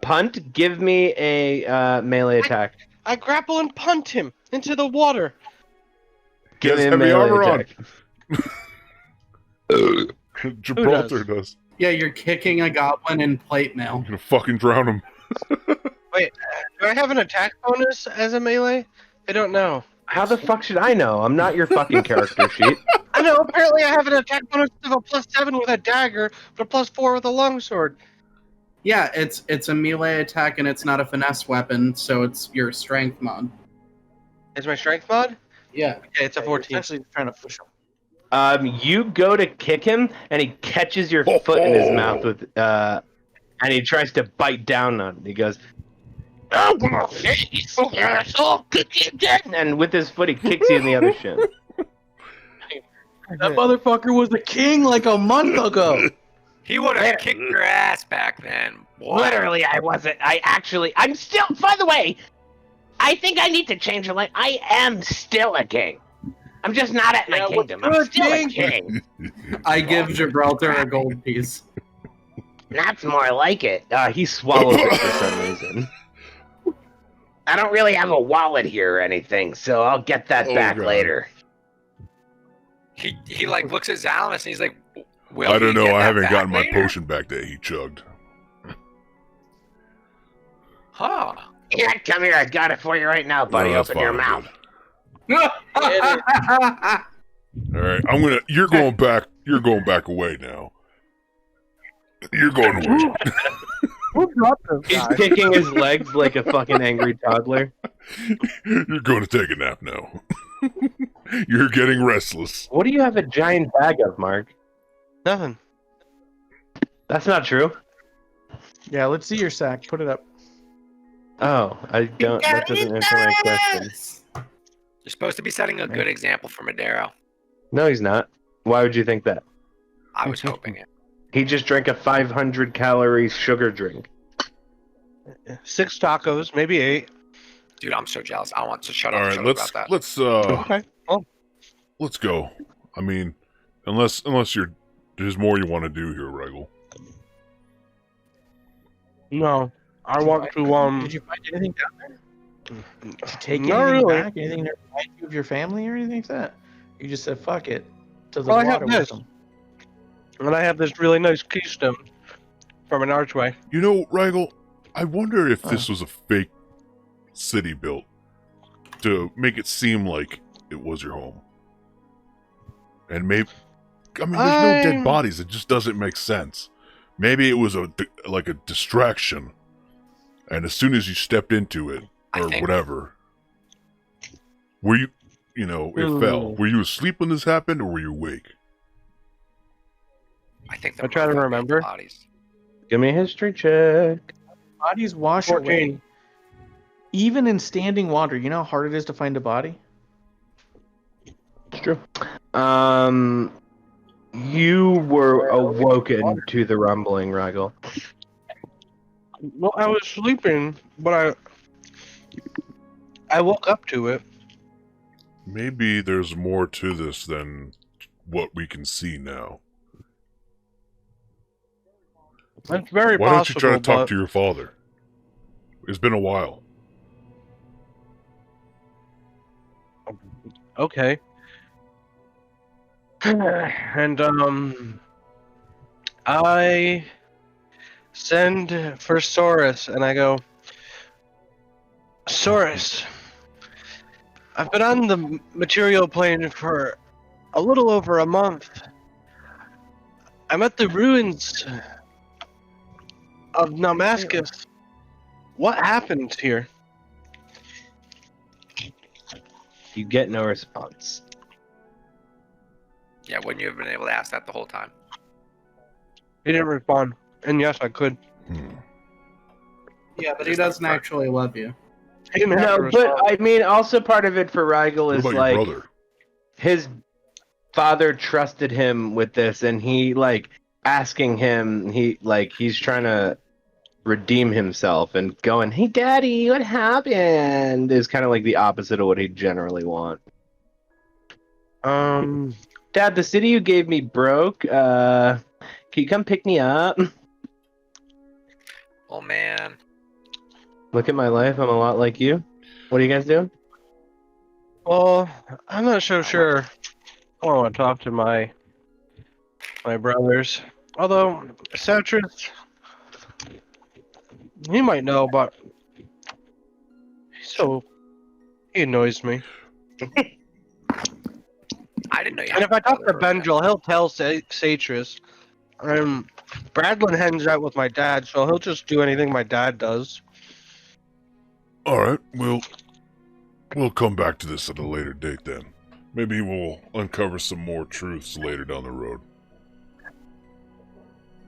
punt. Give me a melee attack. I grapple and punt him into the water. Give Yes, me a heavy melee armor attack. Gibraltar does. Yeah, you're kicking a goblin in plate I'm mail. gonna fucking drown him. Do I have an attack bonus as a melee? I don't know. How the fuck should I know? I'm not your fucking character sheet. I know. Apparently, I have an attack bonus of a +7 with a dagger, but a +4 with a longsword. Yeah, it's a melee attack and it's not a finesse weapon, so it's your strength mod. Is my strength mod? Yeah. Okay, it's a 14. Actually, trying to push him. You go to kick him, and he catches your foot in his mouth with, and he tries to bite down on it. He goes, "Oh, my face, asshole, kick you again!" And with his foot, he kicks you in the other shin. That motherfucker was the king like a month ago. He would have kicked your ass back then. Boy. Literally, I wasn't. I'm still. By the way, I think I need to change the life. I am still a king. I'm just not at my Yeah, kingdom. what's I'm still good, a king. I give Gibraltar a gold piece. That's more like it. He swallows it for some reason. I don't really have a wallet here or anything, so I'll get that Oh, back God. later. He like looks at Xalmascus and he's like, Will I don't he know. get I that haven't back gotten my later? potion back that he chugged. Huh. Yeah, come here. I got it for you right now, buddy. No, that's Open your fine, mouth. All right, I'm gonna. You're going back. You're going back away now. You're going away. Who dropped this He's guy? kicking his legs like a fucking angry toddler. You're going to take a nap now. You're getting restless. What do you have a giant bag of, Mark? Nothing. That's not true. Yeah, let's see your sack. Put it up. Oh, I don't. That doesn't answer my question. You're supposed to be setting a good example for Madero. No, he's not. Why would you think that? I was hoping it. He just drank a 500 calorie sugar drink. 6 tacos, maybe 8. Dude, I'm so jealous. I want to shut All up, right, shut let's up about that. let's Okay. let's go. I mean, unless there's more you want to do here, Regal. No, I want to. Did you find anything down there? Did you take Not anything really. back? Anything that reminds you of your family or anything like that? You just said fuck it to the Well, I have water with this. them. And I have this really nice keystone from an archway. You know, Regal, I wonder if this was a fake city built to make it seem like it was your home. And maybe, I mean, there's no dead bodies. It just doesn't make sense. Maybe it was like a distraction. And as soon as you stepped into it, or whatever, were you, it fell. Were you asleep when this happened, or were you awake? I think I try to remember. Bodies. Give me a history check. Bodies wash 14. away. Even in standing water, you know how hard it is to find a body? It's true. You were awoken to the rumbling, Rigel. Well, I was sleeping, but I woke up to it. Maybe there's more to this than what we can see now. It's very Why don't possible. you try to talk to your father? It's been a while. Okay. And I send for Saurus, and I go, Saurus, I've been on the material plane for a little over a month. I'm at the ruins of Xalmascus. What happened here? You get no response. Yeah, wouldn't you have been able to ask that the whole time? He didn't respond. And yes, I could. Yeah, but he doesn't actually love you. He didn't have to No, but respond. I mean, also part of it for Rigel What is about like your brother? his father trusted him with this, and he like asking him. He's trying to redeem himself and going, "Hey, Daddy, what happened?" Is kind of like the opposite of what he'd generally want. Dad, the city you gave me broke. Can you come pick me up? Oh man. Look at my life. I'm a lot like you. What are you guys doing? Well, I'm not so sure. I want to talk to my brothers. Although, Satras, he might know, but he annoys me. I didn't know you And had if I talk to a brother. Benjel, he'll tell Satras. Bradlin hangs out with my dad, so he'll just do anything my dad does. All right, we'll come back to this at a later date then. Maybe we'll uncover some more truths later down the road.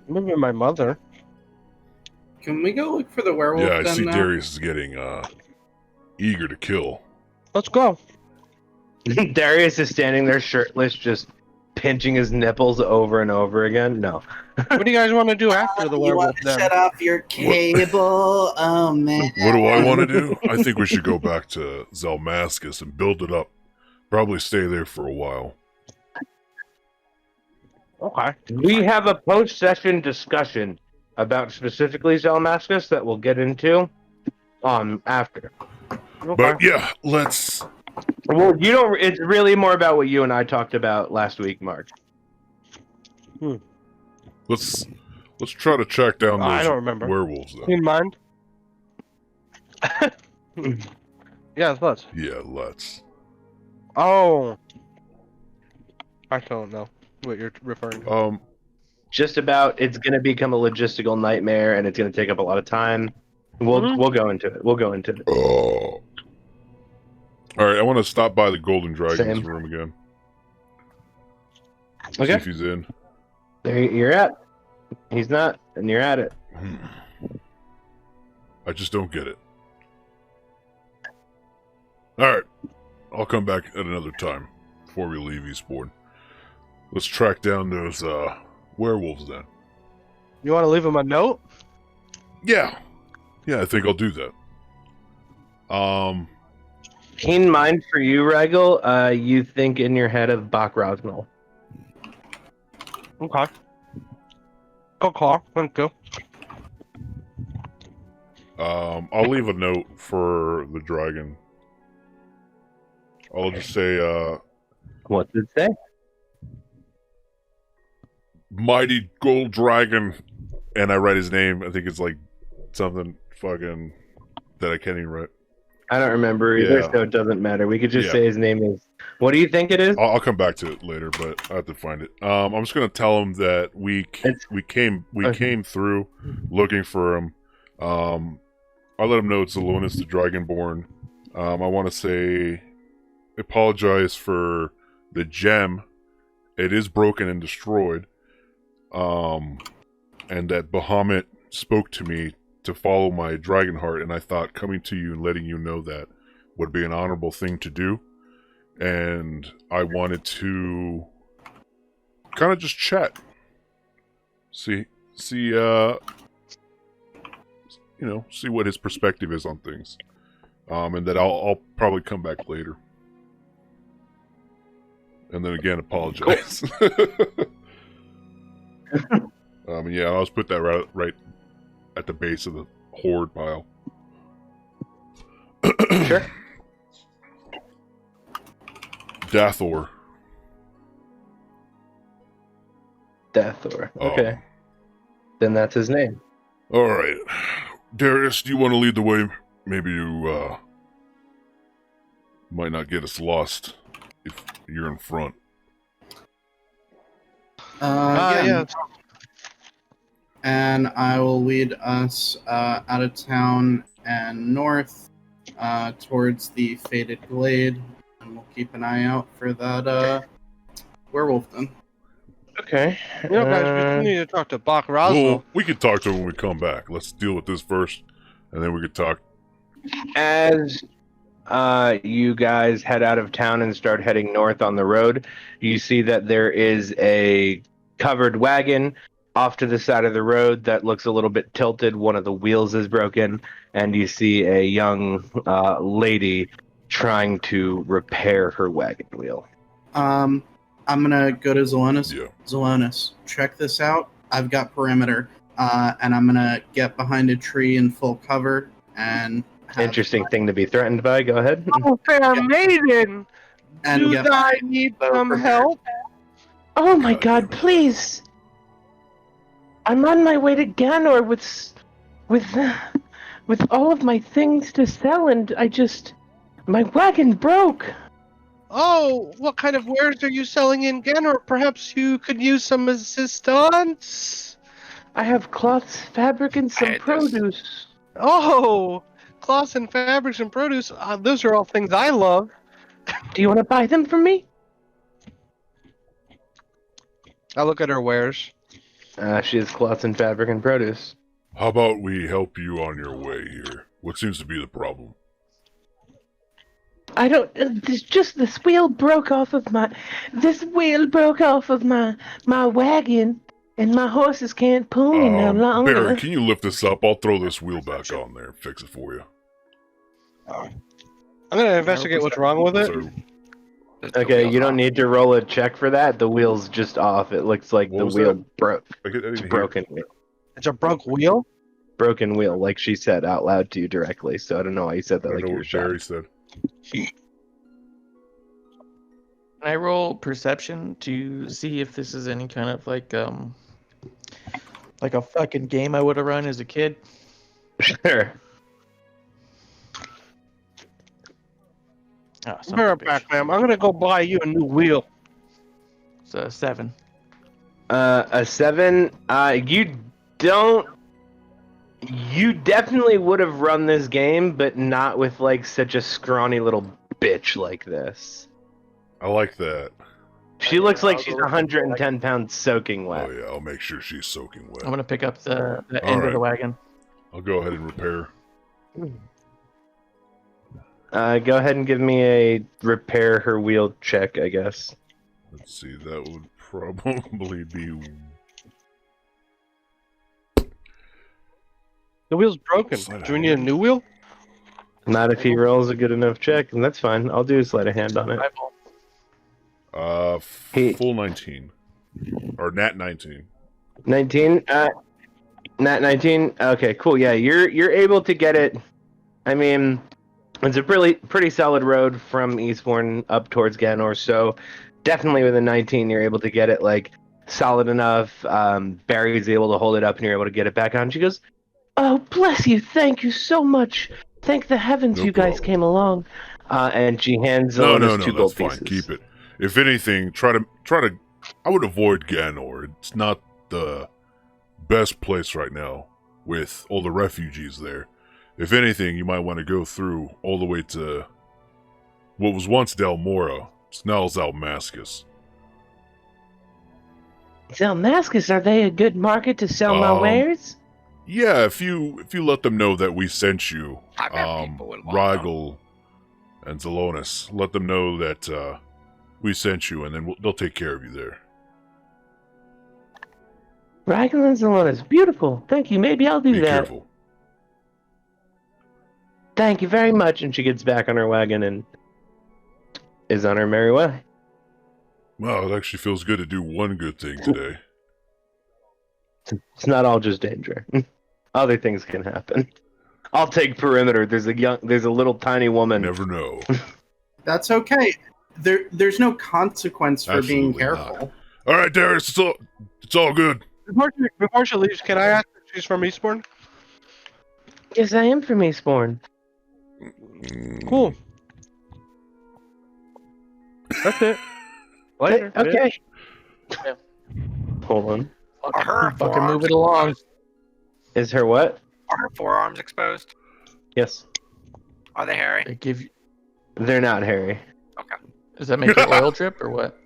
Maybe my mother. Can we go look for the werewolf Yeah, I den see now? Darius is getting eager to kill. Let's go. Darius is standing there shirtless, just pinching his nipples over and over again. No. What do you guys want to do after the You werewolf want to den? shut off your cable? Oh man. What do I want to do? I think we should go back to Xalmascus and build it up. Probably stay there for a while. Okay. We have a post-session discussion about specifically Xalmascus that we'll get into after. But yeah, let's... Well, you don't. It's really more about what you and I talked about last week, Mark. Let's try to track down I those don't remember. werewolves Do then. you mind? Yeah, let's. Yeah, let's. Oh. I don't know what you're referring to. Just about. It's going to become a logistical nightmare, and it's going to take up a lot of time. We'll go into it. We'll go into it. Oh. All right, I want to stop by the Golden Dragon's Same. room again. See Okay. if he's in. There you're at. He's not, and you're at it. I just don't get it. All right, I'll come back at another time before we leave Eastbourne. Let's track down those werewolves then. You want to leave him a note? Yeah, I think I'll do that. Keen mind for you, Rigel. You think in your head of Bach Rognal. Okay. Good call. Thank you. I'll leave a note for the dragon. I'll just say, What's it say? Mighty Gold Dragon, and I write his name. I think it's like something fucking that I can't even write. I don't remember either, Yeah. so it doesn't matter. We could just Yeah. say his name is. What do you think it is? I'll come back to it later, but I have to find it. I'm just gonna tell him that we came through looking for him. I'll let him know it's Zalonus the Dragonborn. I want to say apologize for the gem. It is broken and destroyed. And that Bahamut spoke to me to follow my dragon heart, and I thought coming to you and letting you know that would be an honorable thing to do. And I wanted to kind of just chat. See what his perspective is on things. And that I'll probably come back later. And then again, apologize. Yeah, I'll just put that right at the base of the horde pile. Sure. Dathor. Dathor. Oh. Okay. Then that's his name. Alright. Darius, do you want to lead the way? Maybe you, might not get us lost if you're in front. Yeah. And I will lead us out of town and north towards the Faded Glade. And we'll keep an eye out for that werewolf then. Okay. You know, guys, we need to talk to Bach Roswell. Well, we can talk to him when we come back. Let's deal with this first, and then we can talk. As you guys head out of town and start heading north on the road, you see that there is a covered wagon off to the side of the road that looks a little bit tilted. One of the wheels is broken, and you see a young lady trying to repair her wagon wheel. I'm gonna go to Zalonus. Yeah. Zalonus, check this out. I've got perimeter, and I'm gonna get behind a tree in full cover and. Interesting thing to be threatened by. Go ahead. Oh, fair maiden! And Do get I need some help? Oh my god, please! I'm on my way to Ganor with all of my things to sell, and my wagon broke. Oh, what kind of wares are you selling in Ganor? Perhaps you could use some assistance? I have cloths, fabric, and some hate this. produce. Oh, cloths and fabrics and produce. Those are all things I love. Do you want to buy them from me? I look at her wares. She has cloths and fabric and produce. How about we help you on your way here? What seems to be the problem? I don't. It's just this wheel broke off of my wagon, and my horses can't pull me no longer. Barry, can you lift this up? I'll throw this wheel back on there and fix it for you. I'm gonna investigate what's wrong with it. So, Okay, you don't need to roll a check for that. The wheel's just off. It looks like What the was wheel that? broke. I didn't It's hear. broken wheel. It's a broke wheel. Broken wheel, like she said out loud to you directly. So I don't know why you said I that don't like know you were what shot. Barry said. Can I roll perception to see if this is any kind of like a fucking game I would have run as a kid? Sure. Oh, Be right back, ma'am. I'm gonna go buy you a new wheel. It's a 7. A 7. You definitely would have run this game, but not with like such a scrawny little bitch like this. I like that. She looks like she's 110 pounds soaking wet. Oh yeah, I'll make sure she's soaking wet. I'm gonna pick up the end All of the right. wagon. I'll go ahead and repair. Go ahead and give me a repair her wheel check, I guess. Let's see, that would probably be. The wheel's broken. Do we need a new wheel? Not if he rolls a good enough check, and that's fine. I'll do a sleight of hand on it. Hey. Full 19. Or nat 19. 19. Nat 19. Okay, cool. Yeah, you're able to get it. I mean, it's a pretty solid road from Eastbourne up towards Ganor, so definitely with a 19, you're able to get it like solid enough. Barry's able to hold it up, and you're able to get it back on. She goes, Oh, bless you! Thank you so much. Thank the heavens No you guys problem. came along. And she hands No, Zelonis two that's gold fine. pieces. Keep it. If anything, try to. I would avoid Ganor. It's not the best place right now with all the refugees there. If anything, you might want to go through all the way to what was once Delmora. It's now Xalmascus. Xalmascus, are they a good market to sell my wares? Yeah, if you let them know that we sent you, I bet people would want them. Rigel and Zelonis, let them know that we sent you, and then they'll take care of you there. Rigel and Zelonis, beautiful. Thank you. Maybe I'll do Be that. careful. Thank you very much. And she gets back on her wagon and is on her merry way. Wow, it actually feels good to do one good thing today. It's not all just danger. Other things can happen. I'll take perimeter. There's a little tiny woman. Never know. That's okay. There's no consequence for being Absolutely careful. not. All right, Darius, it's all good. Before she leaves, can I ask if she's from Eastbourne? Yes, I am from Eastbourne. Cool. That's it. Later. Okay. Hold on. Are her Fucking forearms move it along. exposed? Is her what? Are her forearms exposed? Yes. Are they hairy? They give you. They're not hairy. Does that make your oil drip or what?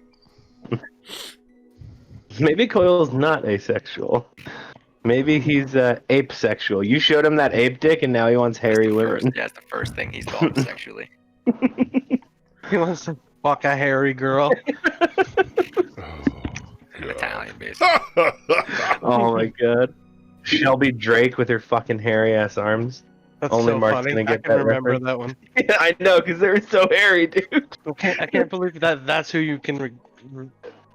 Maybe Coyle's not asexual. Maybe he's ape-sexual. You showed him that ape dick, and now he wants hairy women. Yeah, it's the first thing he's thought of sexually. He wants to fuck a hairy girl. Oh, Italian, basically. Oh my god. Shelby Drake with her fucking hairy ass arms. That's Only so Mark's funny. gonna get I can that remember reference. that one. I know, because they're so hairy, dude. I can't believe that's who you can.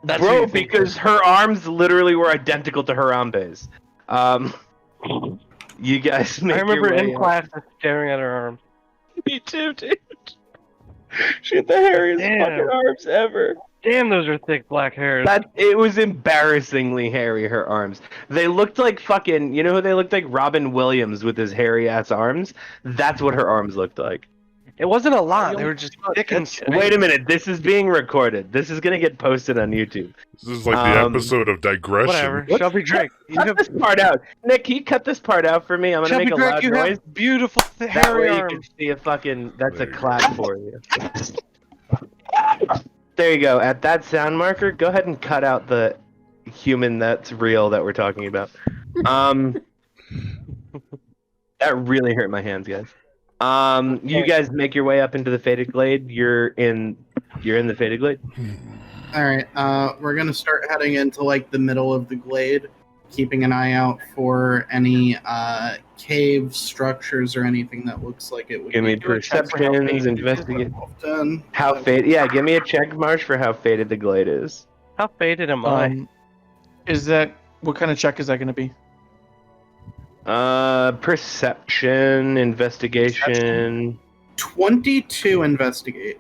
That's who Bro, you think because her arms literally were identical to Harambe's. You guys make I remember your way in up. class staring at her arms. Me too, dude. She had the hairiest Damn. fucking arms ever. Damn, those are thick black hairs. It was embarrassingly hairy, her arms. They looked like fucking, you know who they looked like? Robin Williams with his hairy ass arms. That's what her arms looked like. It wasn't a lot. They were just thick and straight. Wait a minute, this is being recorded. This is gonna get posted on YouTube. This is like the episode of Digression. Whatever. What? Shelby Drake. You Cut have, this part out. Nick, can you cut this part out for me? I'm gonna Shelby make a Drake, loud you noise. have beautiful That hairy way you can arms. see a fucking, that's a There you clap for you. There you go. At that sound marker, go ahead and cut out the human that's real that we're talking about. That really hurt my hands, guys. You guys make your way up into the Faded Glade. You're in the Faded Glade. All right, we're gonna start heading into like the middle of the glade, keeping an eye out for any cave structures or anything that looks like it would Give me be perceptions, investigate. done. How faded? Yeah, give me a check, Marsh, for how faded the glade is. How faded am I? Is that what kind of check is that going to be? Perception, investigation. 22 investigate.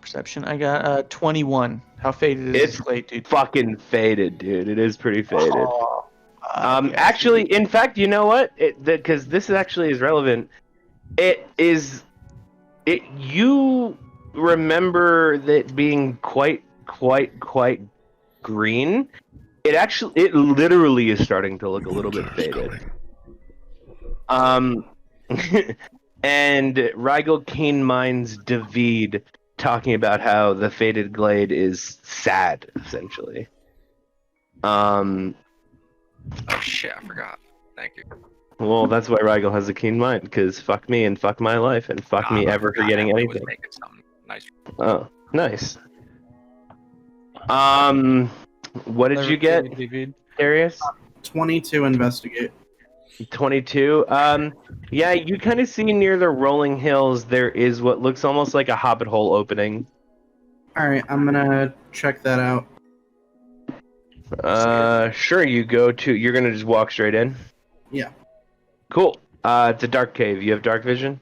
Perception. I got 21. How faded is It's this glade, dude? Fucking faded, dude. It is pretty faded. Oh, yeah. Actually, in fact, you know what? Because this actually is relevant. You remember that being quite green. It literally is starting to look a little bit faded. And Rigel Keen Minds David talking about how the Faded Glade is sad, essentially. Oh shit, I forgot. Thank you. Well, that's why Rigel has a keen mind, because fuck me and fuck my life and fuck me I ever forgot forgetting Emily was anything. making something nice. Oh, nice. What did you get, Darius? 22 investigate. 22. Yeah, you kind of see near the rolling hills there is what looks almost like a hobbit hole opening. All right, I'm gonna check that out. Sure. You're gonna just walk straight in. Yeah. Cool. It's a dark cave. You have dark vision.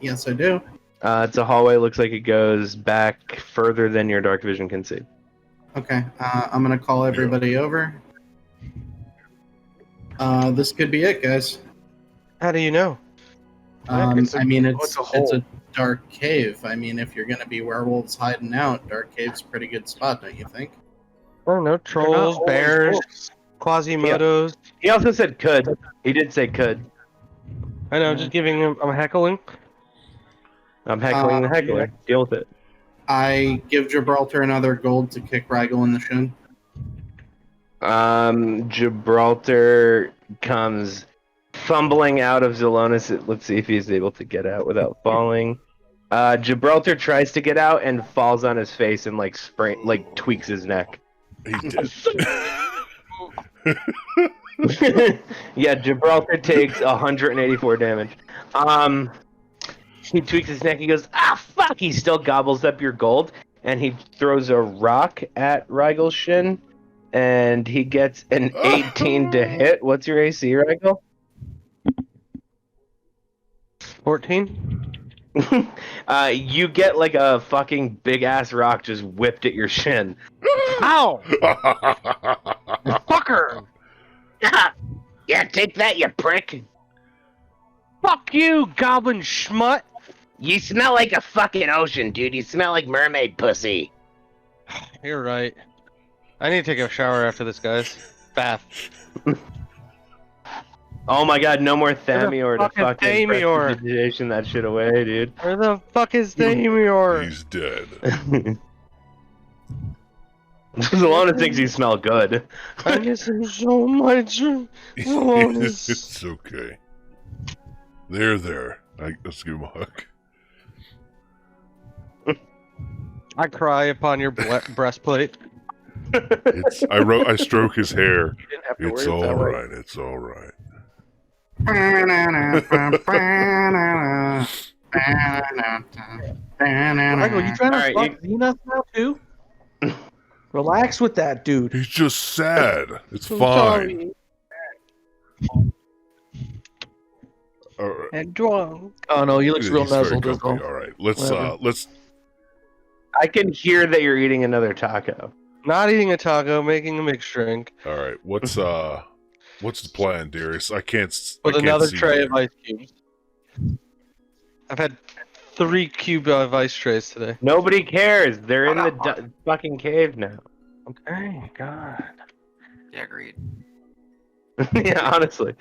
Yes, I do. It's a hallway. Looks like it goes back further than your dark vision can see. Okay, I'm gonna call everybody over. This could be it, guys. How do you know? I mean, it's a hole. it's a dark cave. I mean, if you're gonna be werewolves hiding out, dark cave's a pretty good spot, don't you think? I don't know, trolls, always bears, wolves. Quasimodos. He also said could. He did say could. I know, just giving him. I'm heckling. I'm heckling the heckler. Deal with it. I give Gibraltar another gold to kick Rigel in the shin. Gibraltar comes fumbling out of Zalonis. Let's see if he's able to get out without falling. Gibraltar tries to get out and falls on his face and tweaks his neck. He did. Yeah, Gibraltar takes 184 damage. He tweaks his neck. He goes, "Ah, fuck!" He still gobbles up your gold, and he throws a rock at Rigel's shin, and he gets an 18 to hit. What's your AC, Rigel? 14. You get like a fucking big ass rock just whipped at your shin. Ow! Fucker! Yeah, take that, you prick. Fuck you, goblin schmutt! You smell like a fucking ocean, dude. You smell like mermaid pussy. You're right. I need to take a shower after this, guys. Bath. Oh my god, no more Thamior to fuck is fucking Thamior? prestidigitation that shit away, dude. Where the fuck is Thamior? He's dead. Zalona thinks you smell good. I miss him so much. Zalonis. It's okay. There. Let's give him a hug. I cry upon your breastplate. I stroke his hair. You didn't have to It's worry all about right. It's all right. Michael, you trying to Alright, fuck Xenos now too? Relax with that, dude. He's just sad. It's I'm fine. sorry. All right. And drunk. Oh no, he looks real He's very nuzzled. That's comfy. all. All right. Whatever. Let's I can hear that you're eating another taco. Not eating a taco, making a mixed drink. all right. What's the plan, Darius? I can't With I can't another see tray you. of ice cubes. I've had 3 cube of ice trays today. Nobody cares. They're in Oh, the no. fucking cave now. Okay, God. Yeah, agreed. Yeah, honestly.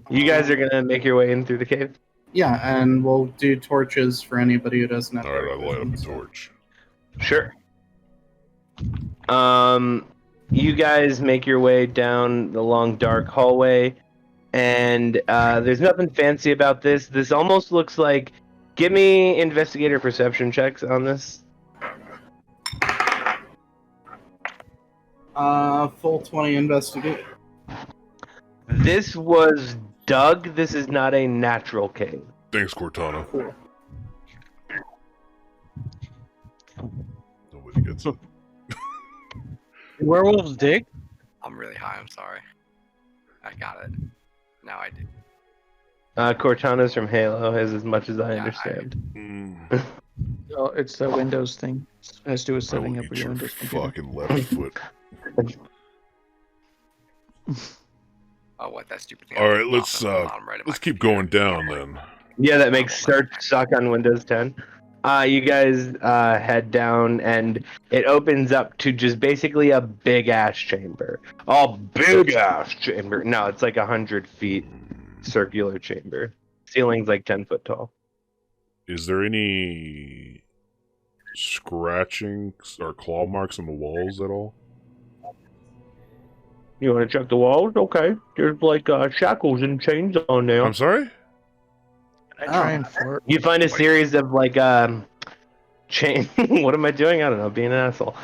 You guys are gonna make your way in through the cave? Yeah, and we'll do torches for anybody who doesn't have. All right, dark I'll light up a vision, so- torch. Sure. You guys make your way down the long dark hallway, and there's nothing fancy about this. This almost looks like. Give me investigator perception checks on this. Full 20 investigate. This was dug. This is not a natural cave. Thanks, Cortana. Nobody gets it. Werewolves dig? I'm really high. I'm sorry. I got it. Now I do. Cortana's from Halo, as much as I Yeah, understand. Mm, Oh, it's the Windows thing. It has to do with I will setting up eat your your Windows computer. fucking left foot. Oh, what that stupid thing? All right, Off let's in the bottom right of my let's keep computer. going down then. Yeah, that makes start suck on Windows 10. You guys head down, and it opens up to just basically a big ass chamber. A big ass chamber. No, it's like 100 feet circular chamber. Ceiling's like 10 foot tall. Is there any scratching or claw marks on the walls at all? You want to check the walls? Okay. There's like shackles and chains on there. I'm sorry? I try and fart. You find a series of like chain. What am I doing? I don't know. Being an asshole.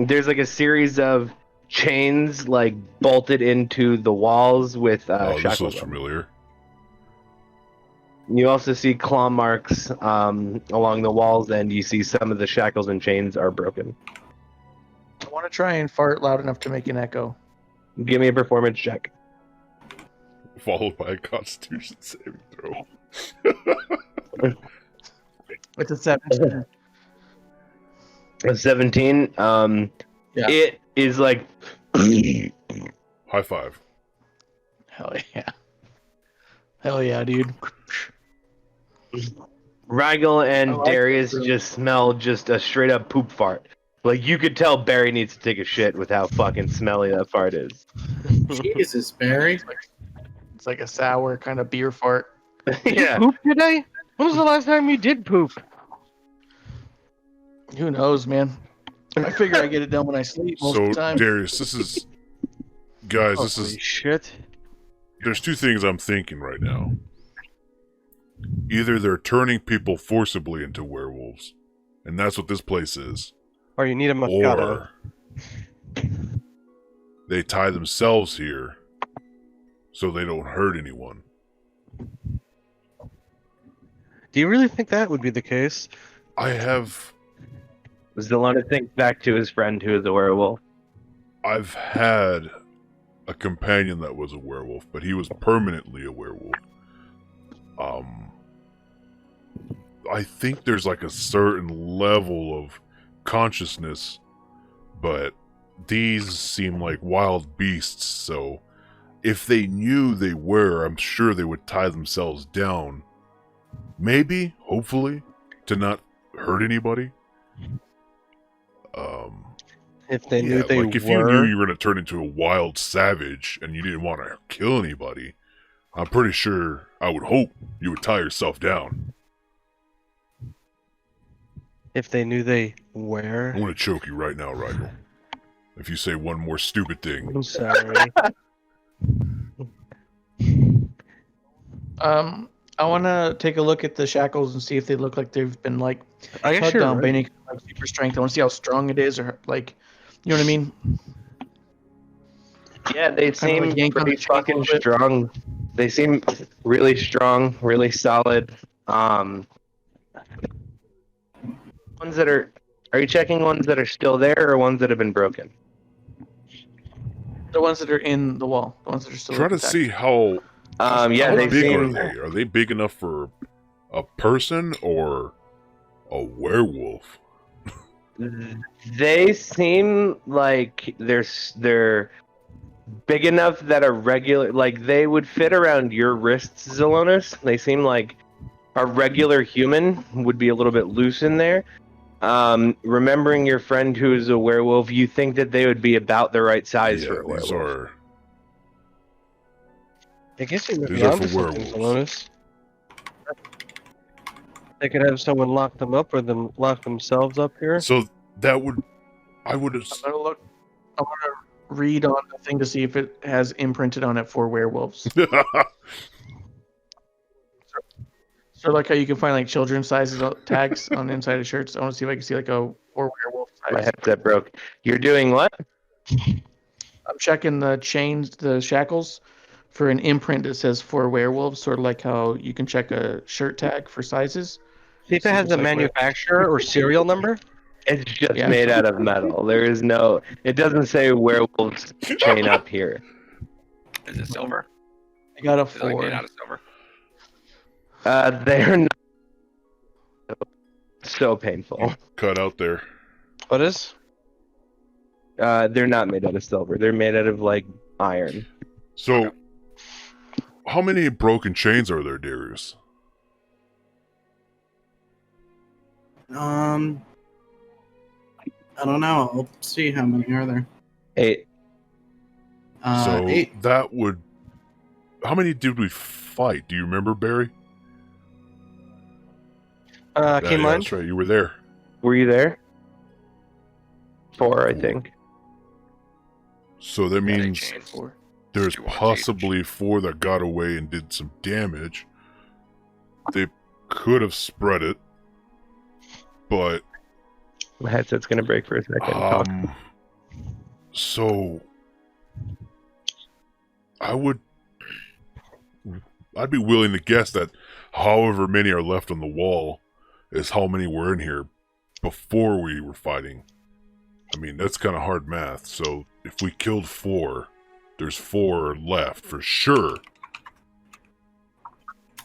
There's like a series of chains like bolted into the walls with Oh, this shackles. looks on them. familiar. You also see claw marks along the walls, and you see some of the shackles and chains are broken. I want to try and fart loud enough to make an echo. Give me a performance check. Followed by a Constitution saving throw. It's a 17. A 17. Yeah. It is like. High five. Hell yeah. Hell yeah, dude. Rigel and I like Darius it. just smell just a straight up poop fart. Like you could tell Barry needs to take a shit with how fucking smelly that fart is. Jesus, Barry. It's like a sour kind of beer fart. Did Yeah. you poop today? When was the last time you did poop? Who knows, man? I figure I get it done when I sleep most So, of the time. Darius, this is... Guys, this Holy is... shit. There's two things I'm thinking right now. Either they're turning people forcibly into werewolves, and that's what this place is, Or you need a Moscato. or they tie themselves here so they don't hurt anyone. Do you really think that would be the case? I have... Zelona thinks back to his friend who is a werewolf. I've had a companion that was a werewolf, but he was permanently a werewolf. I think there's like a certain level of consciousness, but these seem like wild beasts, so if they knew they were, I'm sure they would tie themselves down. Maybe, hopefully, to not hurt anybody. If they knew Yeah, they like if were. you knew you were going to turn into a wild savage and you didn't want to kill anybody, I'm pretty sure, I would hope, you would tie yourself down. If they knew they were. I'm going to choke you right now, Rigel. If you say one more stupid thing. I'm sorry. I want to take a look at the shackles and see if they look like they've been like I guess tugged you're on by right. any like super strength. I want to see how strong it is, or like, you know what I mean? Yeah, they Kinda seem like yank on pretty the chain a fucking little bit. strong. They seem really strong, really solid. Ones that are you checking ones that are still there or ones that have been broken? The ones that are in the wall, the ones that are still Try to intact. see how Yeah, how they big are seem they? Are they big enough for a person or a werewolf? they seem like they're big enough that a regular like they would fit around your wrists, Zelonis. They seem like a regular human would be a little bit loose in there. Remembering your friend who is a werewolf, you think that they would be about the right size for a these werewolf. are... I guess you might These be are onto for something, werewolves. Zelonis. They could have someone lock them up or them lock themselves up here. So that would... I would have... I'm gonna look. I want to read on the thing to see if it has imprinted on it for werewolves. So like how you can find like children's sizes tags on the inside of shirts. I want to see if I can see like a for werewolf My size. headset broke. You're doing what? I'm checking the chains, the shackles, for an imprint that says for werewolves, sort of like how you can check a shirt tag for sizes. See if See it if has it's a like manufacturer or serial number. It's just Yeah. made out of metal. There is no. It doesn't say werewolves chain up here. Is it silver? I got a Is it like 4. made out of silver? They're not so painful. cut out there. What is? They're not made out of silver. They're made out of like iron. So, how many broken chains are there, Darius? I don't know. I'll see how many are there. 8. So 8. that would... How many did we fight? Do you remember, Barry? Key yeah, mind? that's right. You were there. Were you there? 4, I think. So that Yeah, they means changed. 4. there's You want possibly 4 that got away and did some damage. They could have spread it, but My headset's gonna break for a second. Talk. so I'd be willing to guess that however many are left on the wall is how many were in here before we were fighting. I mean, that's kind of hard math. So if we killed 4, there's 4 left for sure.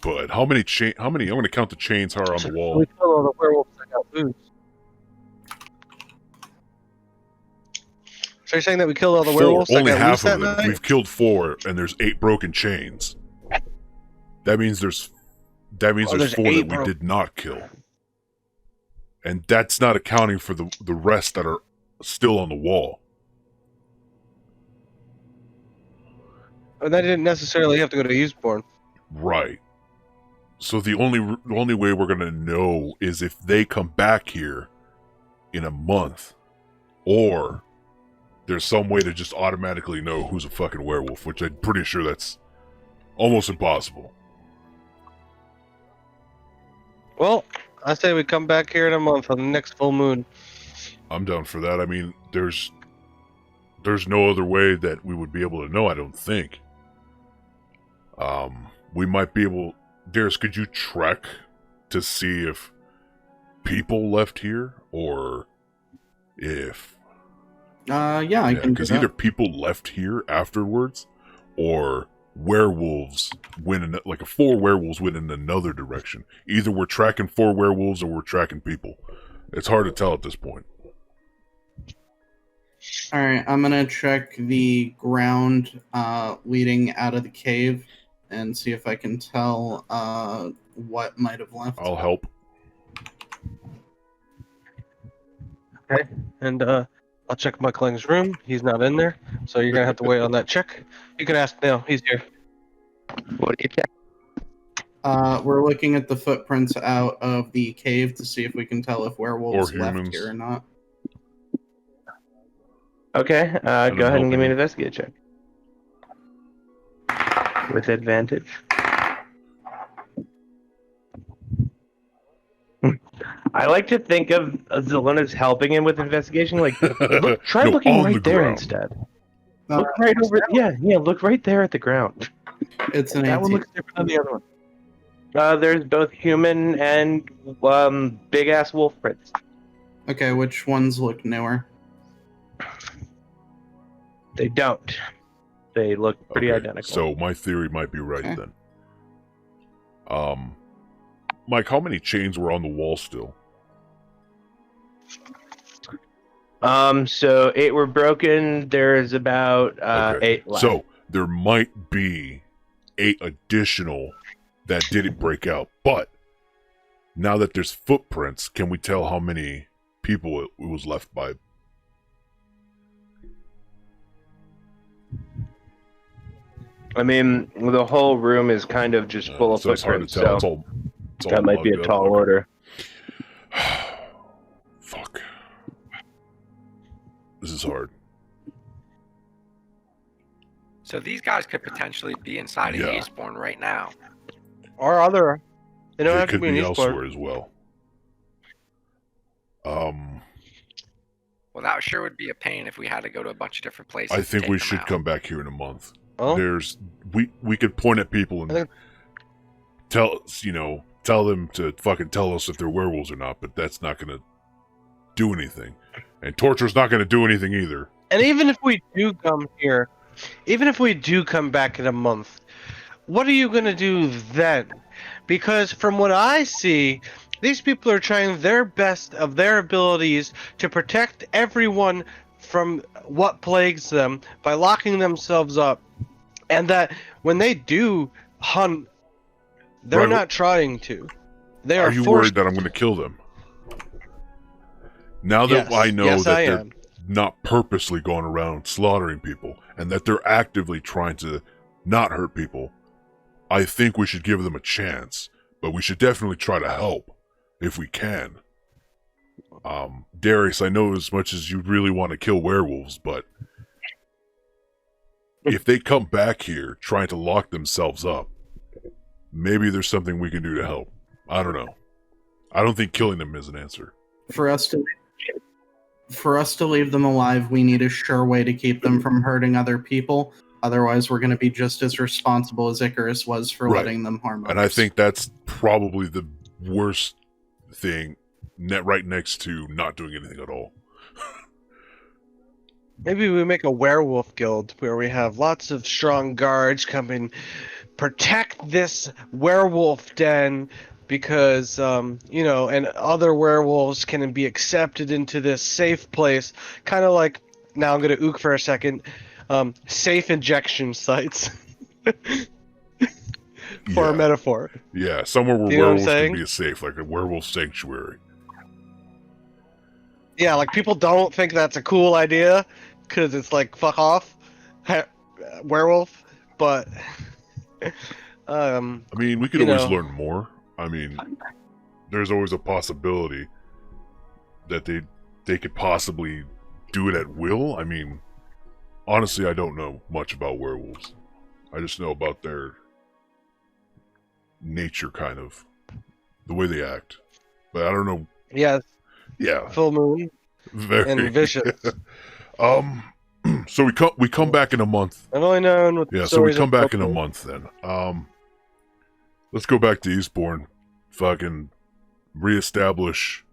But how many I'm going to count the chains how are on the wall. We kill all the werewolves that got loose. So you're saying that we killed all the 4, werewolves that only got half loose that of them. night? We've killed 4 and there's 8 broken chains. That means there's that means Oh, there's there's 4 that eight, we bro. did not kill. And that's not accounting for the rest that are still on the wall. And that didn't necessarily have to go to Eastbourne. Right. So the only way we're gonna know is if they come back here in a month, or there's some way to just automatically know who's a fucking werewolf, which I'm pretty sure that's almost impossible. Well, I say we come back here in a month on the next full moon. I'm down for that. I mean, there's no other way that we would be able to know, I don't think. We might be able... Darius, could you trek to see if people left here, or if... Yeah, I can do because that. either people left here afterwards, or werewolves went in, like 4 werewolves went in another direction. Either we're tracking 4 werewolves or we're tracking people. It's hard to tell at this point. All right, I'm gonna check the ground leading out of the cave and see if I can tell what might have left. I'll help. Okay. And I'll check McClung's room. He's not in there, so you're gonna have to wait on that check. You can ask Neil. He's here. What do you check? We're looking at the footprints out of the cave to see if we can tell if werewolves Or left humans. here or not. Okay, go I'm ahead and give me an helping. investigate check. With advantage. I like to think of Zelona's helping him with investigation. Like, look, try No, looking on right the there ground. instead. Uh, Look right over. Yeah, look right there at the ground. It's an That one 18. looks different than the other one. There's both human and big ass wolf prints. Okay, which ones look newer? They don't. They look pretty Okay, identical. So my theory might be right Okay. then. Mike, how many chains were on the wall still? So 8 were broken. There's about Okay. 8 left. So there might be 8 additional that didn't break out. But now that there's footprints, can we tell how many people it was left by? I mean, the whole room is kind of just full of So it's hard to footprints. tell. So It's all that might be a mugged up. tall Okay. order. Fuck. This is hard. So these guys could potentially be inside of Yeah. Eastbourne right now. Or other. They don't It have to could be in be Eastbourne. elsewhere as well. Well, that sure would be a pain if we had to go to a bunch of different places. I to think take we them should out. come back here in a month. Well, We could point at people I and think- tell them to fucking tell us if they're werewolves or not, but that's not gonna do anything. And torture's not gonna do anything either. and even if we do come here, even if we do come back in a month, what are you going to do then? Because from what I see, these people are trying their best of their abilities to protect everyone from what plagues them by locking themselves up. And that when they do hunt, they're Right, not trying to. They are, Are you forced. worried that I'm gonna kill them? Now that Yes. I know Yes, that I they're am. not purposely going around slaughtering people and that they're actively trying to not hurt people, I think we should give them a chance, but we should definitely try to help if we can. Darius, I know as much as you really want to kill werewolves, but if they come back here trying to lock themselves up, maybe there's something we can do to help. I don't know. I don't think killing them is an answer. For us to leave them alive, we need a sure way to keep them from hurting other people. Otherwise, we're going to be just as responsible as Icarus was for Right. letting them harm others. And I think that's probably the worst thing, right next to not doing anything at all. Maybe we make a werewolf guild where we have lots of strong guards come and protect this werewolf den because, and other werewolves can be accepted into this safe place. Kind of like, now I'm going to ook for a second, safe injection sites. for a Yeah. metaphor. Yeah, somewhere where Do you know what I'm werewolves saying? can be safe, like a werewolf sanctuary. Yeah, like people don't think that's a cool idea because it's like fuck off, werewolf. But I mean, we could you always know. learn more. I mean, there's always a possibility that they could possibly do it at will. I mean, honestly, I don't know much about werewolves. I just know about their nature, kind of the way they act. But I don't know. Yeah, Yeah, full moon very and vicious. So we come back in a month. I've only known with Yeah, so we stories come of back in a Pokemon. month then. Let's go back to Eastbourne. Fucking reestablish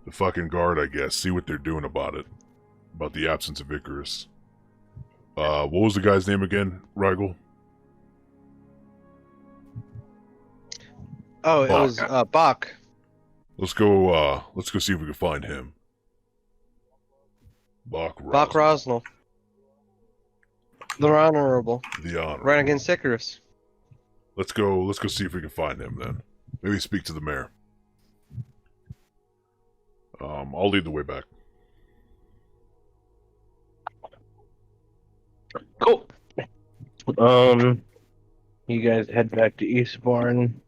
the fucking guard, I guess. See what they're doing about it. About the absence of Icarus. What was the guy's name again, Rigel? Oh, it Bach. was Bach. Let's go see if we can find him. Bach Rosnell. The Honorable. The honor. Right against Icarus. Let's go see if we can find him then. Maybe speak to the mayor. I'll lead the way back. Cool. You guys head back to Eastbourne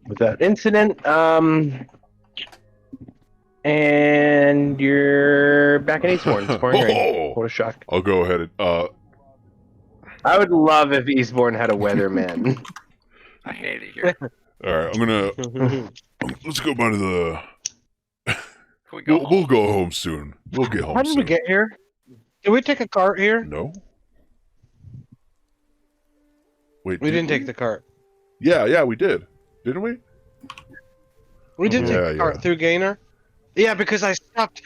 without incident. And you're back in Eastbourne. It's pouring rain. What a shock. I'll go ahead and I would love if Eastbourne had a weatherman. I hate it here. alright, I'm gonna let's go by to the Can we go? we'll go home soon. We'll get home How did soon. we get here? Did we take a cart here? No? Wait, We didn't take the cart. Yeah, we did. Didn't we? We did Yeah, take the cart yeah. through Gainer. Yeah, because I stuffed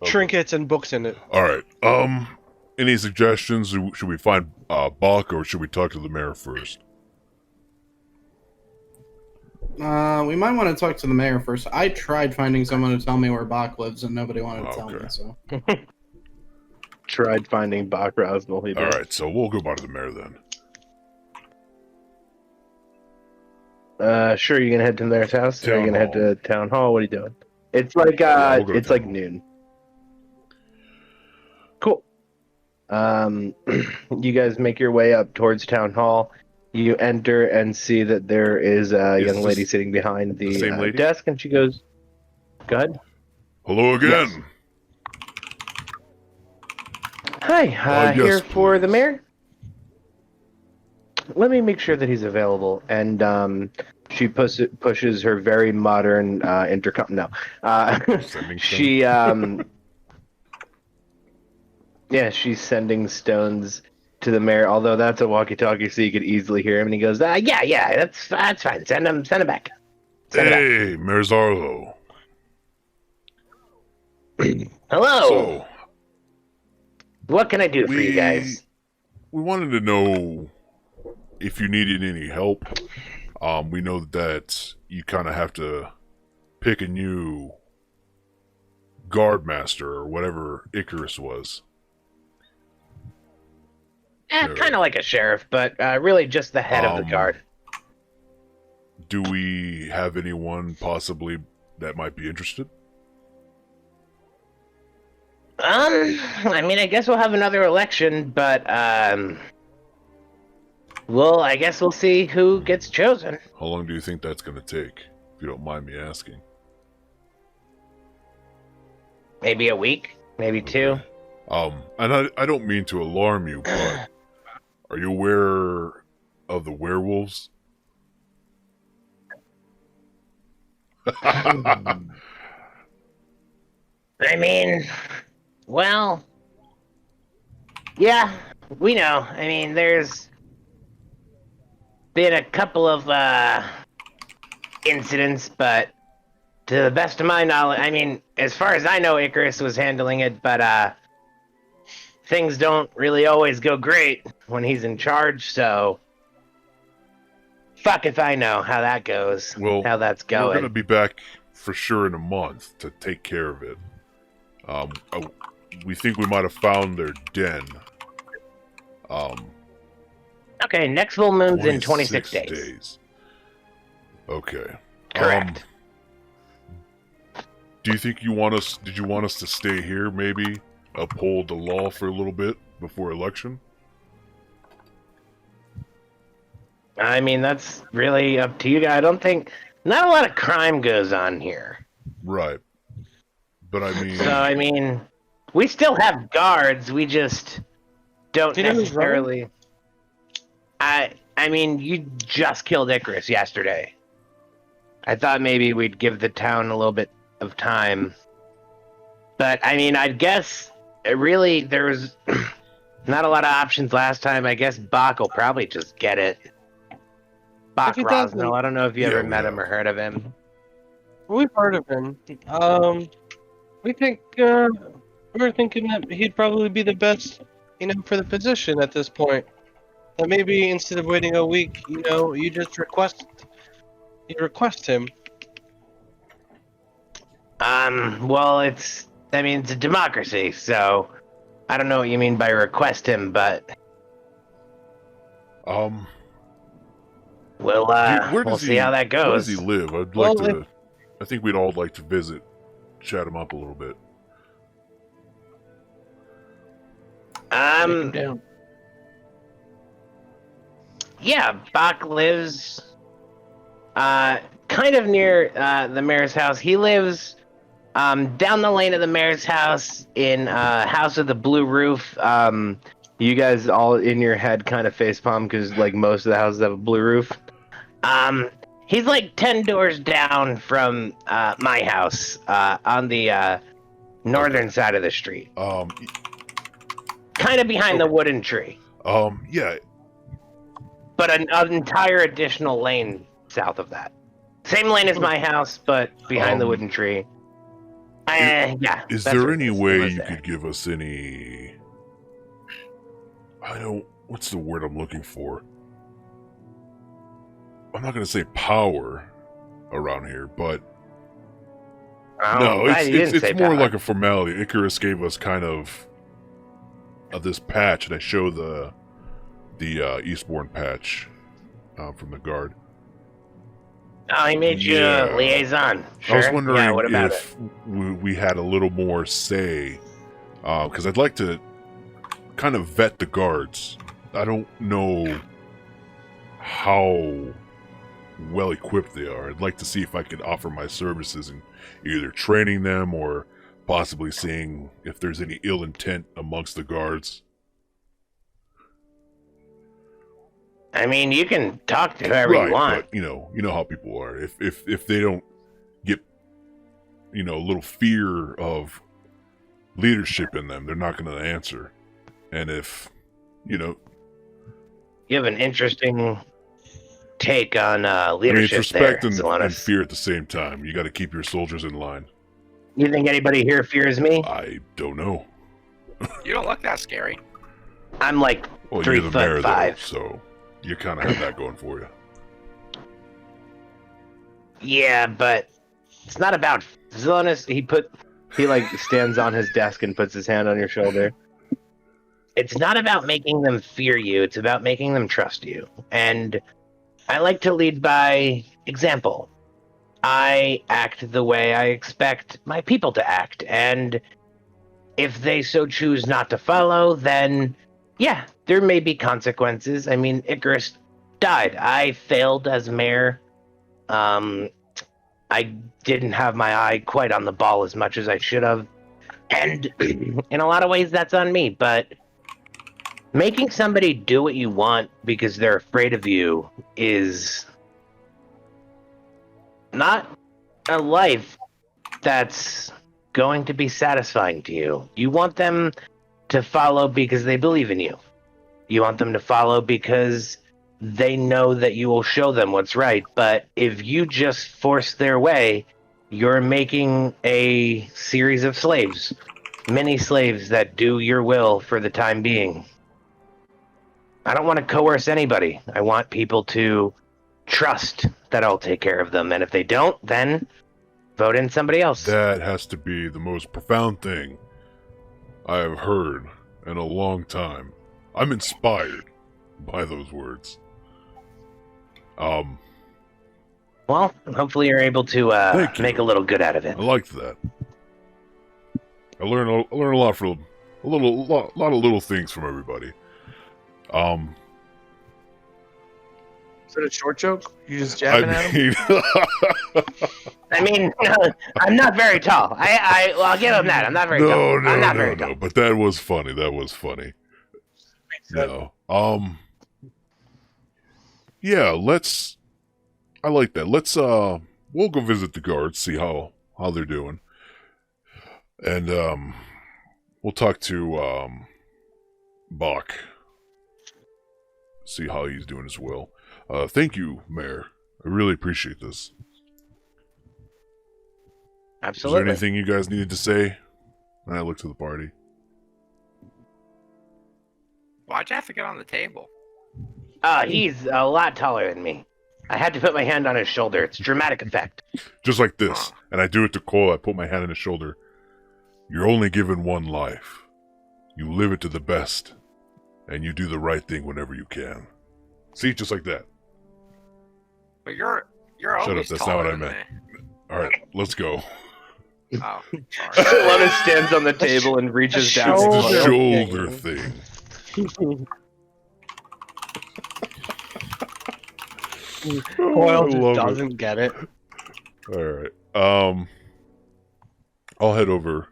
Okay. trinkets and books in it. Alright. Any suggestions? Should we find Bach or should we talk to the mayor first? We might want to talk to the mayor first. I tried finding someone to tell me where Bach lives, and nobody wanted to tell me. Okay. So Tried finding Bach Rosnell. He did. Alright, so we'll go by to the mayor then. Sure, you're gonna head to the mayor's house? Or are you Town gonna head hall. to town hall? What are you doing? It's like Yeah, we'll go to it's like town hall. noon. Cool. You guys make your way up towards town hall. You enter and see that there is a Is young lady this sitting behind the the same lady? desk, and she goes, "Go ahead." Hello again. Yes. Hi, Yes, here for the please. mayor. Let me make sure that he's available. And she pushes her very modern intercom. No, Sending she yeah, she's sending stones to the mayor. Although that's a walkie-talkie, so you could easily hear him. And he goes, "Yeah, that's fine. Send him back." Send him back. Hey, Mayor Zarlo. Hello. So, What can I do for you guys? we wanted to know if you needed any help. We know that you kind of have to pick a new guard master or whatever Icarus was. Sure. Kind of like a sheriff, but really just the head of the guard. Do we have anyone possibly that might be interested? I mean, I guess we'll have another election, but well, I guess we'll see who gets chosen. How long do you think that's going to take, if you don't mind me asking? Maybe a week, maybe two. And I don't mean to alarm you, but are you aware of the werewolves? I mean, well, yeah, we know. I mean, there's been a couple of incidents, but to the best of my knowledge, I mean, as far as I know, Icarus was handling it, but things don't really always go great when he's in charge, so fuck if I know how that goes, Well, how that's We're going. going to be back for sure in a month to take care of it. We think we might have found their den. Okay, next full moon's in 26 days. days. Okay. Correct. Do you think did you want us to stay here, maybe uphold the law for a little bit before election? I mean, that's really up to you guys. I don't think, not a lot of crime goes on here. Right. But I mean... So, I mean, we still have guards, we just don't Do you know who's necessarily... I mean, you just killed Icarus yesterday. I thought maybe we'd give the town a little bit of time. But, I mean, I guess, really, there was not a lot of options last time. I guess Bach will probably just get it. Bach If he doesn't- Rosnell, I don't know if you Yeah, ever we met have. him or heard of him. We've heard of him. We think we're thinking that he'd probably be the best, for the position at this point. That maybe instead of waiting a week, you just request him. Well, it's a democracy, so I don't know what you mean by request him, but we'll where we'll does see how that goes. Where does he live? I'd like to... I think we'd all like to visit, chat him up a little bit. Take him down. Yeah, Bach lives kind of near the mayor's house. He lives down the lane of the mayor's house in a house with a blue roof. You guys all in your head kind of facepalm because like most of the houses have a blue roof. He's like 10 doors down from my house on the northern side of the street. Kind of behind the wooden tree. Yeah. But an entire additional lane south of that. Same lane as my house, but behind the wooden tree. Yeah. Is that's there where any he way lives you there. could give us any... What's the word I'm looking for? I'm not going to say power around here, but... Oh, no, glad you didn't it's say more power. like a formality. Icarus gave us kind of this patch, and I show the Eastbourne patch from the guard. Oh, he made you Yeah. a liaison. Sure. I was wondering yeah, what about if we had a little more say, because I'd like to kind of vet the guards. I don't know how well equipped they are. I'd like to see if I could offer my services in either training them or possibly seeing if there's any ill intent amongst the guards. I mean, you can talk to whoever you want. But you know how people are. If they don't get a little fear of leadership in them, they're not going to answer. And if You have an interesting take on it's leadership respect there, and Xalmascus. fear at the same time. You got to keep your soldiers in line. You think anybody here fears me? I don't know. You don't look that scary. I'm like Well, 3 you're the mayor, foot though, 5. so you kind of have that going for you. Yeah, but it's not about Xalmascus. He stands on his desk and puts his hand on your shoulder. It's not about making them fear you. It's about making them trust you. And I like to lead by example. I act the way I expect my people to act. And if they so choose not to follow, then yeah, there may be consequences. I mean, Icarus died. I failed as mayor. I didn't have my eye quite on the ball as much as I should have. And in a lot of ways, that's on me. But making somebody do what you want because they're afraid of you is not a life that's going to be satisfying to you. You want them to follow because they believe in you. You want them to follow because they know that you will show them what's right. But if you just force their way, you're making a series of slaves. Many slaves that do your will for the time being. I don't want to coerce anybody. I want people to trust that I'll take care of them. And if they don't, then vote in somebody else. That has to be the most profound thing I have heard in a long time. I'm inspired. by those words. Well, hopefully you're able to Thank you. make a little good out of it. I liked that. I learned a lot from a lot of little things from everybody. Is that a short joke? You just jabbing at him? I mean, I'm not very tall. Well, I'll give him that. I'm not very tall. I'm not very tall. But that was funny. That was funny. No. Yeah, I like that. We'll go visit the guards, see how they're doing. And, we'll talk to, Bach. See how he's doing as well. Thank you, Mayor. I really appreciate this. Absolutely. Is there anything you guys needed to say? And I look to the party. Why'd you have to get on the table? He's a lot taller than me. I had to put my hand on his shoulder. It's dramatic effect. Just like this. And I do it to Cole. I put my hand on his shoulder. You're only given one life. You live it to the best. And you do the right thing whenever you can. See? Just like that. But you're Shut up, always that's not what I taller meant. than me. Alright, let's go. Oh, sorry. Shalana stands on the table and reaches down. shoulder. Shoulder thing. Coyle I just love it. doesn't get it. Alright. I'll head over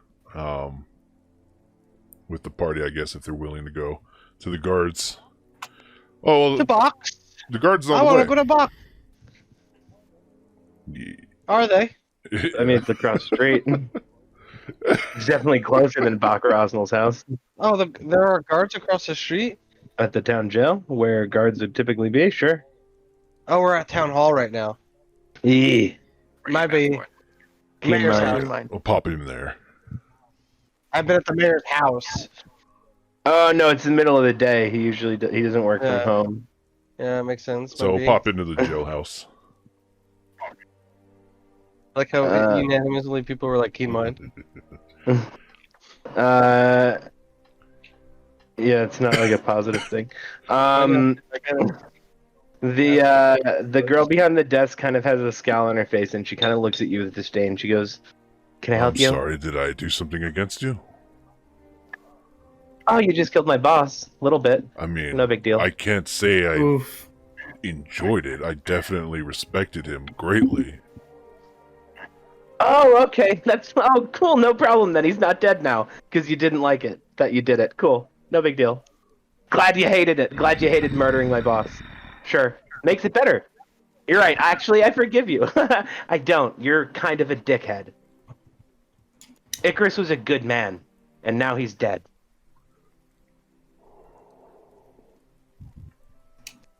with the party, I guess, if they're willing to go to the guards. Oh, well, The box. the guards on I the want way. to go to box. Are they? I mean, it's across the street. It's definitely closer than Bach Rosnell's house Oh, there are guards across the street. at the town jail, where guards would typically be. Sure. Oh, we're at town hall right now. Yeah. Where you Might been, be. boy? Keep Mayor's in house. mind. I'll pop in there. I've been at the mayor's house. Oh no, it's the middle of the day. He usually he doesn't work Yeah. from home. Yeah, makes sense. So Might be. I'll pop into the jailhouse. Like how Uh, unanimously people were like keen mind. Yeah, it's not like a positive thing. I get it. The girl behind the desk kind of has a scowl on her face, and she kind of looks at you with disdain. She goes, "Can I help I'm you?" sorry, did I do something against you? Oh, you just killed my boss. A little bit. I mean, No big deal. I can't say I Oof. enjoyed it. I definitely respected him greatly. Oh, okay. That's cool. No problem. Then he's not dead now because you didn't like it that you did it. Cool. No big deal. Glad you hated it. Glad you hated murdering my boss. Sure. Makes it better. You're right. Actually, I forgive you. I don't. You're kind of a dickhead. Icarus was a good man, and now he's dead.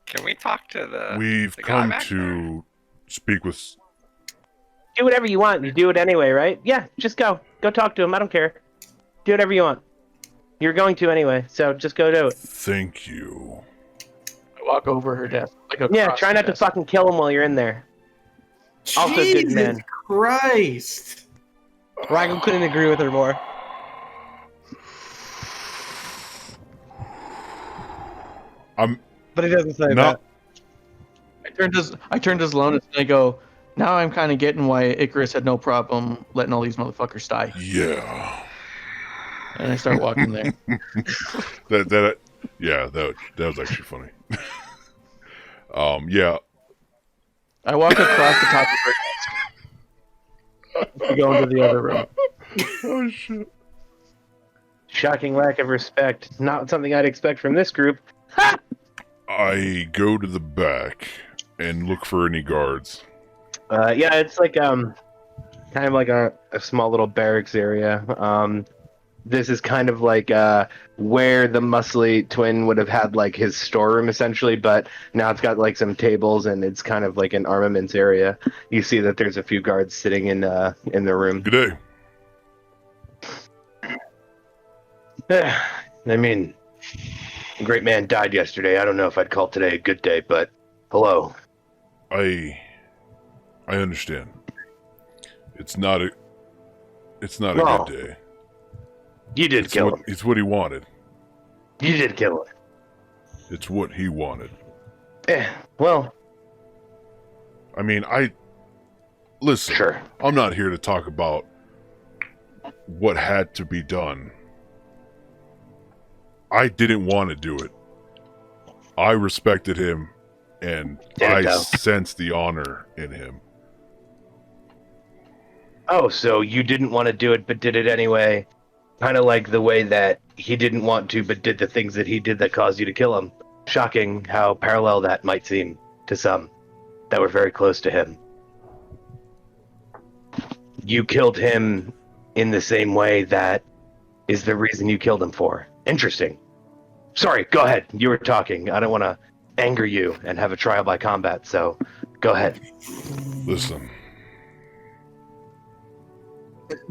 Can we talk to We've the guy come back to speak with... Do whatever you want. You do it anyway, right? Yeah, just go. Go talk to him. I don't care. Do whatever you want. You're going to anyway, so just go do it. Thank you. I walk over her desk. Like Yeah, across try her not to desk. fucking kill him while you're in there. Also good Jesus man. Christ. Ragam couldn't agree with her more. But he doesn't say No. that. I turned to Zalonis and I go, now I'm kind of getting why Icarus had no problem letting all these motherfuckers die. Yeah. And I start walking there. That was actually funny. Yeah. I walk across the top of her desk. To go into the other room. Oh shit. Shocking lack of respect. Not something I'd expect from this group. Ha! I go to the back and look for any guards. Yeah, it's like kind of like a small little barracks area. This is kind of like where the muscly twin would have had like his storeroom essentially, but now it's got like some tables and it's kind of like an armaments area. You see that there's a few guards sitting in the room. Good day. I mean, a great man died yesterday. I don't know if I'd call today a good day, but hello. I understand. It's not a No. good day. You did kill him. It's what he wanted. You did kill him. It's what he wanted. Well, I mean, listen, sure. I'm not here to talk about what had to be done. I didn't want to do it. I respected him, and I sensed the honor in him. Oh, so you didn't want to do it, but did it anyway? Kind of like the way that he didn't want to, but did the things that he did that caused you to kill him. Shocking how parallel that might seem to some that were very close to him. You killed him in the same way that is the reason you killed him for. Interesting. Sorry, go ahead. You were talking. I don't want to anger you and have a trial by combat, so go ahead. Listen.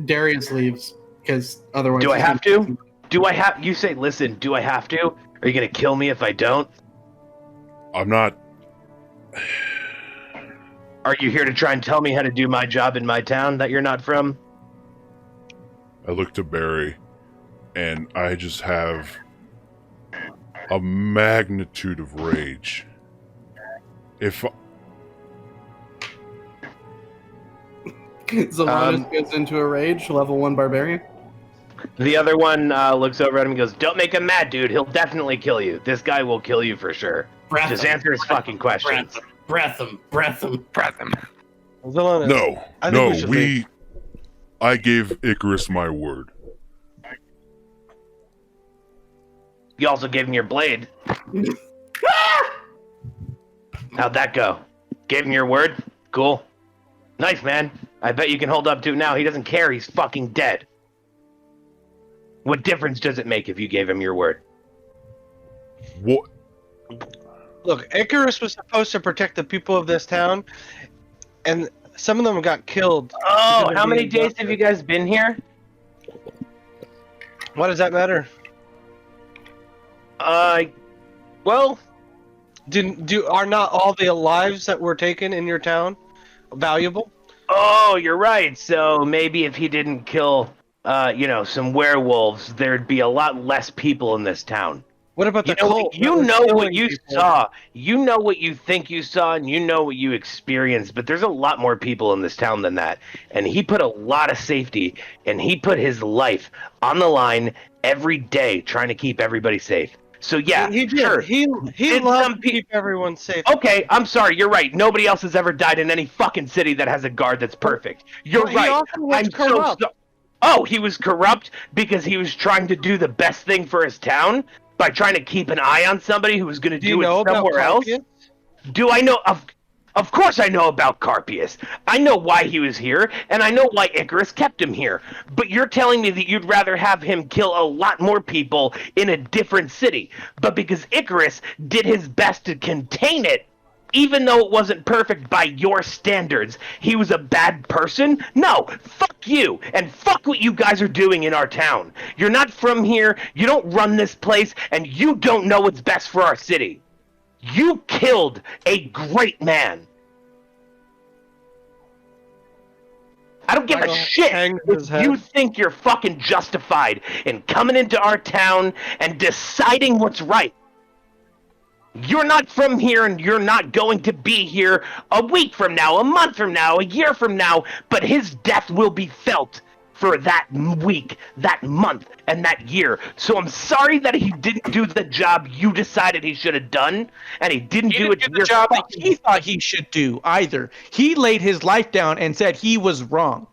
Darius leaves, because otherwise... Do I have to? You say, listen, do I have to? Are you going to kill me if I don't? I'm not... Are you here to try and tell me how to do my job in my town that you're not from? I look to Barry, and I just have a magnitude of rage. Xalmascus goes into a rage, level 1 barbarian. The other one looks over at him and goes, don't make him mad, dude. He'll definitely kill you. This guy will kill you for sure. Just answer his fucking questions. Breath him. Zalonus, No, I gave Icarus my word. You also gave him your blade. How'd that go? Gave him your word? Cool. Nice, man. I bet you can hold up to it now. He doesn't care. He's fucking dead. What difference does it make if you gave him your word? What? look, Icarus was supposed to protect the people of this town, and some of them got killed. Oh, how many days have you guys been here? Why does that matter? Well, are not all the lives that were taken in your town valuable? Oh, you're right. So maybe if he didn't kill, some werewolves, there'd be a lot less people in this town. What about the cult? You know what you saw. You know what you think you saw, and you know what you experienced. But there's a lot more people in this town than that. And he put a lot of safety, and he put his life on the line every day, trying to keep everybody safe. So yeah, he did. Sure. He loved to keep everyone safe. Okay, I'm sorry. You're right. Nobody else has ever died in any fucking city that has a guard that's perfect. You're right. He also was corrupt. Oh, he was corrupt because he was trying to do the best thing for his town by trying to keep an eye on somebody who was going to do it somewhere else. Do I know? Of course I know about Carpius. I know why he was here, and I know why Icarus kept him here. But you're telling me that you'd rather have him kill a lot more people in a different city. But because Icarus did his best to contain it, even though it wasn't perfect by your standards, he was a bad person? No, fuck you, and fuck what you guys are doing in our town. You're not from here, you don't run this place, and you don't know what's best for our city. You killed a great man. I don't give a shit if you think you're fucking justified in coming into our town and deciding what's right. You're not from here, and you're not going to be here a week from now, a month from now, a year from now, but his death will be felt for that week, that month, and that year. So I'm sorry that he didn't do the job you decided he should have done, and he didn't do the job that he thought he should do either. He laid his life down and said he was wrong.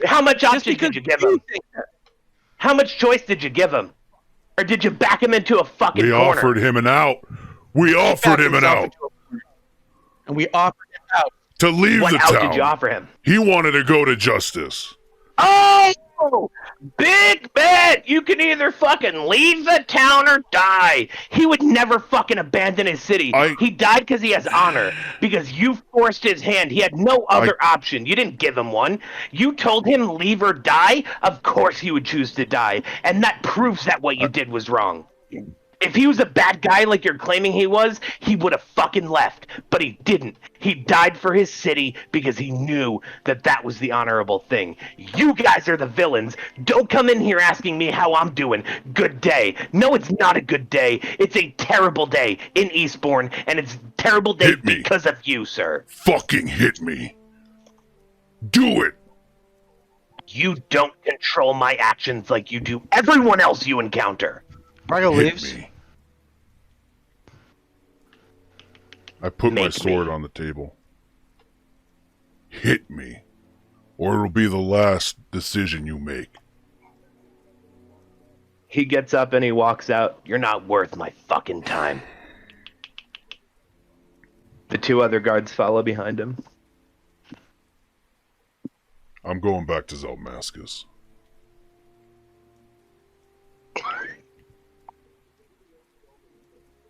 How much option did you give him? How much choice did you give him? Or did you back him into a fucking corner? We offered him an out. We offered him an out. And we offered him out. To leave the town. What out did you offer him? He wanted to go to justice. Oh! Big man! You can either fucking leave the town or die. He would never fucking abandon his city. He died because he has honor. Because you forced his hand. He had no other option. You didn't give him one. You told him leave or die. Of course he would choose to die. And that proves that what you did was wrong. If he was a bad guy like you're claiming he was, he would have fucking left. But he didn't. He died for his city because he knew that that was the honorable thing. You guys are the villains. Don't come in here asking me how I'm doing. Good day. No, it's not a good day. It's a terrible day in Eastbourne, and it's a terrible day Hit me. because of you, sir. Fucking hit me. Do it. You don't control my actions like you do everyone else you encounter. Margo Hit leaves. me. I put my Make sword me. on the table. Hit me, or it'll be the last decision you make. He gets up and he walks out. You're not worth my fucking time. The two other guards follow behind him. I'm going back to Xalmascus.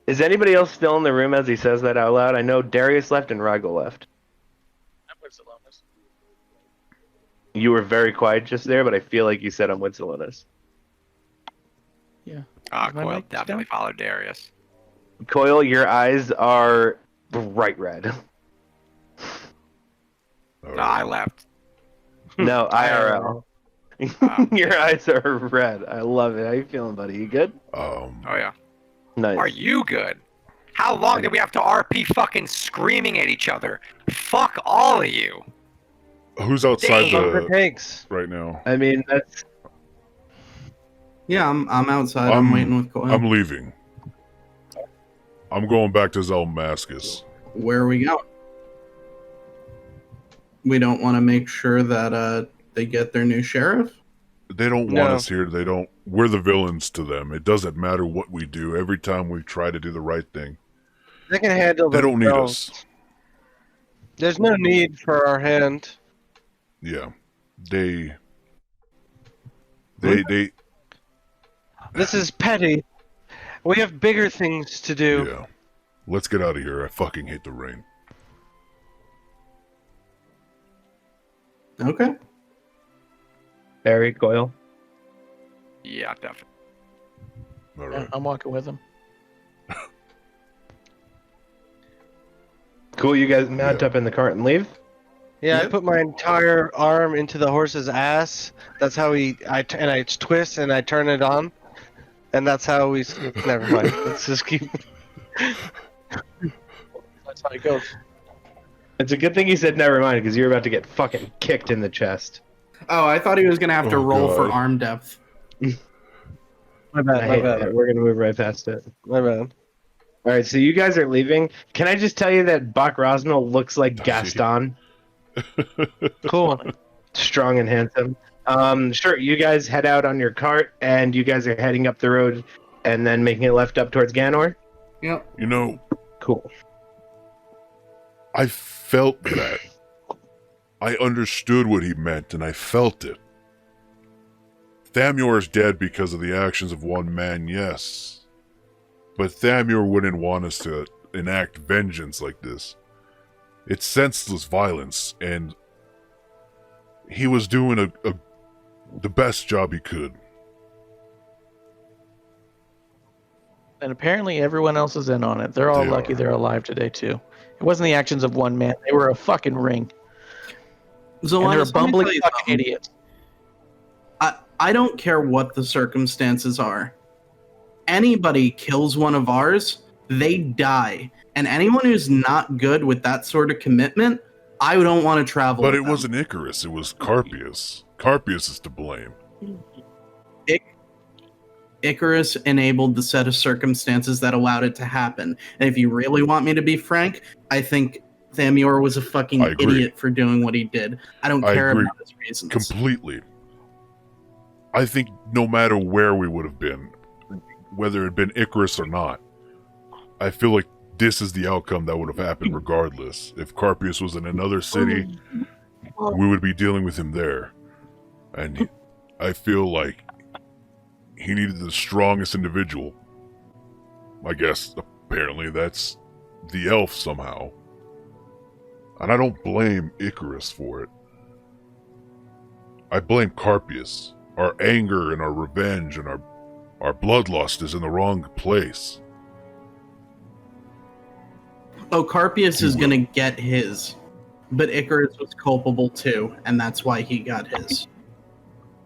Is anybody else still in the room as he says that out loud? I know Darius left and Rygel left. I'm with Xalmascus. You were very quiet just there, but I feel like you said I'm with Salonis. Yeah. Ah, My Coil mic definitely followed Darius. Coil, your eyes are bright red. All No, I right. left. No, IRL. Oh. Your eyes are red. I love it. How you feeling, buddy? You good? Oh yeah. Nice. Are you good? How long did we have to RP fucking screaming at each other? Fuck all of you. Who's outside Damn. Whatever it takes. right now? I mean, that's Yeah, I'm outside. I'm waiting with Coil. I'm leaving. I'm going back to Xalmascus. Where are we going? We don't want to make sure that they get their new sheriff. They don't want No. us here. They don't. We're the villains to them. It doesn't matter what we do. Every time we try to do the right thing, They can handle they don't need themselves. us. There's no need for our hand. Yeah, they. This is petty. We have bigger things to do. Yeah. Let's get out of here. I fucking hate the rain. Okay. Barry, Coil. Yeah, definitely. All right. I'm walking with him. Cool, you guys mount Yeah. up in the cart and leave? Yeah, I Yep. put my entire arm into the horse's ass. That's how I twist and I turn it on, and that's how we. Never mind. Let's just keep. That's how it goes. It's a good thing you said never mind, because you're about to get fucking kicked in the chest. Oh, I thought he was gonna have to Oh, roll for God. arm depth. My I bad. My hate bad. that. We're gonna move right past it. My bad. All right, so you guys are leaving. Can I just tell you that Bach Rosnell looks like Gaston? Cool. Strong and handsome. Sure, you guys head out on your cart, and you guys are heading up the road, and then making it left up towards Ganor. Yep. You know, Cool. I felt that. I understood what he meant, and I felt it. Thamur is dead because of the actions of one man, yes. But Thamur wouldn't want us to enact vengeance like this. It's senseless violence, and he was doing the best job he could. And apparently everyone else is in on it. They're all They lucky are. they're alive today, too. It wasn't the actions of one man. They were a fucking ring. So And they're honest, let me bumbling tell you fucking something. idiots. I don't care what the circumstances are. Anybody kills one of ours, they die. And anyone who's not good with that sort of commitment, I don't want to travel But with it them. wasn't Icarus, it was Carpius. Carpius is to blame. Icarus enabled the set of circumstances that allowed it to happen. And if you really want me to be frank, I think Thamur was a fucking I agree. idiot for doing what he did. I don't I care agree. about his reasons. Completely. I think no matter where we would have been, whether it had been Icarus or not, I feel like this is the outcome that would have happened regardless. If Carpius was in another city, we would be dealing with him there. And I feel like he needed the strongest individual. I guess, apparently, that's the elf somehow. And I don't blame Icarus for it. I blame Carpius. Our anger and our revenge and our bloodlust is in the wrong place. Oh, Carpius He is will. gonna get his, but Icarus was culpable too, and that's why he got his.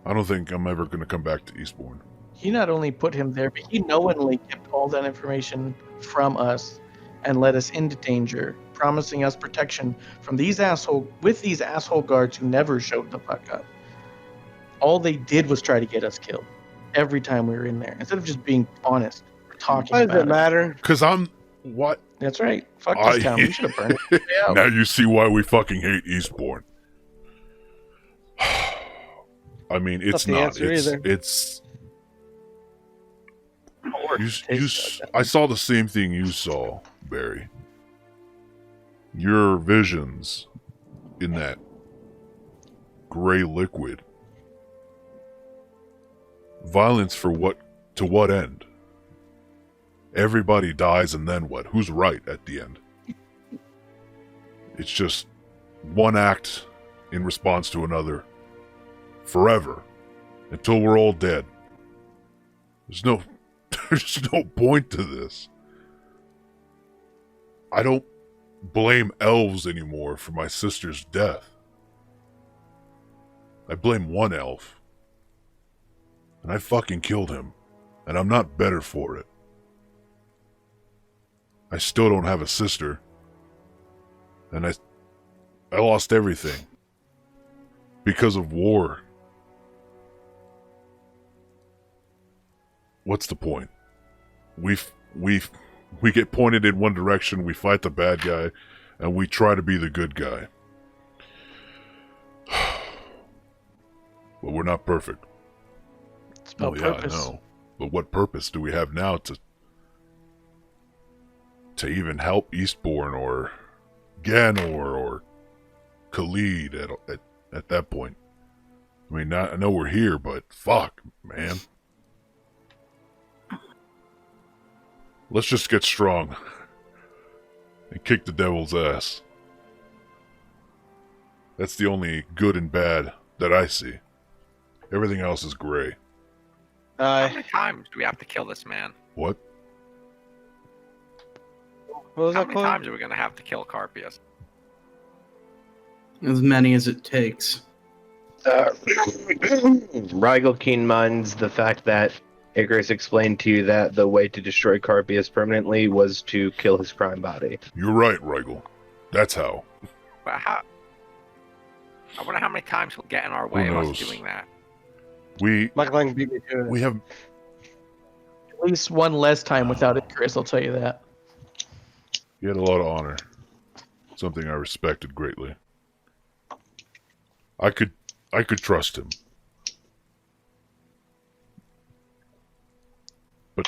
I don't think I'm ever going to come back to Eastbourne. He not only put him there, but he knowingly kept all that information from us and led us into danger, promising us protection from these asshole guards who never showed the fuck up. All they did was try to get us killed every time we were in there, instead of just being honest or talking Why does about it matter? Because I'm... What? That's right. Fuck this town. We should have burned it. Yeah. Now you see why we fucking hate Eastbourne. I mean, it's the not. answer either. It's. I saw the same thing you saw, Barry. Your visions in that gray liquid. Violence for what? To what end? Everybody dies and then what? Who's right at the end? It's just one act in response to another. Forever. Until we're all dead. There's no point to this. I don't blame elves anymore for my sister's death. I blame one elf. And I fucking killed him. And I'm not better for it. I still don't have a sister. And I lost everything. Because of war. What's the point? We get pointed in one direction, we fight the bad guy, and we try to be the good guy. But we're not perfect. It's about Well, yeah, purpose. I know. But what purpose do we have now to even help Eastbourne or Ganor or Khalid at that point? I mean, I know we're here, but fuck, man. Let's just get strong and kick the devil's ass. That's the only good and bad that I see. Everything else is gray. How many times do we have to kill this man? What? What was How that many called? times are we gonna have to kill Carpius? As many as it takes. Rigel keen minds the fact that Icarus explained to you that the way to destroy Carpius permanently was to kill his crime body. You're right, Rigel. That's how. But how? I wonder how many times he'll get in our way of us knows? doing that. Michael Lang beat me to it. We have... At least one less time without Icarus, I'll tell you that. He had a lot of honor. Something I respected greatly. I could trust him. But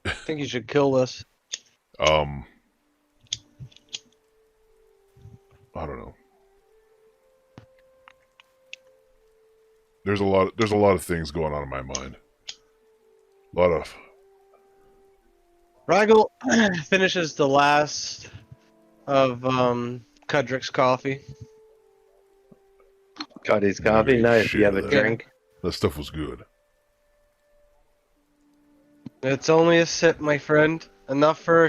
I think you should kill us. I don't know. There's a lot of things going on in my mind. A lot of... Rigel finishes the last of Cudrick's coffee. Cuddy's coffee, nice. Shit, You have a that- drink. That stuff was good. It's only a sip, my friend. Enough for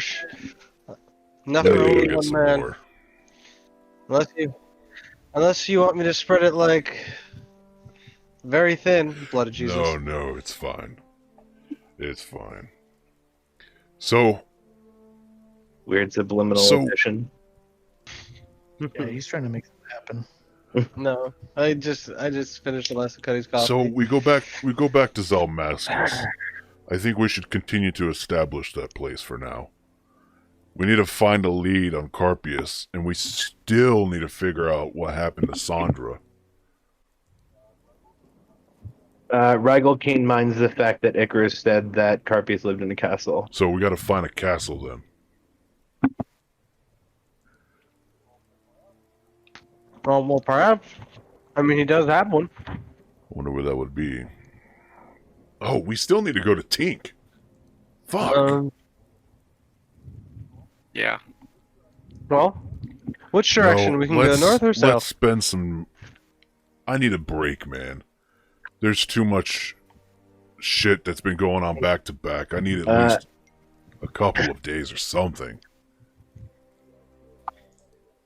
enough Yeah, for go only get one some man. more. Unless you want me to spread it like very thin, blood of Jesus. No, it's fine. It's fine. So, Weird subliminal So- addition. Yeah, he's trying to make something happen. No, I just finished the last of Cuddy's coffee. so we go back to Xalmascus. I think we should continue to establish that place for now. We need to find a lead on Carpius, and we still need to figure out what happened to Sandra. Rigel keen minds the fact that Icarus said that Carpius lived in a castle. So we got to find a castle then. Well, perhaps. I mean, he does have one. I wonder where that would be. Oh, we still need to go to Tink. Fuck. Yeah. Well, which direction? No, We can go let's- north or Let's south? spend some... I need a break, man. There's too much shit that's been going on back to back. I need at least a couple of days or something.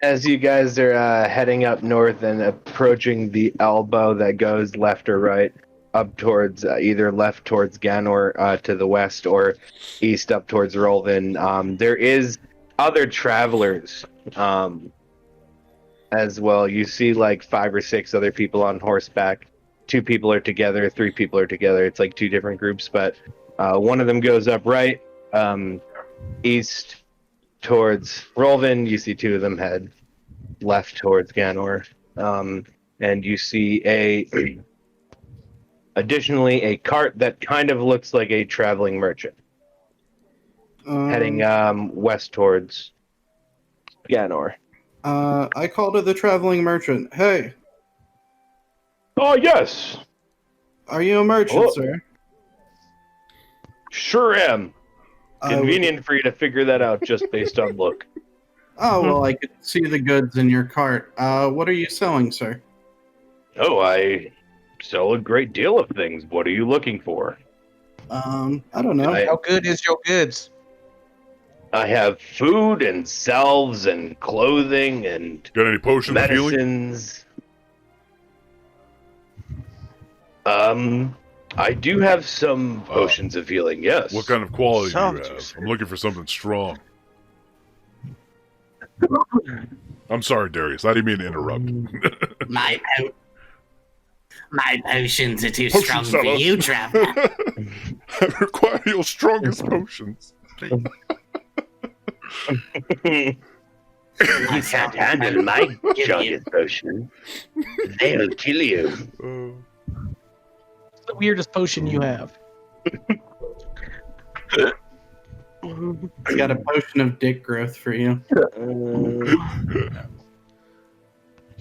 As you guys are heading up north and approaching the elbow that goes left or right, up towards either left towards Ganor to the west or east up towards Rolvin, there is other travelers as well. You see like 5 or 6 other people on horseback. 2 people are together, 3 people are together. It's like 2 different groups, but one of them goes up right, east towards Rolvin. You see 2 of them head left towards Ganor, and you see additionally a cart that kind of looks like a traveling merchant heading west towards Ganor. I call to the traveling merchant. Hey, Oh yes, are you a merchant, Oh. sir? sure am. I would- Convenient for you to figure that out just based on look. Oh, well, I could see the goods in your cart. What are you selling, sir? Oh, I sell a great deal of things. What are you looking for? I don't know. I- How good is your goods? I have food and salves and clothing and Got any potions of healing? medicines. I do have some potions of healing, yes. What kind of quality do you Sounds have? just- I'm looking for something strong. I'm sorry, Darius. I didn't mean to interrupt. My potions are too Potion strong for seller. you, traveler. I require your strongest potions. You can't handle my strongest potion. They'll kill you. What's the weirdest potion you have? I got a potion of dick growth for you.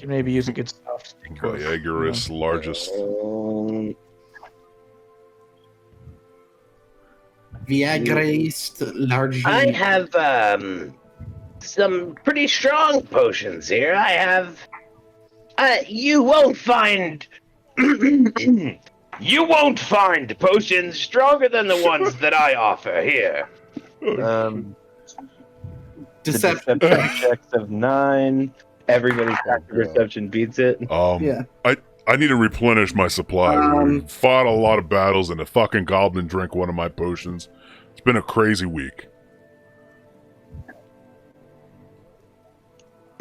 You maybe use a good soft stick. Viagoras largest. Viagra large. I have some pretty strong potions here. I have. You won't find. You won't find potions stronger than the ones that I offer here. Deception. Checks of 9. Everybody's active perception beats it. Yeah. I need to replenish my supply. Um, We fought a lot of battles, and a fucking goblin drank one of my potions. It's been a crazy week.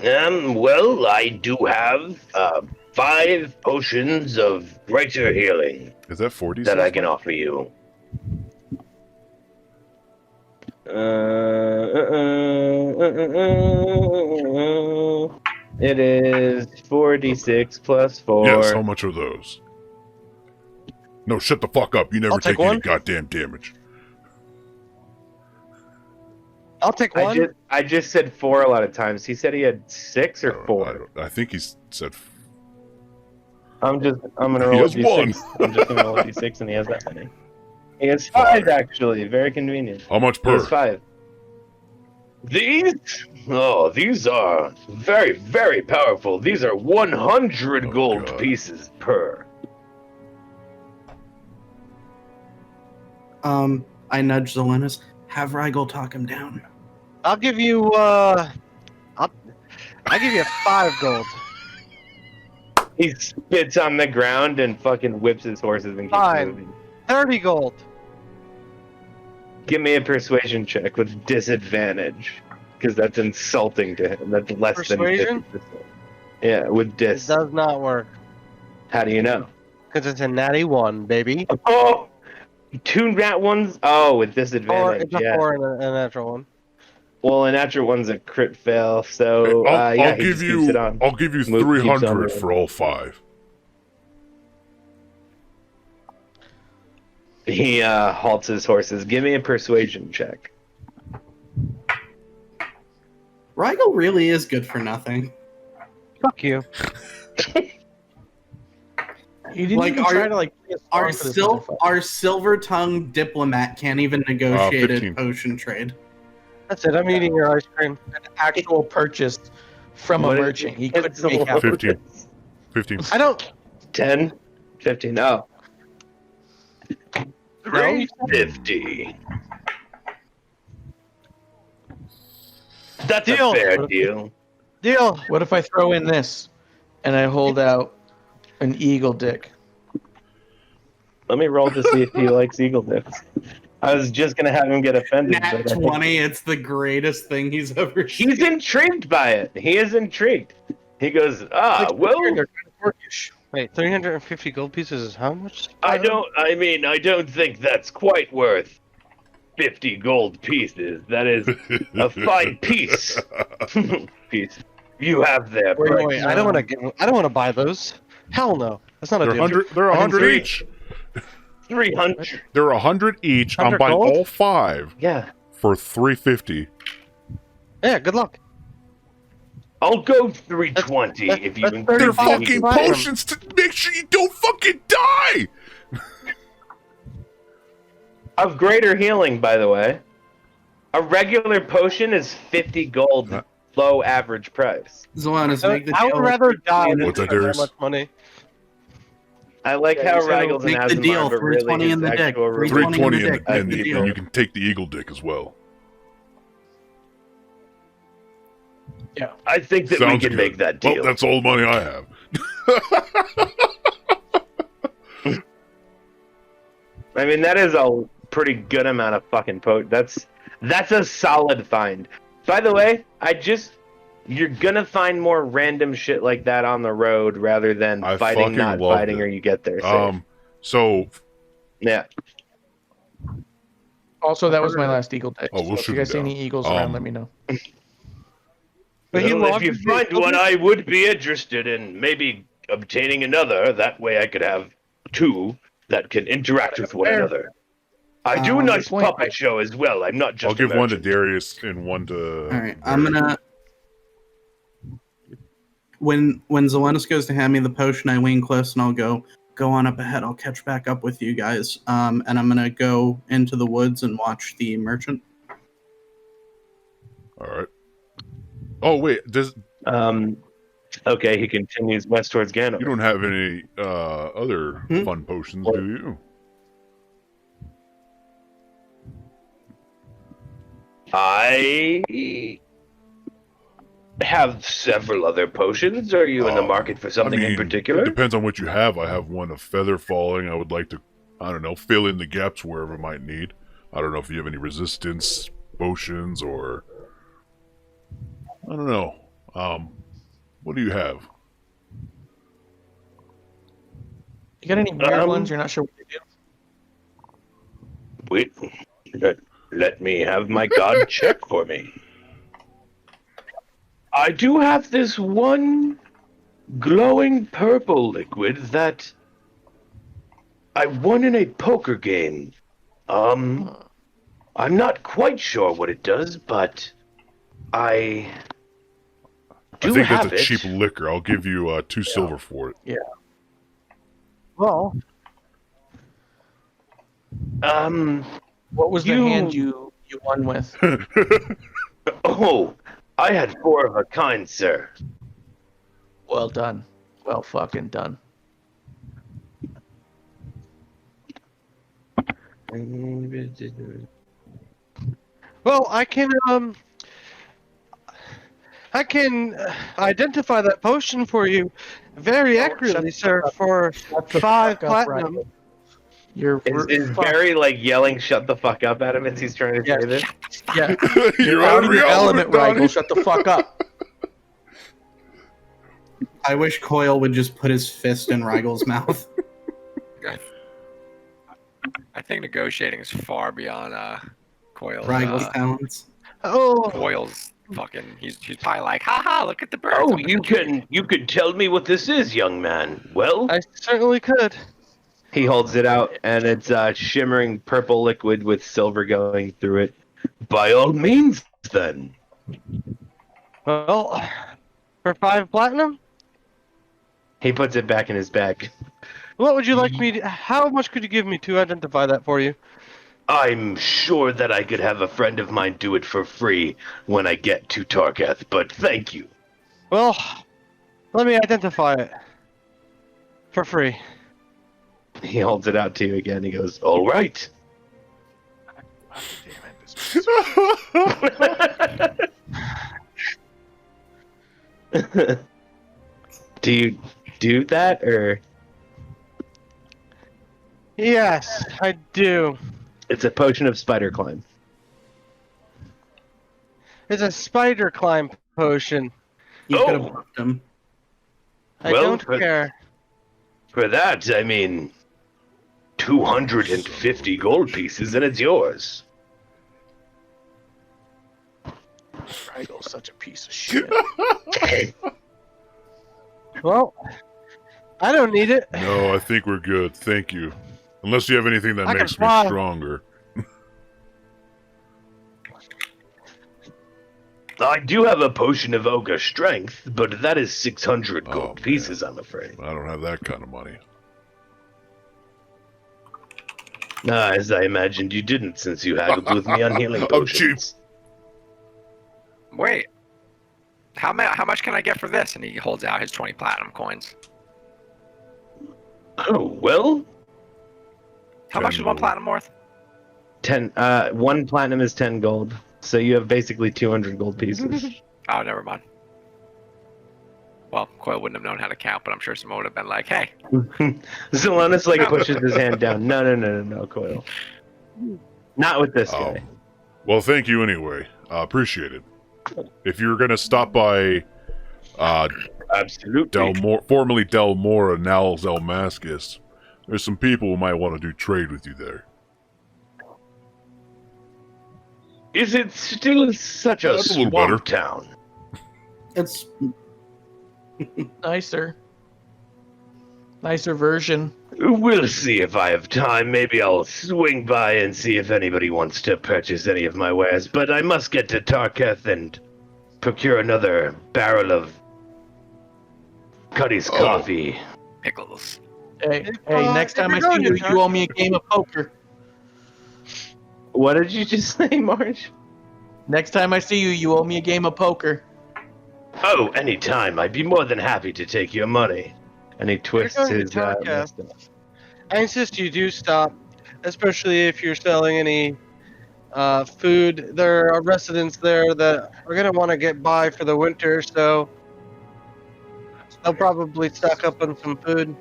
Well, I do have 5 potions of greater healing Is that 40? that I can offer you. It is 4d6 plus 4. Yes, how much are those? No, shut the fuck up. You never I'll take take any one. goddamn damage. I'll take one. I just said 4 a lot of times. He said he had 6 or 4. I think he said... I'm gonna He roll a has one. d6. I'm just gonna roll a d6 and he has that many. He has 5 actually. Very convenient. How much He has per? 5. These? Oh, these are very, very powerful. These are 100 Oh, gold God. pieces per. I nudge Zelenis. Have Rigel talk him down. I'll give you. I'll give you 5 gold. He spits on the ground and fucking whips his horses and keeps Fine. moving. 30 gold. Give me a persuasion check with disadvantage, because that's insulting to him. That's less Persuasion? than 50%. Yeah, with It dis. does not work How do you know? because it's a natty 1, baby. Oh, 2 nat ones. Oh, with Or disadvantage. it's a Yeah. 4 and a natural one. Well, a natural one's a crit fail, so I'll yeah, he give just keeps it you. on. I'll give you Move keeps on 300 moving. for all 5. He halts his horses. Give me a persuasion check. Rigel really is good for nothing. Fuck you. You didn't Like, even our- try to like. play a song Our for this motherfucker. our silver-tongued diplomat can't even negotiate 15. a potion trade. That's it. I'm eating your ice cream. An actual purchase from a What is- merchant. He it's couldn't a make lot. out. 15. 15. I don't. 10, 15. Oh, No, you 50. That's Deal. a fair deal. Deal. What if I throw in this and I hold out an eagle dick? Let me roll to see if he likes eagle dicks. I was just gonna have him get offended, Nat but I think 20, it's the greatest thing he's ever he's seen. intrigued by it. He is intrigued. He goes, Like, well, they're kind of orcish. Wait, 350 gold pieces is how much? I don't think that's quite worth 50 gold pieces. That is a fine piece. Piece. You have there. Wait, I don't want to buy those. Hell no. That's not a They're deal. 100. They're 100 each. 300. They're 100 each. I'm 100 buying gold? all 5 Yeah. for 350. Yeah, good luck. I'll go 320 That's- if you that's include They're 35 fucking platinum. potions to make sure you don't fucking die. Of greater healing, by the way. A regular potion is 50 gold, Huh? low average price. Zalanis, make the I deal. would rather die than What's that, spend that Darius? much money. I like Yeah, how you said Raggles and make the deal, Asmar, but really 320 his in the dick, actual 320 320 in the dick, and, make the and deal. you can take the eagle dick as well. I think that Sounds we can good. make that deal. Well, that's all the money I have. I mean, that is a pretty good amount of fucking That's a solid find. By the way, you're gonna find more random shit like that on the road rather than I fighting, fucking not loved fighting, it. or you get there safe. So Yeah. Also, that was my last eagle dick. Oh, we'll so if shoot you guys see him any down. eagles around, let me know. But he Well, if logged you his find vehicle. one, I would be interested in maybe obtaining another. That way I could have 2 that can interact with one Fair. another. I do a nice point. puppet show as well. I'm not just I'll give a one to merchant. Darius and one to. All right, I'm gonna. When Zalanis goes to hand me the potion, I lean close and I'll go on up ahead. I'll catch back up with you guys. And I'm gonna go into the woods and watch the merchant. All right. Oh wait, Okay, he continues west towards Gano. you don't have any other Hmm? fun potions, What? do you? I have several other potions. Are you in the market for something in It particular? depends on what you have. I have one of feather falling. I would like to, I don't know, fill in the gaps wherever I might need. I don't know if you have any resistance potions or I don't know. What do you have? You got any weird Um, ones you're not sure what they do? Wait, let me have my god check for me. I do have this one glowing purple liquid that I won in a poker game. I'm not quite sure what it does, but I do I think have that's a it. cheap liquor. I'll give you 2 silver for it. Well, What was the You- hand you won with? Oh, I had 4 of a kind, sir. Well done. Well fucking done. well, I can identify that potion for you very accurately, sir, for Shut the 5 fuck up, platinum. Ryan. You're Is fuck. Barry like yelling "shut the fuck up" at him as he's trying to Yeah. say this? Yeah, You're out of your element, element, Donnie. Rigel. Shut the fuck up. I wish Coil would just put his fist in Rigel's mouth. I think negotiating is far beyond Coil's. Rigel's talents. Oh, Coil's fucking. He's probably like, haha, look at the birds. Oh, I'm gonna you can tell me what this is, young man. Well, I certainly could. he holds it out, and it's shimmering purple liquid with silver going through it. By all means, then. Well, for 5 platinum, He puts it back in his bag. what would you like me to? How much could you give me to identify that for you? I'm sure that I could have a friend of mine do it for free when I get to Tarkath, but thank you. Well, let me identify it for free. He holds it out to you again. He goes, "All right." Do you do that, or Yes, I do. it's a potion of spider climb? It's a spider climb potion. You could have Oh. booked him. I Well, don't but- care. For that, I mean, 250 gold pieces, and it's yours. Fraggle's such a piece of shit. Well, I don't need it. No, I think we're good. Thank you. Unless you have anything that I can makes me fly. stronger. I do have a potion of ogre strength, but that is 600 Oh, gold man. pieces, I'm afraid. I don't have that kind of money. As I imagined you didn't, since you haggled with me on healing I'm potions. Wait. How much can I get for this? And he holds out his 20 platinum coins. Oh, well, How much is 1 gold. platinum worth? 10. 1 platinum is 10 gold, so you have basically 200 gold pieces. Oh, never mind. Well, Coil wouldn't have known how to count, but I'm sure someone would have been like, hey. Zelonis like pushes his hand down. No, Coil. Not with this guy. Well, thank you anyway. Appreciate it. If you're gonna stop by, Absolutely. formerly Delmora, now Xalmascus, there's some people who might want to do trade with you there. Is it still such a That's a little swamp better. town? It's Nicer version. We'll see if I have time. Maybe I'll swing by and see if anybody wants to purchase any of my wares. But I must get to Tarketh and procure another barrel of Cuddy's Oh. coffee. Pickles. Hey, Well, next if time I you're see going you, to you owe me a game of poker. What did you just say, Marge? Next time I see you, you owe me a game of poker. Oh, anytime. I'd be more than happy to take your money. And he twists going to his Tarketh. mustache. I insist you do stop, especially if you're selling any food. There are residents there that are going to want to get by for the winter, so they'll probably stock up on some food.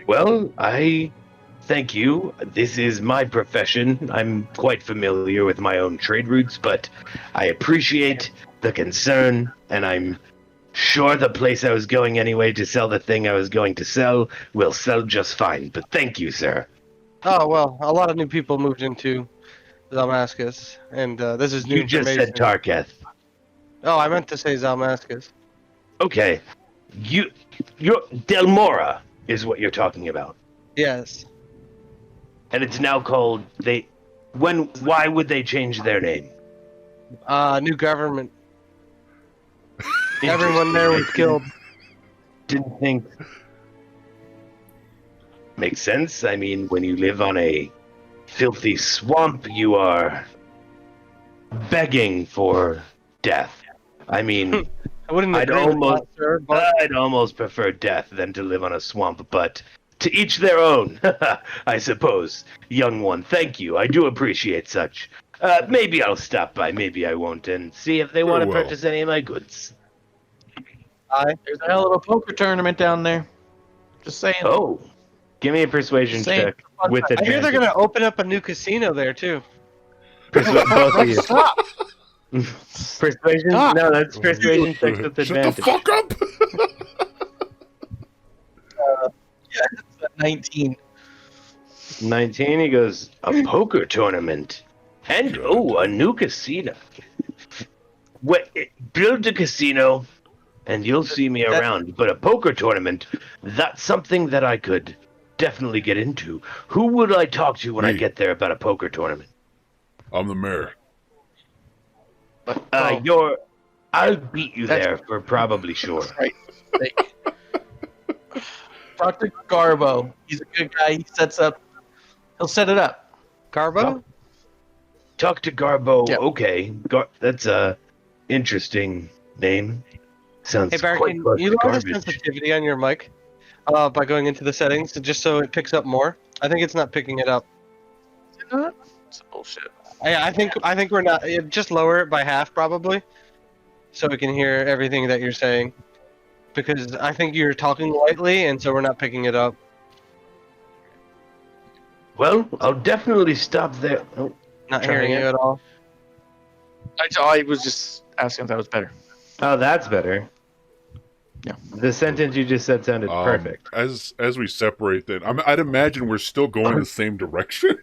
Well, I thank you. This is my profession. I'm quite familiar with my own trade routes, but I appreciate the concern, and I'm sure the place I was going anyway to sell the thing I was going to sell will sell just fine. But thank you, sir. Oh, well, a lot of new people moved into Xalmascus, and this is new You just information. said Tarketh. Oh, I meant to say Xalmascus. Okay. You're Delmora is what you're talking about. Yes. And it's now called why would they change their name? New government. Everyone there was killed. Didn't think makes sense. I mean, when you live on a filthy swamp, you are begging for death. I mean, I wouldn't I'd agree with almost- that, sir, but I'd almost prefer death than to live on a swamp, but to each their own, I suppose. Young one, thank you. I do appreciate such. Maybe I'll stop by, maybe I won't, and see if they want to well. purchase any of my goods. There's a hell of a poker tournament down there. Just saying. Oh, give me a persuasion Saying- check with I hear advantage. they're going to open up a new casino there, too. Both of you. Stop. Persuasion? Stop. No, that's persuasion checks with Shut the advantage. fuck up! 19. 19, he goes, a poker tournament. And, a new casino. Build a casino, and you'll see me around. But a poker tournament, that's something that I could definitely get into. Who would I talk to when I Me. get there about a poker tournament? I'm the mayor. I'll beat you That's- there for probably sure. Right. Talk to Garbo. He's a good guy. He'll set it up. Garbo? Talk to Garbo. Yeah. Okay, that's a interesting name. Sounds Hey, Barry, quite can like you lower the garbage. sensitivity on your mic by going into the settings just so it picks up more? I think it's not picking it up. Is it not? It's bullshit. I think we're not. Just lower it by half, probably. so we can hear everything that you're saying. Because I think you're talking lightly, and so we're not picking it up. Well, I'll definitely stop there. Oh, Not Try hearing again? you at all. I was just asking if that was better. oh, that's better. Yeah. The sentence you just said sounded perfect. As we separate, then I'd imagine we're still going the same direction.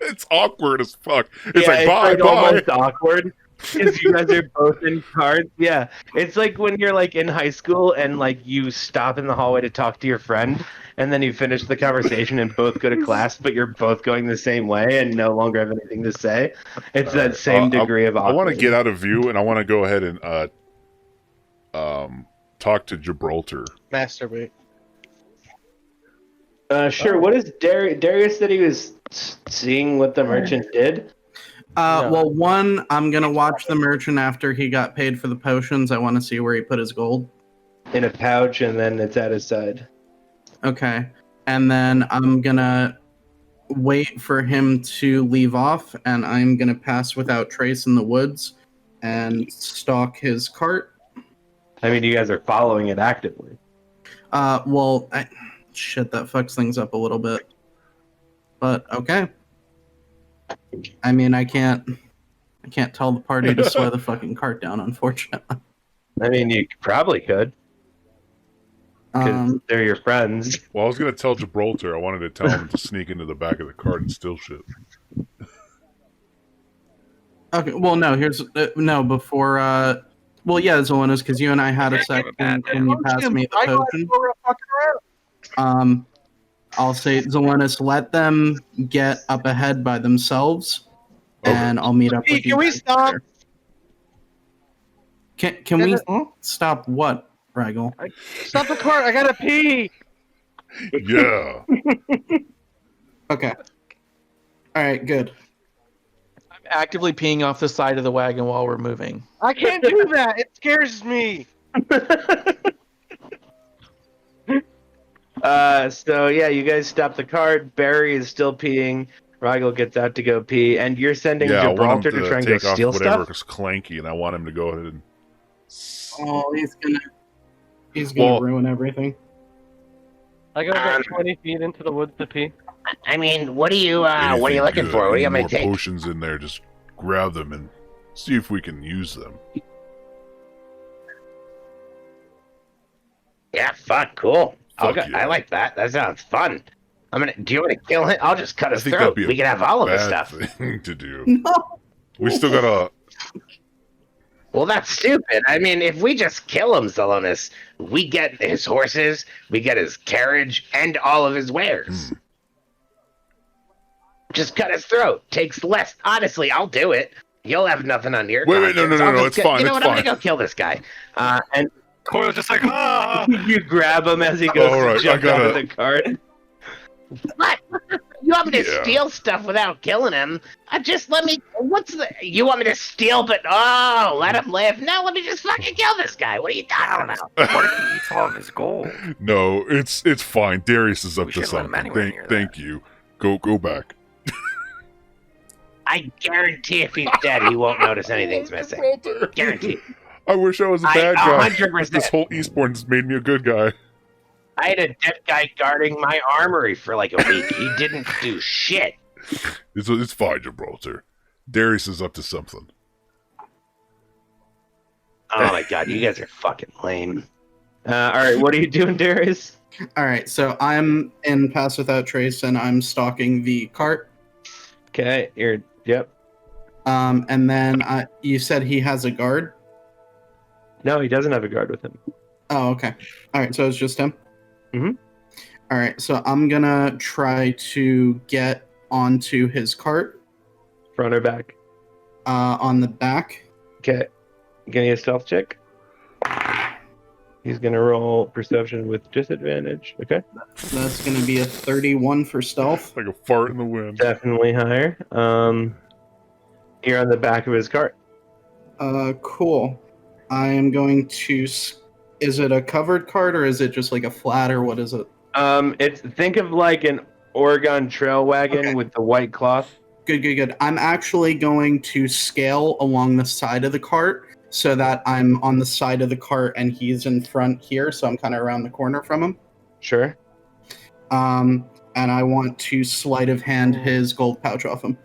It's awkward as fuck. It's like bye. Almost awkward because you guys are both in cards. Yeah, it's like when you're like in high school and like you stop in the hallway to talk to your friend, and then you finish the conversation and both go to class, but you're both going the same way and no longer have anything to say. It's that same degree of I awkward. want to get out of view, and I want to go ahead and talk to Gibraltar. Masturbate. Sure. What is Darius said he was seeing what the merchant did? No. Well, one, I'm gonna watch the merchant after he got paid for the potions. I want to see where he put his gold. In a pouch, and then it's at his side. Okay, and then I'm gonna wait for him to leave off, and I'm gonna pass without trace in the woods and stalk his cart. I mean, you guys are following it actively. Shit, that fucks things up a little bit. But okay. I mean, I can't tell the party to slow the fucking cart down, unfortunately. I mean, you probably could, because they're your friends. Well, I was gonna tell Gibraltar. I wanted to tell him to sneak into the back of the cart and steal shit. Okay, well, no, before, Zelenis, because you and I had a sec when you passed me the potion. I'll say, Zelenis, let them get up ahead by themselves, and I'll meet up with you. Can we stop? Can we stop what, Ragel? Stop the cart! I gotta pee! Yeah. Okay. Alright, good. I'm actively peeing off the side of the wagon while we're moving. I can't do that! It scares me! So yeah, you guys stop the cart. Barry is still peeing. Rigel gets out to go pee, and you're sending Yeah, I want Gibraltar him to to try and go take off steal whatever stuff. is clanky, and I want him to go ahead and. Oh, he's gonna Well- ruin everything. I go about 20 feet into the woods to pee. I mean, what are you looking good. for? What do you Any want me to more take? potions in there? Just grab them and see if we can use them. Yeah, fuck, cool. Fuck yeah. I like that. That sounds fun. Do you want to kill him? I'll just cut I his think throat. that'd be We can have all of his bad stuff. thing to do. No. We still gotta. Well, that's stupid. I mean, if we just kill him, Zelenis, we get his horses, we get his carriage, and all of his wares. Just cut his throat. Takes less. Honestly, I'll do it. You'll have nothing on your Wait, no, conscience. no, I'll no, just it's fine, You know it's what? I'm fine. gonna go kill this guy. And Coil's just like, ah! You grab him as he goes All right, to jump I gotta- out of the cart. what? You want me to Yeah. steal stuff without killing him? Just let me. You want me to steal, but let him live? No, let me just fucking kill this guy. What are you talking about? What if he eats all of his gold? No, it's fine. Darius is up We to should let him something. anywhere near Thank you. Go back. I guarantee if he's dead, he won't notice anything's missing. Gibraltar. Guarantee. I wish I was a I bad guy. 100%. This whole Eastbourne has made me a good guy. I had a dead guy guarding my armory for like a week. He didn't do shit. It's fine, Gibraltar. Darius is up to something. Oh my god, you guys are fucking lame. All right, what are you doing, Darius? All right, so I'm in Pass Without Trace, and I'm stalking the cart. Okay, yep. And then you said he has a guard. No, he doesn't have a guard with him. Oh, okay. All right, so it's just him. Mhm. All right, so I'm gonna try to get onto his cart. Front or back? On the back. Okay. Give me a stealth check. He's gonna roll perception with disadvantage. Okay. That's gonna be a 31 for stealth. Like a fart in the wind. Definitely higher. You're on the back of his cart. Cool. I am going to. Is it a covered cart or is it just like a flat or what is it? Think of like an Oregon Trail wagon Okay. with the white cloth. Good. I'm actually going to scale along the side of the cart so that I'm on the side of the cart and he's in front here, so I'm kind of around the corner from him. Sure. And I want to sleight of hand his gold pouch off him.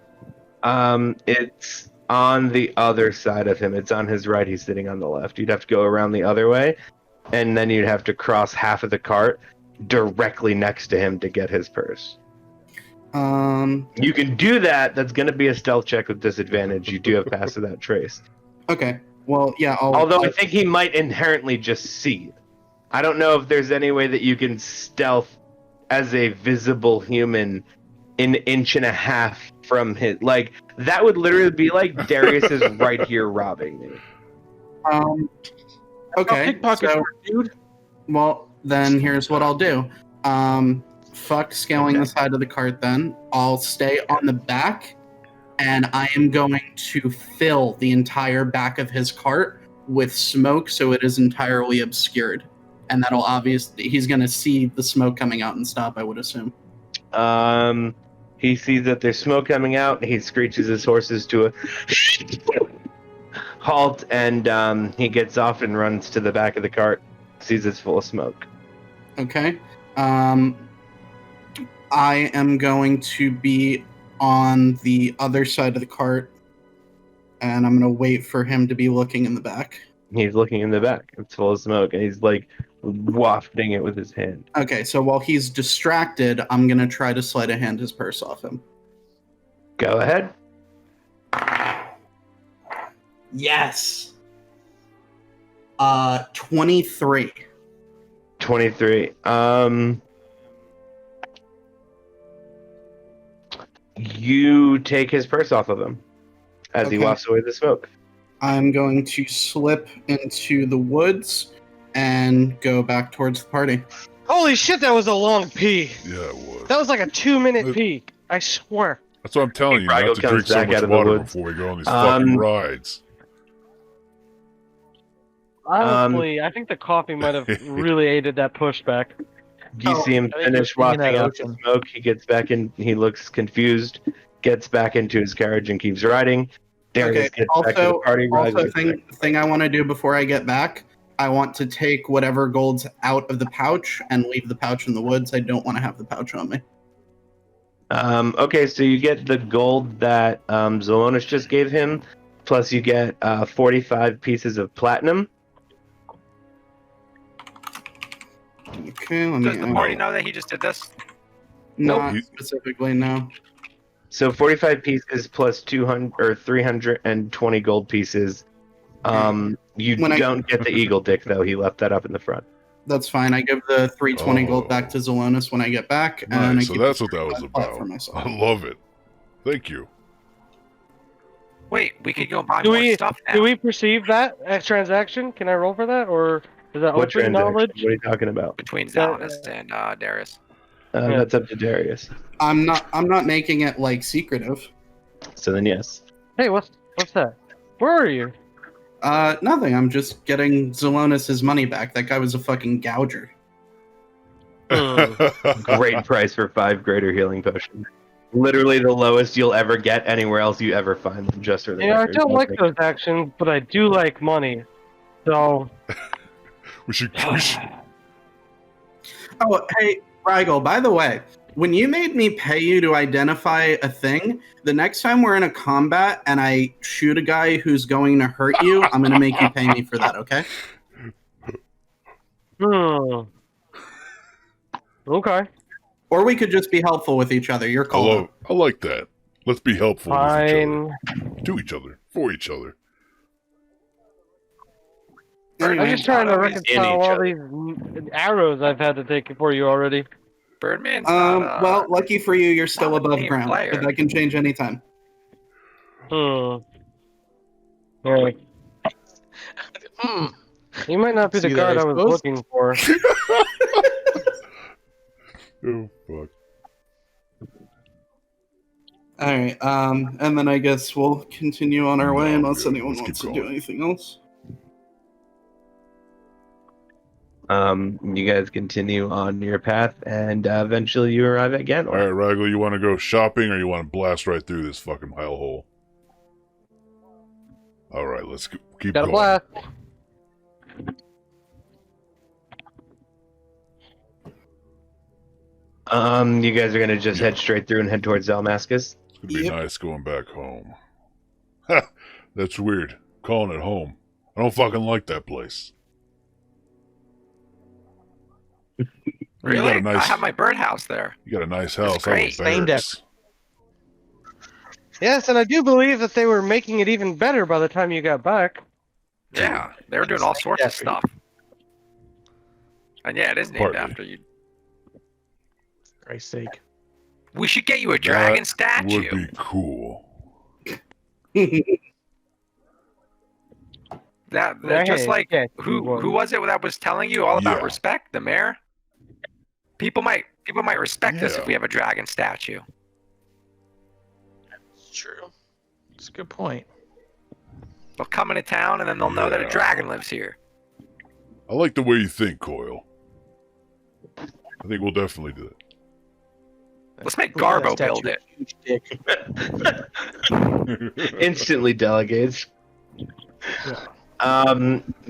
It's on the other side of him. It's on his right. He's sitting on the left. You'd have to go around the other way, and then you'd have to cross half of the cart directly next to him to get his purse. You can do that. That's going to be a stealth check with disadvantage. You do have pass without trace. Okay. Well, yeah. Although I think he might inherently just see. I don't know if there's any way that you can stealth as a visible human an inch and a half from his, like, that would literally be like Darius is right here robbing me. Okay. Pickpocket, So, dude. well, then here's what I'll do. Fuck scaling the side of the cart. Then I'll stay on the back, and I am going to fill the entire back of his cart with smoke, so it is entirely obscured. And that'll obviously, he's going to see the smoke coming out and stop, I would assume. He sees that there's smoke coming out. He screeches his horses to a halt, and he gets off and runs to the back of the cart. Sees it's full of smoke. Okay. I am going to be on the other side of the cart, and I'm going to wait for him to be looking in the back. He's looking in the back. It's full of smoke, and he's like wafting it with his hand. Okay, so while he's distracted, I'm going to try to sleight of hand his purse off him. Go ahead. Yes. 23. 23. You take his purse off of him as he Okay. wafts away the smoke. I'm going to slip into the woods and go back towards the party. Holy shit, that was a long pee. Yeah, it was. That was like a 2-minute pee. I swear. That's what I'm telling you. Rigel Not to drink comes so back much out of the water woods. before we go on these fucking rides. Honestly, I think the coffee might have really aided that pushback. You see him I think finish we're seeing wafting that out the ocean. smoke. He gets back in. He looks confused. Gets back into his carriage and keeps riding. Darius gets back to the party. Rigel Also, gets back. thing I want to do before I get back, I want to take whatever gold's out of the pouch and leave the pouch in the woods. I don't want to have the pouch on me. Okay, so you get the gold that Zelonis just gave him, plus you get 45 pieces of platinum. Okay, let Does me. the party know that he just did this? Not Nope. specifically, no. So 45 pieces plus 200 or 320 gold pieces. You When I- don't get the eagle dick though. He left that up in the front. That's fine. I give the 320 Oh. gold back to Zelonis when I get back, and I Nice. So keep that's the what that was 35 about. for myself. I love it. Thank you. Wait, we could go buy Do more we stuff now. do we perceive that as transaction? Can I roll for that, or is that What open transaction? knowledge? What are you talking about? Between Xalmascus and Darius. Yeah. That's up to Darius. I'm not making it like secretive. So then yes. Hey, what's that? Where are you? Nothing. I'm just getting Zelonis' money back. That guy was a fucking gouger. Great price for 5 greater healing potions. Literally the lowest you'll ever get anywhere else you ever find them. Just for the Yeah, I record. don't like those actions, but I do like money. So we should Oh, hey, Rigel, by the way, when you made me pay you to identify a thing, the next time we're in a combat and I shoot a guy who's going to hurt you, I'm going to make you pay me for that, okay? Okay. Or we could just be helpful with each other. Your call. I like that. Let's be helpful with each Fine. other. To each other. For each other. I'm Anyway, just trying to Always in reconcile each all other. these arrows I've had to take for you already. Birdman's not, well, lucky for you, you're still not a above team ground. player. But that can change anytime. Yeah. Hmm. You might not be the See that, guard I I was suppose? looking for. Oh, fuck. All right, and then I guess we'll continue on our way No, unless yeah, anyone let's wants keep to do going. anything else. You guys continue on your path, and eventually you arrive at Ganor. Alright, Raggle, you want to go shopping or you want to blast right through this fucking hellhole? All right, let's keep Got a going. blast. You guys are gonna just head straight through and head towards Xalmascus? It's gonna be Yep. nice going back home. Ha! That's weird. Calling it home. I don't fucking like that place. Really? You got a nice, I have my birdhouse there. You got a nice house. great. I have a Named barracks. Yes, and I do believe that they were making it even better by the time you got back. Yeah, they were doing all sorts of stuff. And yeah, it is named Partly. after you. For Christ's sake. We should get you a dragon That statue. would be cool. That Right. just like Yeah, who was it that was telling you all about Yeah. respect? The mayor. People might respect us if Yeah. we have a dragon statue. It's true. It's a good point. They'll come into town and then they'll know that a Yeah. dragon lives here. I like the way you think, Coil. I think we'll definitely do it. Let's make Look at that Garbo statue, build it. huge dick. Instantly delegates. Yeah.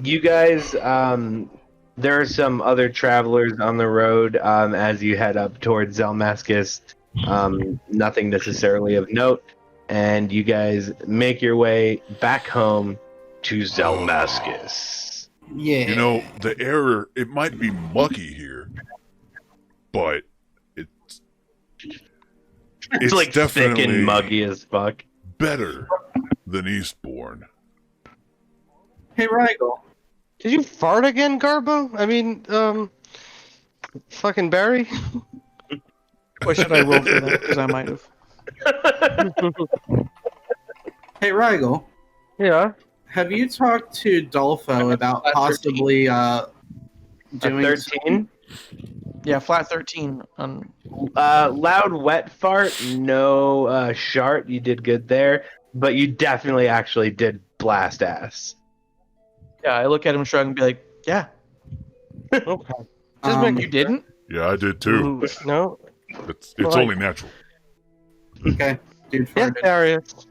You guys, there are some other travelers on the road as you head up towards Xalmascus. Nothing necessarily of note. And you guys make your way back home to Xalmascus. Yeah. You know, the air, it might be mucky here, but It's like thick definitely and muggy as fuck. better than Eastbourne. Hey, Rigel. Did you fart again, Garbo? I mean, fucking Barry? What should I roll for that? Because I might have. Hey, Rigel. Yeah. Have you talked to Dolfo about possibly doing 13? Yeah, flat 13 on. Loud wet fart, no shart. You did good there, but you definitely actually did blast ass. Yeah, I look at him, shrug, and be like, "Yeah, Okay. just make you didn't." Yeah, I did too. Ooh, no. It's Like- only natural. Okay, dude. Yes, farted. Darius.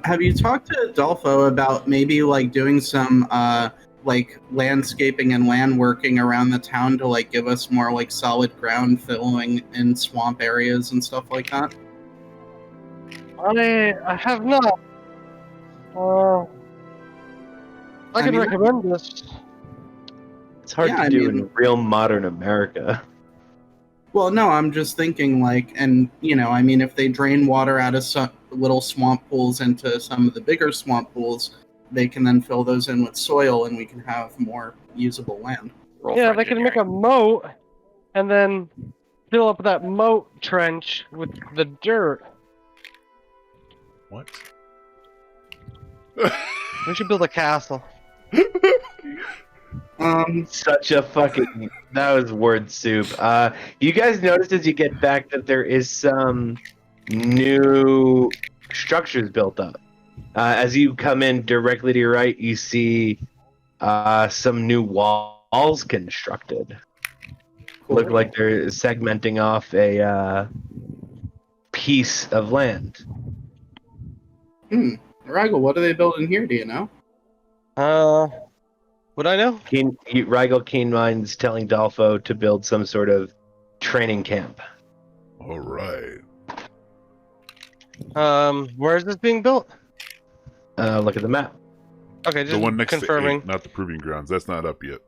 Have you talked to Dolfo about maybe like doing some like landscaping and land working around the town to like give us more like solid ground filling in swamp areas and stuff like that? I have not. I can mean- recommend this. It's hard Yeah, to I do mean- in real modern America. Well, no, I'm just thinking like, and you know, I mean, if they drain water out of some little swamp pools into some of the bigger swamp pools, they can then fill those in with soil, and we can have more usable land. Roll Yeah, for they can make a engineering. moat and then fill up that moat trench with the dirt. What? We should build a castle. Such a fucking that was word soup. You guys noticed as you get back that there is some new structures built up. As you come in directly to your right, you see some new walls constructed. Look like they're segmenting off a piece of land. Rigel, what are they building here? Do you know? Would I know? Rigel Keenmind's telling Dolfo to build some sort of training camp. All right. Where is this being built? Look at the map. Okay, just The one next confirming. to 8, not the proving grounds. That's not up yet.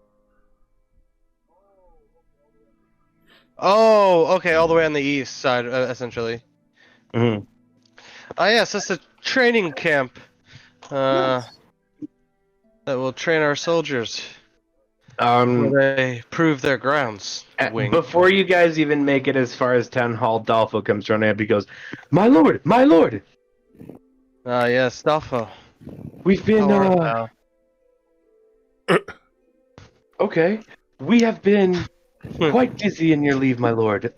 Oh, okay, all the way on the east side, essentially. Mhm. Yes, that's a training camp. That will train our soldiers where they prove their grounds. Wink. Before you guys even make it as far as Town Hall, Dolfo comes running up. He goes, "My lord, my lord, Yes, Dolfo. we've been How art thou? okay. We have been quite busy in your leave, my lord.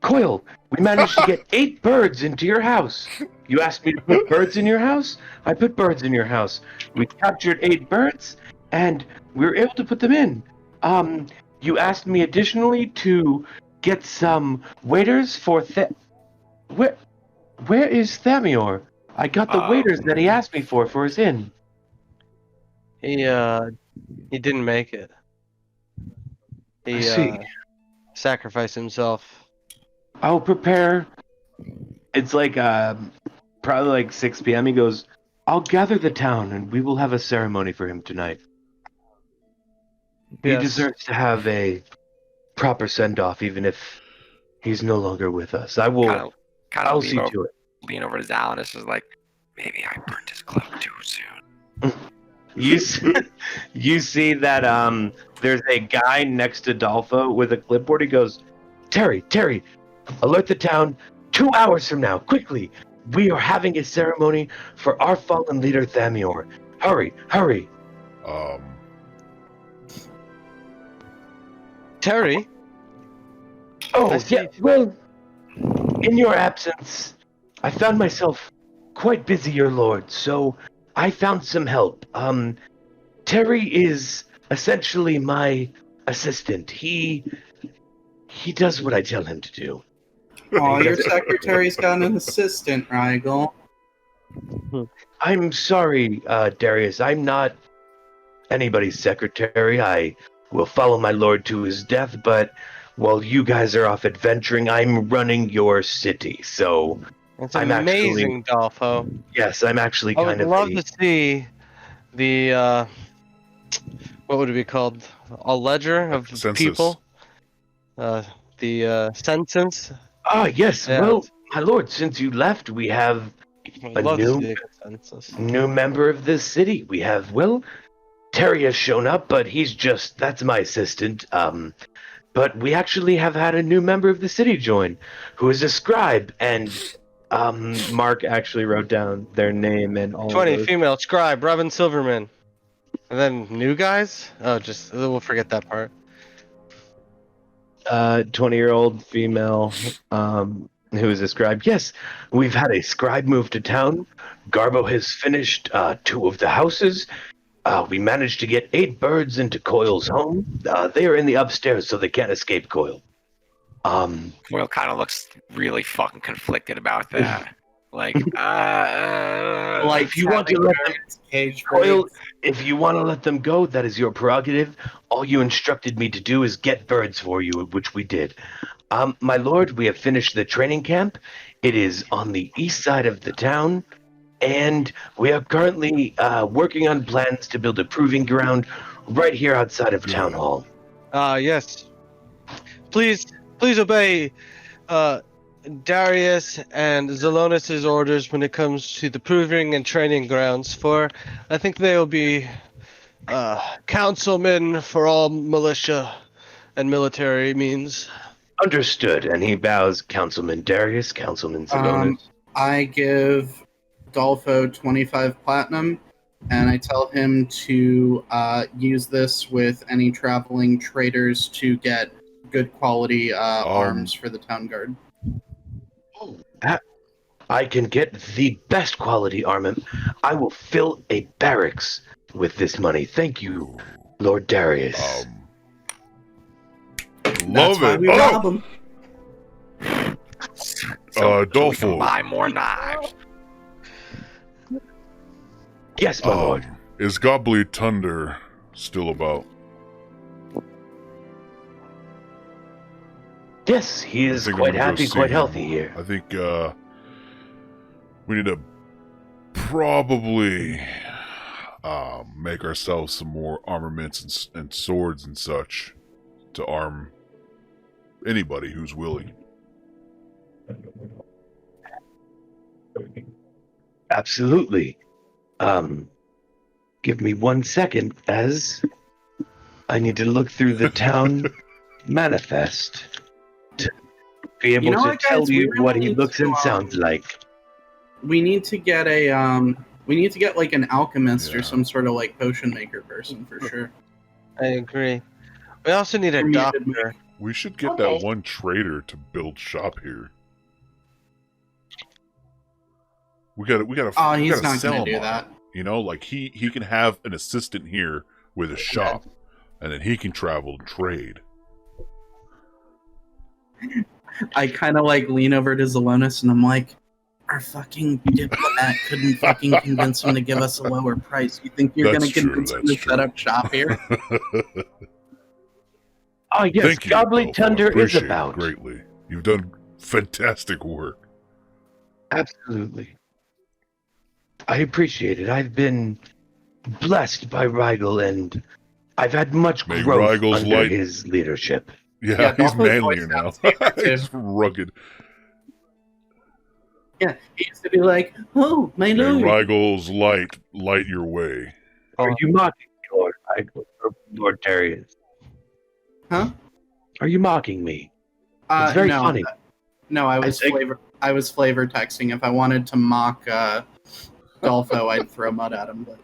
Coil, we managed to get 8 birds into your house. You asked me to put birds in your house? I put birds in your house. We captured 8 birds, and we were able to put them in. You asked me additionally to get some waiters for Where is Thamior? I got the waiters that he asked me for his inn. He didn't make it. I He see. sacrificed himself. I'll prepare. It's like probably like 6 p.m. He goes, I'll gather the town and we will have a ceremony for him tonight. He Yes. deserves to have a proper send-off, even if he's no longer with us. I will. I'll see to it. Lean over to Zal and is like, maybe I burnt his cloak too soon. You see that there's a guy next to Dolpho with a clipboard. He goes, Terry, alert the town 2 hours from now, quickly. We are having a ceremony for our fallen leader Thamior. Hurry. Terry? Oh, I see. yeah, well, in your absence, I found myself quite busy, your lord, so I found some help. Terry is essentially my assistant. He does what I tell him to do. Oh, your secretary's got an assistant, Rigel. I'm sorry, Darius, I'm not anybody's secretary. I will follow my lord to his death, but while you guys are off adventuring, I'm running your city, so It's I'm amazing, Dolpho. yes, I'm actually I kind would of love to see the what would it be called? A ledger of Census. people. The census. Ah, yes, Yeah. well, my lord, since you left, we have I'd A love to new- see a census. new member of this city. We have, well, Terry has shown up, but that's my assistant. But we actually have had a new member of the city join, who is a scribe, and Mark actually wrote down their name and all 20 of those. female scribe, Robin Silverman. And then new guys? Oh, we'll forget that part. 20-year-old female, who is a scribe. Yes, we've had a scribe move to town. Garbo has finished 2 of the houses. We managed to get 8 birds into Coil's home. They are in the upstairs, so they can't escape Coil. Coil kind of looks really fucking conflicted about that. Like, If you want to let them, Cage Coil, birds. if you want to let them go, that is your prerogative. All you instructed me to do is get birds for you, which we did. My lord, we have finished the training camp. It is on the east side of the town, and we are currently working on plans to build a proving ground right here outside of Town Hall. Yes. Please obey Darius and Zelonis' orders when it comes to the proving and training grounds, for I think they will be councilmen for all militia and military means. Understood. And he bows, Councilman Darius, Councilman Zelonis. I give Dolpho 25 platinum, and I tell him to use this with any traveling traders to get good quality arms for the town guard. I can get the best quality armament. I will fill a barracks with this money. Thank you, Lord Darius. That's Love why it. we rob them. so we Dolpho. can buy more knives. Yes, my lord. Is Gobbly Thunder still about? Yes, he I is think I'm quite gonna go happy, see quite him. healthy here. I think we need to probably make ourselves some more armaments and swords and such to arm anybody who's willing. Absolutely. Give me 1 second, as I need to look through the town manifest to be able You know to what, guys? tell We you really what he need looks to, and sounds like. We need to get like an alchemist Yeah. or some sort of like potion maker person for sure. I agree. We also need a Or muted doctor. We should get that one trader to build shop here. We gotta Oh, we he's gotta not sell gonna him do on that. it. You know, like he can have an assistant here with a shop, and then he can travel and trade. I kind of like lean over to Zelonis and I'm like, Our fucking diplomat couldn't fucking convince him to give us a lower price. You think you're That's going to true, convince him that's to set up shop here? Oh yes, Thank you, Godly Belfo. Thunder is Appreciate about. it greatly. You've done fantastic work. Absolutely. I appreciate it. I've been blessed by Rigel, and I've had much May growth Rigel's under light- his leadership. Yeah, he's Belfo's manlier voice now. sounds safer, too. He's rugged. Yeah, he used to be like, "Oh, my May lord." Rigel's light your way. Are you mocking me, Lord Rigel, or Lord Darius? Huh? Are you mocking me? It's very no, funny. No, I was think- flavor texting. If I wanted to mock Golfo, I'd throw mud at him. But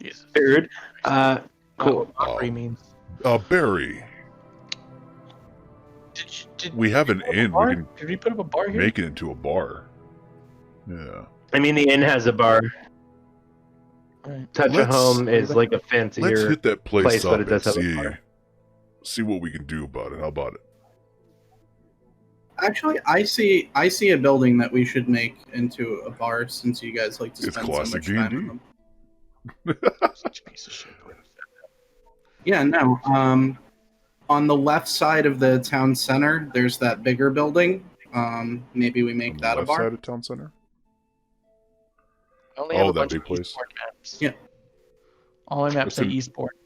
Jesus. Third, Not cool. what mockery means. Barry, Did we have an inn. bar? We can Did we put up a bar here? make it into a bar. Yeah. I mean, the inn has a bar. Alright. Touch of Let's- Home is like a Let's fancier. hit that place, place, but up it does and have a see, bar. see what we can do about it. How about it? actually, I see a building that we should make into a bar, since you guys like to It's spend so classic much time D&D. in them. Such a piece of shit. Yeah, no. On the left side of the town center, there's that bigger building. Maybe we make On the that a left bar. side of town center? I only have Oh, a that bunch big of place? Eastport maps. Yeah. All my maps say Listen- Eastport.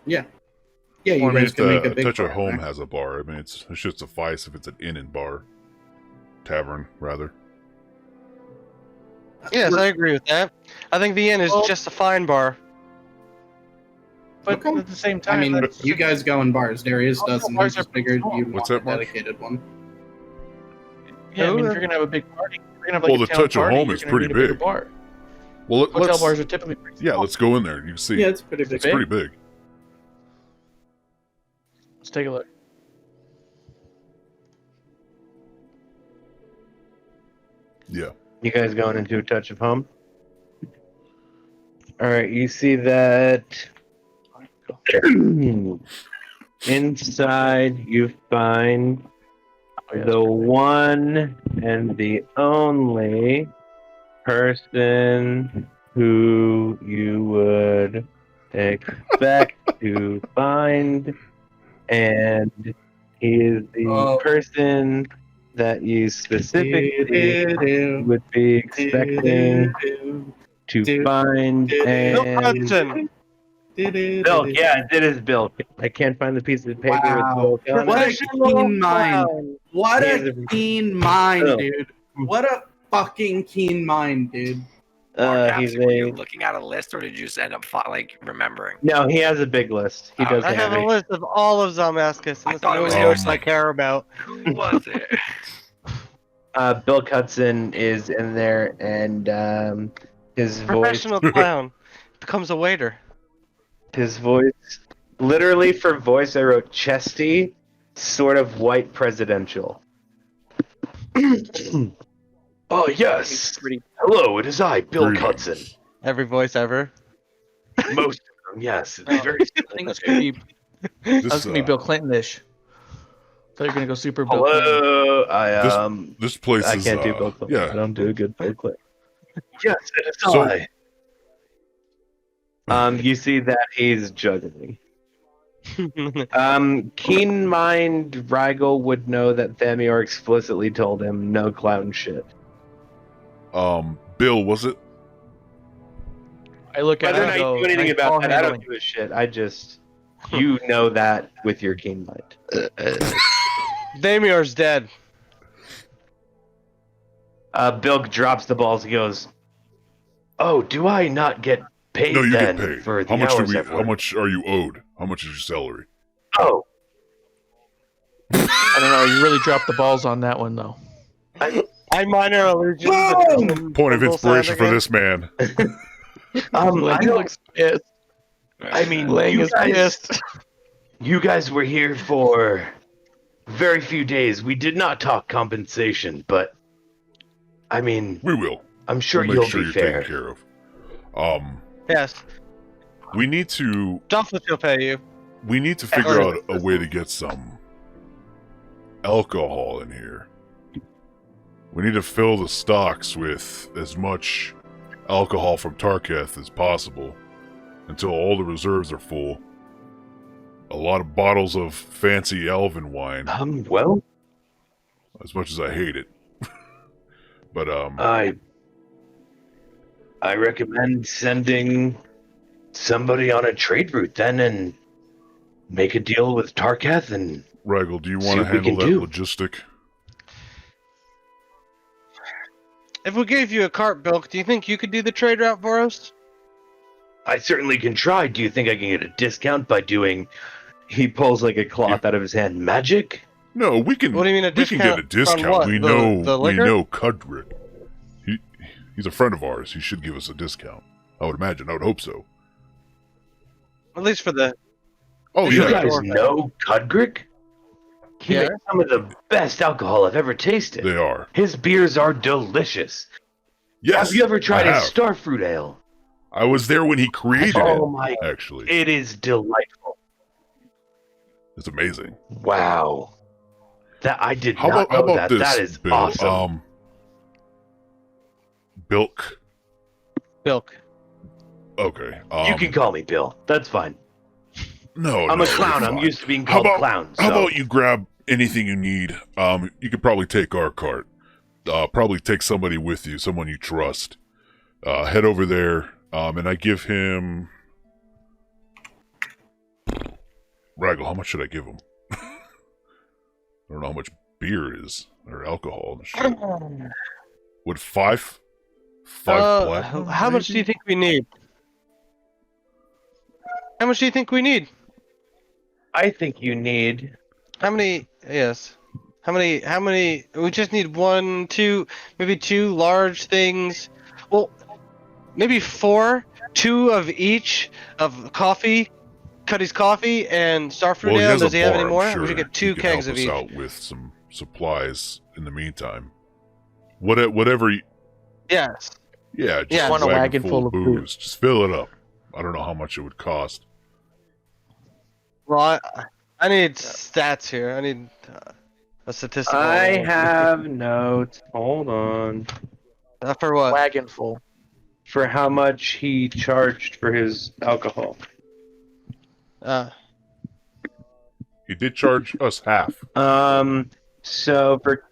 Yeah, you Well, I mean, guys can make a big Touch of bar Home there. has a bar. I mean, it should suffice if it's an inn and bar. Tavern, rather. Yes, I agree with that. I think the inn is Well- just a fine bar. But Okay. at the same I time, mean, that's you guys go in bars. Darius Oh, no, doesn't. He bars just are figured small. you'd What's want that, a Mark? dedicated one. yeah. I mean, if Sure. you're gonna have a big party, if you're gonna have like Well, a the town Touch of party, Home you're is gonna pretty need a bigger big. bar. Well, Hotel let's bars are typically pretty small. yeah, let's go in there. You can see. Yeah, it's pretty big. It's pretty big. Let's take a look. Yeah. You guys going into a Touch of Home? All right, you see that inside you find the one and the only person who you would expect to find, and he is the Oh. person that you specifically would be expecting to find. Bill And Hudson. Bill, yeah, it is Bill. I can't find the piece of paper Wow. with Bill on What it. a keen mind. What He a is a- keen mind, Oh. dude. What a fucking keen mind, dude. He's Were you a looking at a list, or did you just end up remembering? no. He has a big list. He does I have a have list of all of Xalmascus, I and that's thought the it was only list I him. care about. Who was it? Bill Cudson is in there, and his voice, Professional clown becomes a waiter. literally for voice, I wrote chesty, sort of white presidential. Oh yes. Hello, it is I, Bill Greetings. Cudson. Every voice ever. Most of them, yes. It's Oh, very I think that's gonna be. This, That's gonna be Bill Clinton-ish. Thought you were gonna go super Bill Clinton. Hello, This place I is. can't do Bill Clinton. I Yeah. don't do a good Bill Clinton. Yes, it is So- I. You see that he's juggling. Keen Mind Rigel would know that Thamior explicitly told him no clown shit. Bill, was it? I look at Whether it or not and go, you do anything nice about ball that, I don't handling. give a shit. I just, you know that with your keen mind. Damior's dead. Bill drops the balls. He goes, "Oh, do I not get paid No, you then get paid. for the How much hours I've How worked?" much are you owed? How much is your salary? Oh, I don't know. You really dropped the balls on that one, though. I minor allegiance. Point of inspiration for this man. I Lang don't- looks pissed. I mean, Lang you is guys, pissed. you guys were here for very few days. We did not talk compensation, but I mean, We will. I'm sure We'll you'll make sure be you're fair. taken care of. Yes, We need to Duffus will pay you. figure out a way to get some alcohol in here. We need to fill the stocks with as much alcohol from Tarketh as possible until all the reserves are full. A lot of bottles of fancy elven wine, Well, as much as I hate it. But, I recommend sending somebody on a trade route then and make a deal with Tarketh and Ragel, do you See want to what we handle can that do. logistic? If we gave you a cart, Bilk, do you think you could do the trade route for us? I certainly can try. Do you think I can get a discount by doing? He pulls like a cloth out of his hand. Magic? No, we can. What do you mean a we can get a discount on discount. what? We The know. We liquor? know Cudrick. He's a friend of ours. He should give us a discount. I would imagine. I would hope so. At least for the. Oh You yeah. guys Sure. know Cudrick? He Yeah. makes some of the best alcohol I've ever tasted. They are. His beers are delicious. Yes. Have you ever tried I his have. Starfruit Ale? I was there when he created Oh it. my! Actually, It is delightful. it's amazing. Wow. That I did How not about, how know about that. this, That is Bill? awesome. Bilk. Bilk. Okay. You can call me Bill. That's fine. No, I'm no, a clown. you're I'm fine. used to being How called about- clown. How so- about you grab anything you need? You could probably take our cart. Probably take somebody with you, someone you trust. Head over there, and I give him... Raggle, how much should I give him? I don't know how much beer is, or alcohol and shit. Would five platinum, How much do you maybe? think we need? How much do you think we need? I think you need. How many? Yes. How many? We just need one, two, maybe two large things. Well, maybe four. Two of each of coffee, Cuddy's coffee, and Starfruit Well, he Ale. has Does a he have bar, any I'm more? sure We should get he two can kegs help of us each. out with some supplies in the meantime. Whatever. Yes. Yeah, just Yeah. a Want a wagon wagon full full of of booze. Just fill it up. I don't know how much it would cost. Well, I need stats here. I need a statistical. I have notes. Hold on. For what? Wagon full. For how much he charged for his alcohol. He did charge us half. So for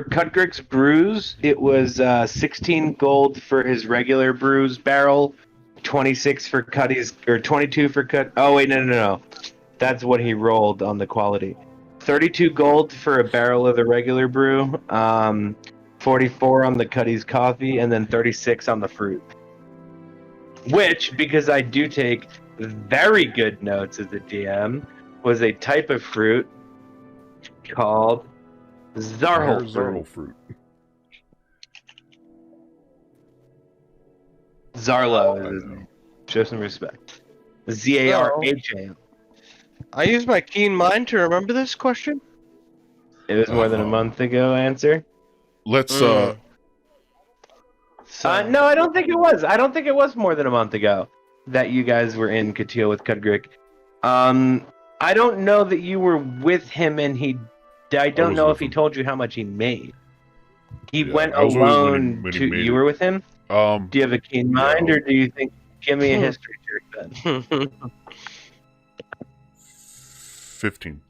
Cudgrick's brews, it was 16 gold for his regular brews barrel, 26 for Cuddy's, or 22 for Cud. Oh wait, no. That's what he rolled on the quality. 32 gold for a barrel of the regular brew, 44 on the Cuddy's coffee, and then 36 on the fruit. Which, because I do take very good notes as a DM, was a type of fruit called Zarhol fruit. Zarhol fruit. Zarlo is his name. Show some respect. Zarha. I used my keen mind to remember this question. It was more than a month ago. Answer. Let's So, No, I don't think it was. I don't think it was more than a month ago that you guys were in Katil with Cudgrick. I don't know that you were with him, and I don't was know with if he him. told you how much he made. He Yeah, went I was with him alone when he to. made You it. were with him. Do you have a keen mind, Yeah. or do you think? Give me a history check then. 16.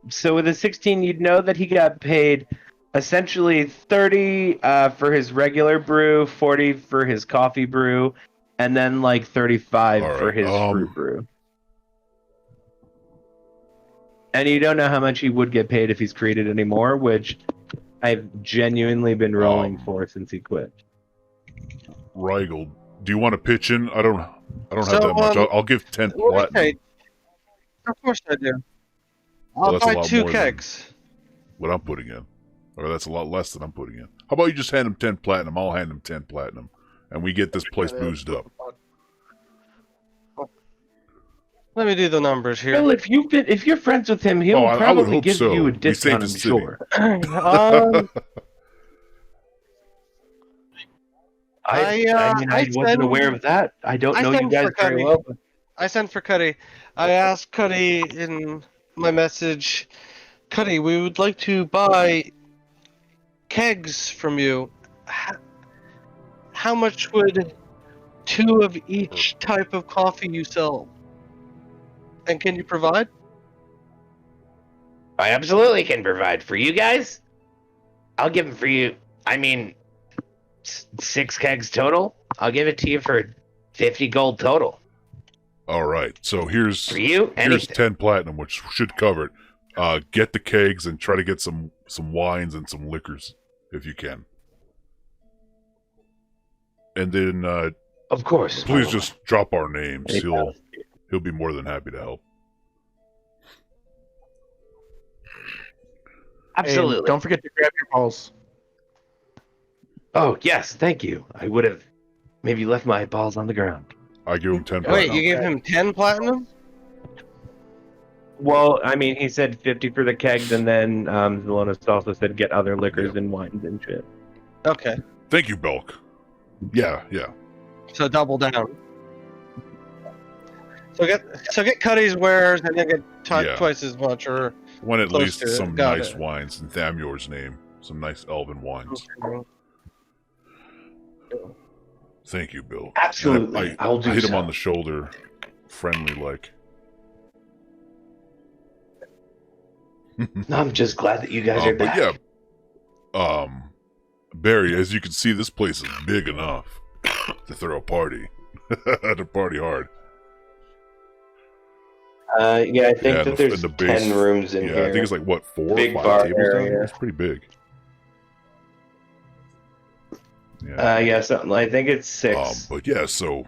So with a 16, you'd know that he got paid essentially 30 for his regular brew, 40 for his coffee brew, and then like 35 All for right, his fruit brew. And you don't know how much he would get paid if he's created anymore, which I've genuinely been rolling for since he quit. Rigel, do you want to pitch in? I don't have So, that much. I'll give 10 platinum. Okay. Of course I do. Well, I'll that's a buy lot 2 more than- kegs. What I'm putting in. Or that's a lot less than I'm putting in. How about you just hand him 10 platinum? I'll hand him 10 platinum. And we get this place boozed up. Let me do the numbers here. Well, if you're friends with him, he'll Oh, I would probably hope give so. you a We saved discount, the I'm city. sure. I mean, I wasn't send- aware of that. I don't I know you send guys for very Cuddy. well. But I sent for Cuddy. I asked Cuddy in my message. Cuddy, we would like to buy kegs from you. How much would 2 of each type of coffee you sell? And can you provide? I absolutely can provide for you guys. I'll give them for you. I mean, 6 kegs total. I'll give it to you for 50 gold total. All right. So here's For you, here's anything. 10 platinum, which should cover it. Get the kegs and try to get some wines and some liquors if you can. And then Of course. please just drop our names. Any He'll be more than happy to help. Absolutely. And don't forget to grab your balls. Oh, yes, thank you. I would have maybe left my balls on the ground. I give him 10 Wait, platinum. you gave him 10 platinum? Well, I mean, he said 50 for the kegs, and then Zelonis also said get other liquors and wines and shit. Okay, Thank you, Belk. Yeah. so double down. So get Cuddy's wares and then get Yeah. twice as much, or One at Close least to it. some Got nice it. wines in Thamyor's name. Some nice elven wines. Thank you, Bill. Absolutely. I I'll do hit him so. on the shoulder, friendly like. I'm just glad that you guys are But back. yeah, Barry, as you can see, this place is big enough to throw a party. To party hard. Yeah, I think Yeah, that there's 10 rooms in yeah, here. I think it's like what, 4 Big or 5 bar tables down area. here. It's pretty big. Yeah. Yeah, something. I think it's 6. But yeah, so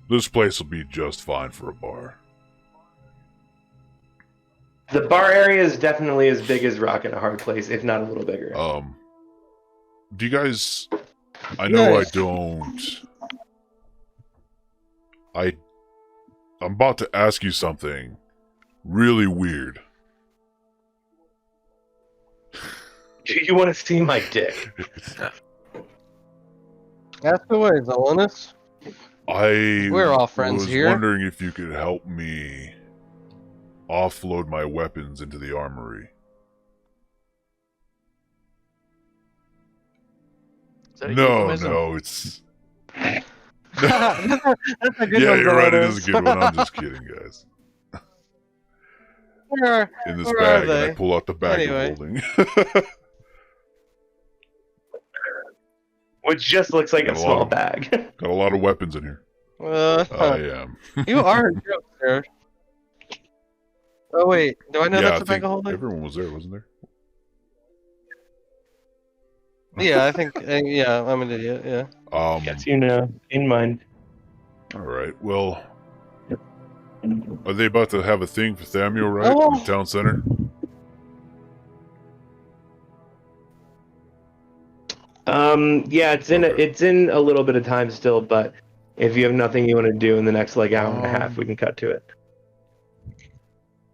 this place will be just fine for a bar. The bar area is definitely as big as Rock and a Hard Place, if not a little bigger. Do you guys? I know Nice. I don't. I'm about to ask you something really weird. You want to see my dick? ask away, Zelonis. We're all friends was here. wondering if you could help me offload my weapons into the armory. Is that a No, euphemism? it's That's a good yeah, one, you're right. It Zelonis. is a good one. I'm just kidding, guys. Where- In this Where are bag, and I they? pull out the bag Anyway. of holding. Which just looks like a Got a small lot. bag. Got a lot of weapons in here. I am. You are a joke, sir. Oh wait, do I know Yeah, that's I a bag think of holding? everyone was there, wasn't there? Yeah, I think. Yeah, I'm an idiot. Yeah. Yes, you know, in mind. All right. Well, are they about to have a thing for Thamio, right? Oh. In the town center. Yeah, it's in a little bit of time still, but if you have nothing you want to do in the next like hour and a half, we can cut to it.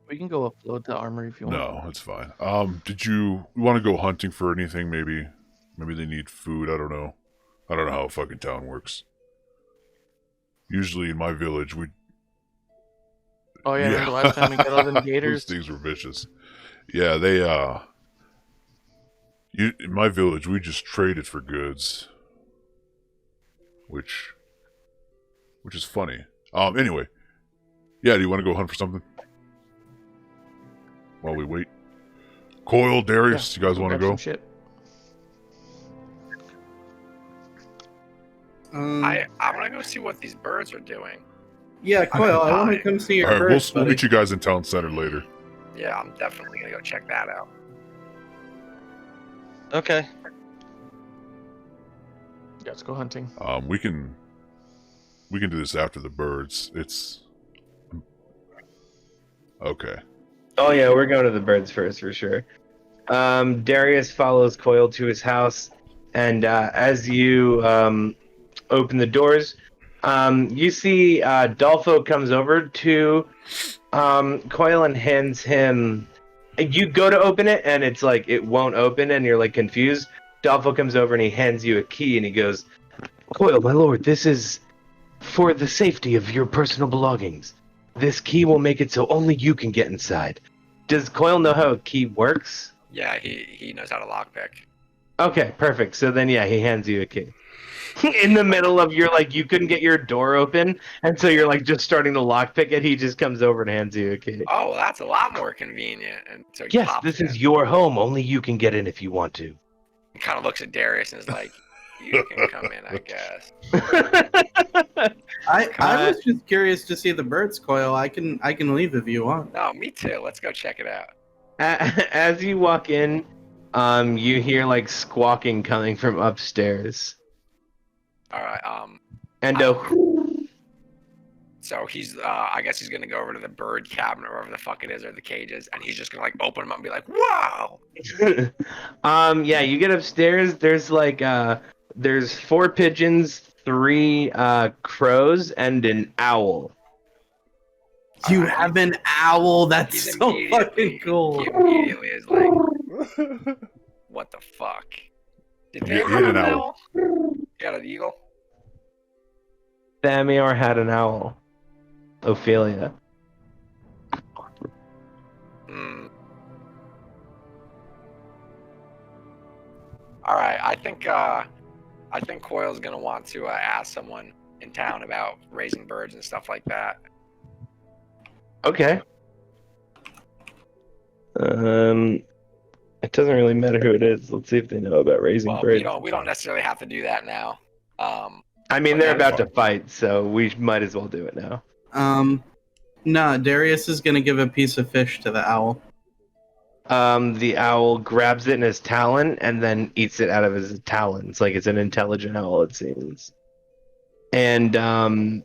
We can go upload the armory if you want. No, it's fine. Did you want to go hunting for anything? Maybe they need food. I don't know. I don't know how a fucking town works. Usually in my village, we Oh yeah, remember last time we got all them those gators? things were vicious. Yeah, they in my village, we just traded for goods, which is funny. Anyway, yeah. Do you want to go hunt for something while we wait? Coil, Darius, you guys want to Grab go? some shit. I'm gonna go see what these birds are doing. Yeah, Coil, I want to Fine. come see your All right, birds, we'll buddy. meet you guys in town center later. Yeah, I'm definitely gonna go check that out. Okay. Yeah, let's go hunting. We can do this after the birds. It's okay. Oh yeah, we're going to the birds first for sure. Darius follows Coil to his house, and as you open the doors, you see Dolfo comes over to Coil and hands him. You go to open it, and it's like it won't open, and you're like confused. Dolfo comes over and he hands you a key, and he goes, "Coil, my lord, this is for the safety of your personal belongings. This key will make it so only you can get inside. Does Coil know how a key works? Yeah, he knows how to lockpick. Okay, perfect. So then, yeah, he hands you a key. In the middle of your, like, you couldn't get your door open, and so you're, like, just starting to lockpick it, he just comes over and hands you a key. Oh, well, that's a lot more convenient. And so he Yes, pops this in. is your home. Only you can get in if you want to. He kind of looks at Darius and is like, "You can come in, I guess." I was just curious to see the birds, Coil. I can leave if you want. No, me too. Let's go check it out. As you walk in, you hear, like, squawking coming from upstairs. All right. And So he's, I guess he's gonna go over to the bird cabinet or wherever the fuck it is, or the cages, and he's just gonna like open them up and be like, "Wow!" yeah, you get upstairs. There's like there's 4 pigeons, 3 crows, and an owl. You Alright. have an owl. That's He's so immediately- fucking cool. He immediately is like, "What the fuck?" Did they You ever hit have an an owl. owl? You got an eagle? Thamior had an owl. Ophelia. Hmm. All right, I think Coil's gonna want to ask someone in town about raising birds and stuff like that. Okay. It doesn't really matter who it is. Let's see if they know about raising Well, birds. we don't necessarily have to do that now. I mean, but they're that's about to fight, so we might as well do it now. No, Darius is gonna give a piece of fish to the owl. The owl grabs it in his talon and then eats it out of his talons. Like it's an intelligent owl, it seems. And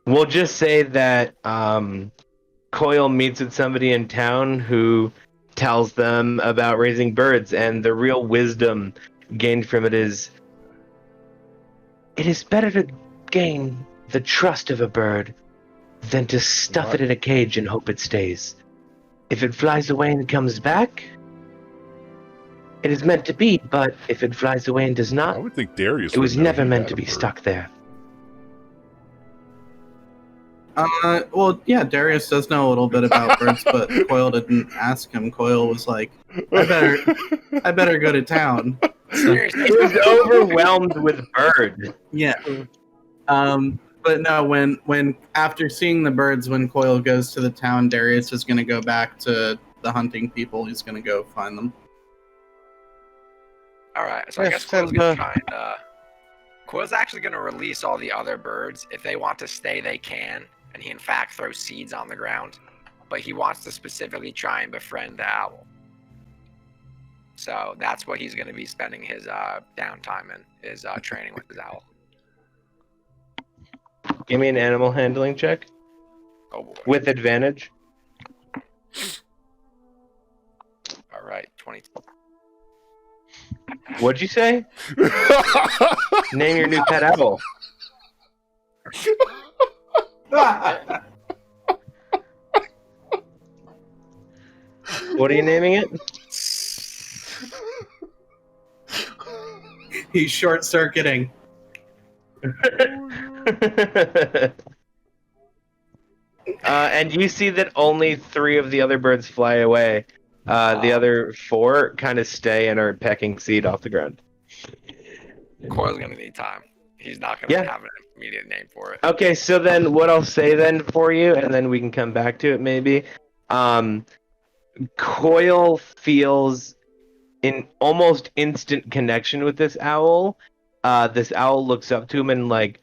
we'll just say that Coil meets with somebody in town who tells them about raising birds, and the real wisdom gained from it is better to gain the trust of a bird than to stuff it in a cage and hope it stays. If it flies away and comes back, it is meant to be, but if it flies away and does I not, would think Darius. it was would know never he meant had to a be bird. stuck there. Well, yeah, Darius does know a little bit about birds, but Coil didn't ask him. Coil was like, I better go to town. Seriously, It was overwhelmed with bird. Yeah. But no, when after seeing the birds, when Coil goes to the town, Darius is gonna go back to the hunting people. He's gonna go find them. All right, so I Yes, guess Coil's and, gonna try and Coil's actually gonna release all the other birds. If they want to stay, they can, and he in fact throws seeds on the ground. But he wants to specifically try and befriend the owl. So that's what he's gonna be spending his downtime in, is training with his owl. Give me an animal handling check Oh boy. with advantage. All right, 22. What'd you say? Name your new pet owl. What are you naming it? He's short circuiting. And you see that only 3 of the other birds fly away. The other 4 kind of stay and are pecking seed off the ground. Coil's gonna need time. He's not gonna Yeah. have an immediate name for it. Okay, so then what I'll say then for you, and then we can come back to it maybe. Coil feels an almost instant connection with this owl. This owl looks up to him and like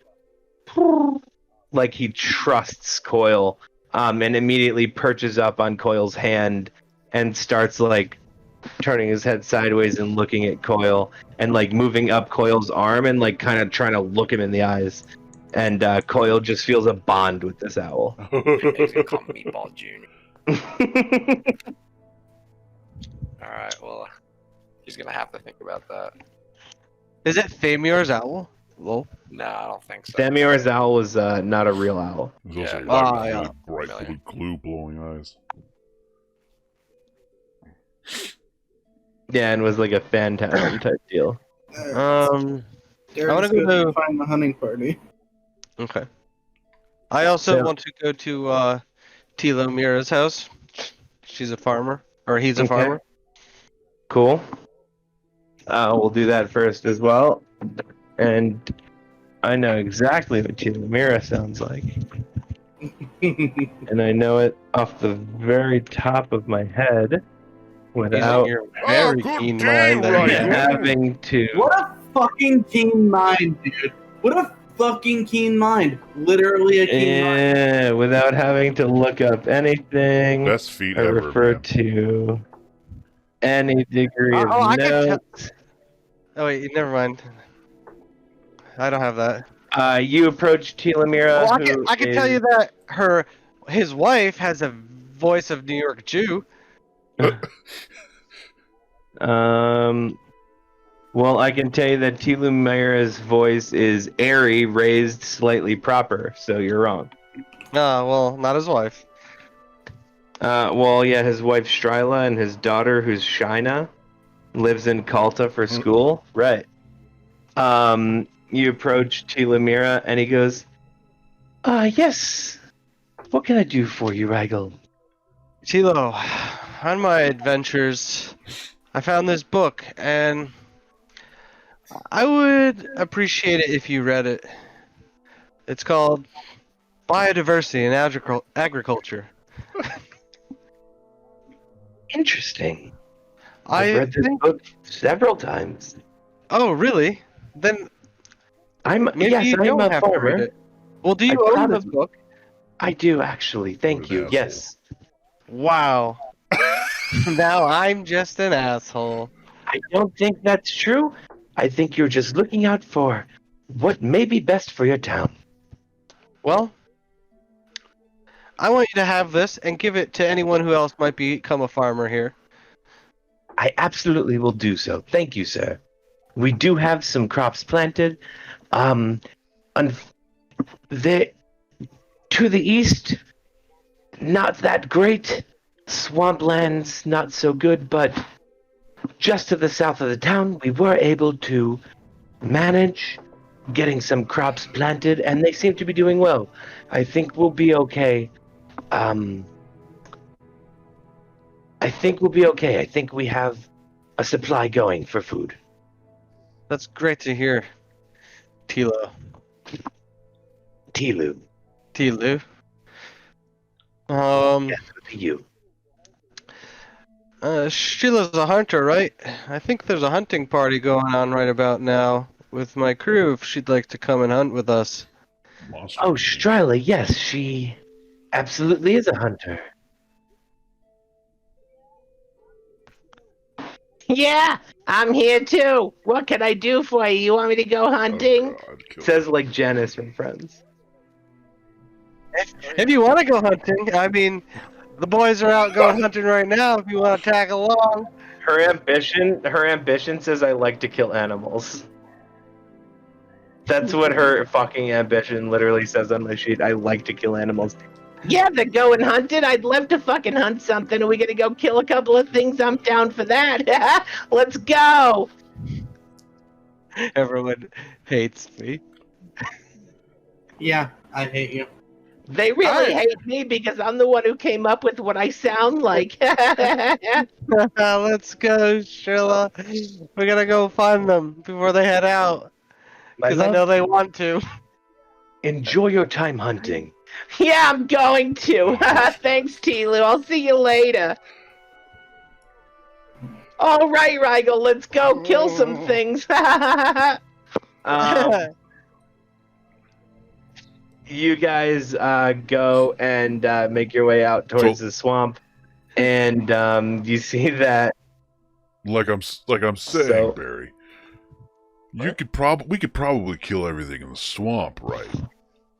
he trusts Coil, and immediately perches up on Coil's hand and starts like turning his head sideways and looking at Coil and like moving up Coil's arm and like kind of trying to look him in the eyes. And Coil just feels a bond with this owl. He's gonna call him Meatball Junior. All right, well, he's gonna have to think about that. Is it Thamior's owl? Lol. No, I don't think so. Thamior's owl was not a real owl. There's also Yeah. white Ah, with yeah. really bright Familiar. blue glowing eyes. Yeah, and was like a phantasm type deal. Darius wanna go goes to- find the hunting party. Okay. I also So- want to go to Tilo Mira's house she's a farmer, or he's a Okay. farmer. Cool. We'll do that first as well. And I know exactly what Tilumira sounds like. And I know it off the very top of my head Using without your very good keen day, mind there. Ryan. having to. What a fucking keen mind, dude. What a fucking keen mind. Literally a keen mind. Yeah, without having to look up anything Best feat or ever, refer man. to any degree of I can tell. notes. Oh wait, never mind. I don't have that. You approach Tilumira. Well, who I can tell you is- that his wife has a voice of New York Jew. Well, I can tell you that Tilumira's voice is airy, raised slightly proper, so you're wrong. Well, not his wife. Well, yeah, his wife Stryla and his daughter, who's Shina, lives in Kalta for school. Right. You approach Tilumira, and he goes, yes. What can I do for you, Rigel? Tilo, on my adventures, I found this book, and I would appreciate it if you read it. It's called Biodiversity in Agriculture. Interesting. I I've read this think. book several times. Oh, really? Then I'm maybe yes, you I'm don't a have to read farmer. it. Well, do you I own this probably- book? I do actually. Thank What you. an Yes. Wow. Now I'm just an asshole. I don't think that's true. I think you're just looking out for what may be best for your town. Well, I want you to have this and give it to anyone who else might become a farmer here. I absolutely will do so. Thank you, sir. We do have some crops planted. Um, to the east, not that great. Swamplands, not so good, but just to the south of the town, we were able to manage getting some crops planted, and they seem to be doing well. I think we'll be okay. I think we'll be okay. I think we have a supply going for food. That's great to hear, Tilo. Tilu, Tilu. yes, to you. Sheila's a hunter, right? I think there's a hunting party going on right about now with my crew if she'd like to come and hunt with us. Monster. Oh, Stryla, yes, she absolutely is a hunter. Yeah, I'm here too. What can I do for you? You want me to go hunting? Oh, God, kill Says like Janice from Friends. If you want to go hunting, I mean, the boys are out going hunting right now. If you want to tag along. Her ambition says I like to kill animals. That's what her fucking ambition literally says on my sheet. I like to kill animals. Yeah, they're going hunting. I'd love to fucking hunt something. Are we gonna go kill a couple of things? I'm down for that. Let's go. Everyone hates me. Yeah, I hate you. They really Alright. hate me because I'm the one who came up with what I sound like. Let's go, Sheila. We gotta go find them before they head out. My Because I love, know they want to. enjoy your time hunting. Yeah, I'm going to. Thanks, Tilu. I'll see you later. All right, Rigel, let's go kill some things. You guys go and make your way out towards the swamp, and you see that. Like I'm saying, So- Barry. We could probably kill everything in the swamp, right?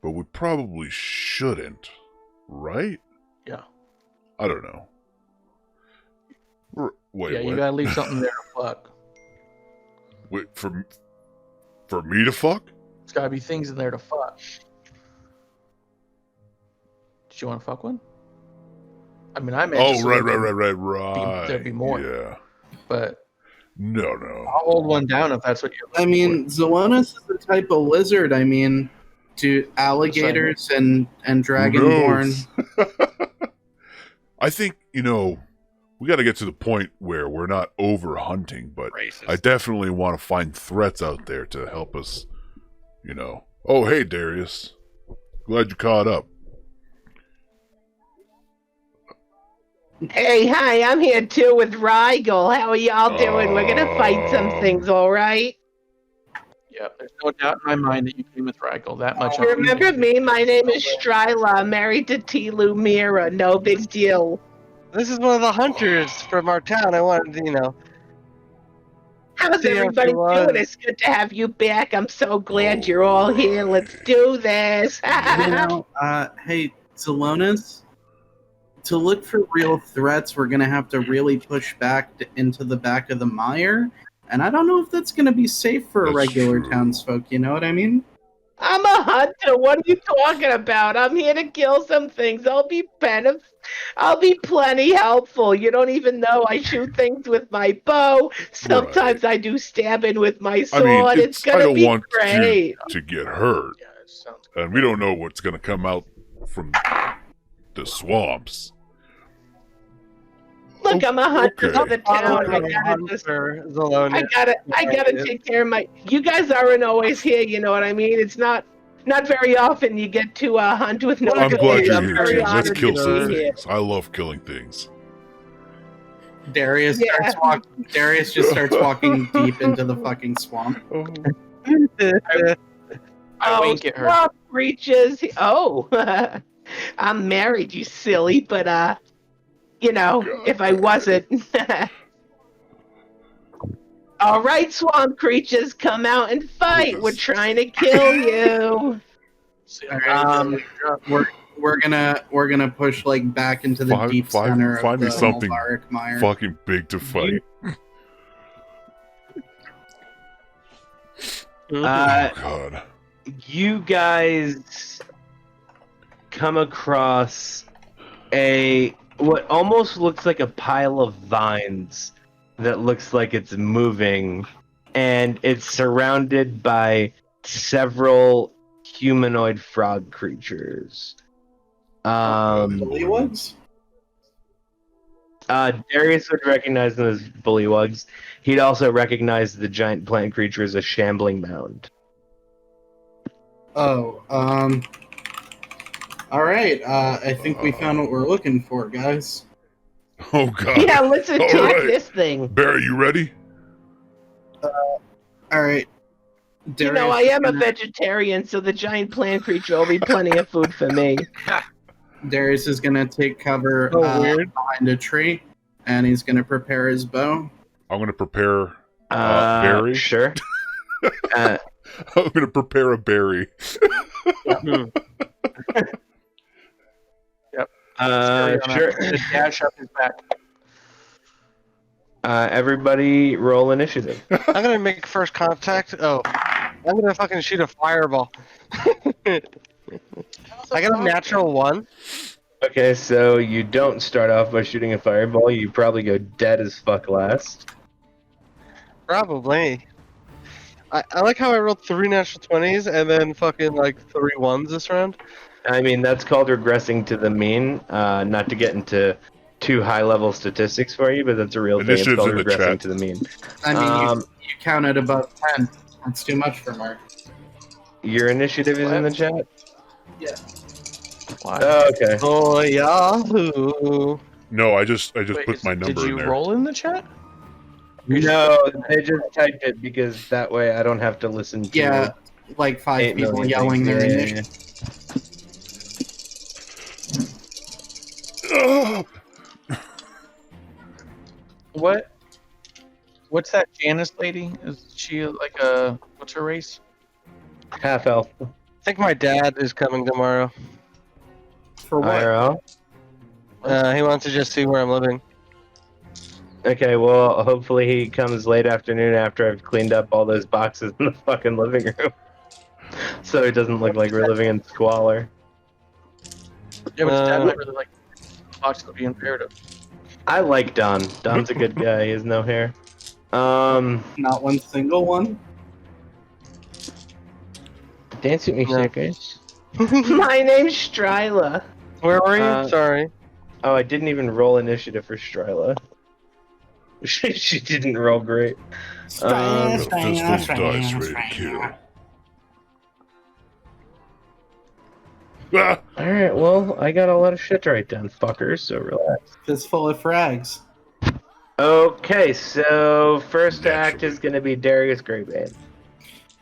But we probably shouldn't, right? Yeah. I don't know. Wait, yeah, you what? gotta leave something there to fuck. Wait, for me to fuck? There's gotta be things in there to fuck. Did you want to fuck one? I mean, I meant Oh, just so right. there'd be more. Yeah. but No. I'll hold one down if that's what you're looking I mean, Xalmascus is the type of lizard. I mean, to alligators and Who dragonborn. knows? I think, we got to get to the point where we're not over hunting, but Racist. I definitely want to find threats out there to help us, Oh, hey, Darius. Glad you caught up. Hey, hi, I'm here too with Rigel. How are y'all doing? We're gonna fight some things, all right? Yeah, there's no doubt in my mind that you came with Rigel. That much. You remember me? My name is Stryla. I'm married to Tilu Mira. No big deal. This is one of the hunters from our town. I wanted to, How's See how everybody she was. doing? It's good to have you back. I'm so glad you're all here. Let's do this. Hey, Zalonis, to look for real threats, we're going to have to really push back into the back of the mire. And I don't know if that's going to be safe for That's regular true. townsfolk, you know what I mean? I'm a hunter. What are you talking about? I'm here to kill some things. I'll be plenty helpful. You don't even know I shoot things with my bow. Sometimes I do stabbing with my sword. It's I gonna don't be want great. you to get hurt, Yeah, it sounds and we don't know what's going to come out from the swamps. Look, I'm a hunter Okay. of the town. I gotta take care of my. You guys aren't always here. You know what I mean? It's not very often you get to hunt with no. I'm glad you're I'm here, very too. Let's honored kill to some be here. things. I love killing things. Darius starts walking. Darius just starts walking deep into the fucking swamp. I wink at her. Swamp creatures. Oh, I'm married, you silly. But if I wasn't. All right, swamp creatures, come out and fight. We're trying to kill you. We're gonna push like back into the deep center find of me the something Mulbaric mire. fucking big to fight. Oh, God. You guys come across what almost looks like a pile of vines that looks like it's moving, and it's surrounded by several humanoid frog creatures. Bullywugs? Darius would recognize them as bullywugs. He'd also recognize the giant plant creature as a shambling mound. Oh, all right. I think we found what we're looking for, guys. Oh, God. Yeah, let's attack right. this thing. Barry, you ready? All right. I am a vegetarian, so the giant plant creature will be plenty of food for me. Darius is gonna take cover behind a tree, and he's gonna prepare his bow. I'm going to prepare Barry. Sure. I'm going to prepare a berry. Sure. Just dash up his back. Everybody roll initiative. I'm gonna make first contact. Oh, I'm gonna fucking shoot a fireball. I got a natural 1. Okay, so you don't start off by shooting a fireball. You probably go dead as fuck last. Probably. I like how I rolled 3 natural 20s and then fucking like 3 1s this round. I mean, that's called regressing to the mean. Not to get into too high-level statistics for you, but that's a real thing. It's Initiatives called in the regressing chat. to the mean. I mean, you counted above 10. That's too much for Mark. Your initiative is in the chat? Yeah. Oh, okay. Oh, Yahoo! No, I just Wait, put my number did you in there. roll in the chat? No, they just typed it because that way I don't have to listen to Yeah, like 5 8 people million yelling things. their Yeah, initiative. What's that Janice lady? Is she like a what's her race? Half elf. I think my dad is coming tomorrow. For what? IRL? He wants to just see where I'm living. Okay, well, hopefully he comes late afternoon after I've cleaned up all those boxes in the fucking living room. So it doesn't look like we're living in squalor. Yeah, but dad might really like box to be imperative. I like Don. Don's a good guy. He has no hair. Not one single one? Dance with me, No. suckers. My name's Stryla. Where were you? Sorry. Oh, I didn't even roll initiative for Stryla. She didn't roll great. A fistful of dice ready to kill. Ah! Alright, well, I got a lot of shit to write down, fuckers, so relax. Fistful of frags. Okay, so first act Naturally. is going to be Darius Greybane.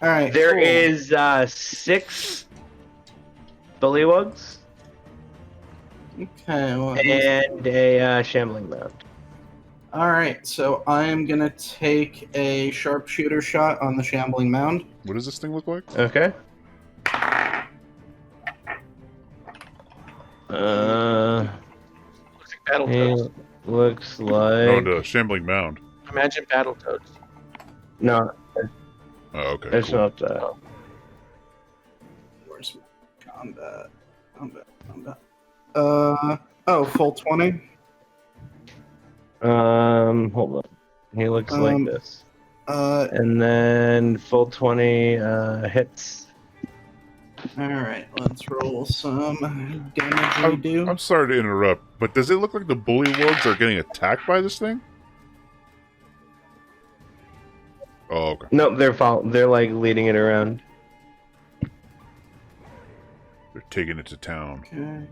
All right. There cool. is 6 bullywugs Okay. Well, and a shambling mound. all right. So I am gonna take a sharpshooter shot on the shambling mound. What does this thing look like? Okay. Looks like Battletoads. It looks Oh, like... the shambling mound. Imagine Battletoads. No, Oh, okay. it's Cool. not that. Where's combat? Combat. Full 20. Hold on. He looks like this. And then full 20 hits. All right. Let's roll some damage. We do. I'm sorry to interrupt, but does it look like the bullywugs are getting attacked by this thing? Oh, okay. Nope, they're like leading it around. They're taking it to town. Okay.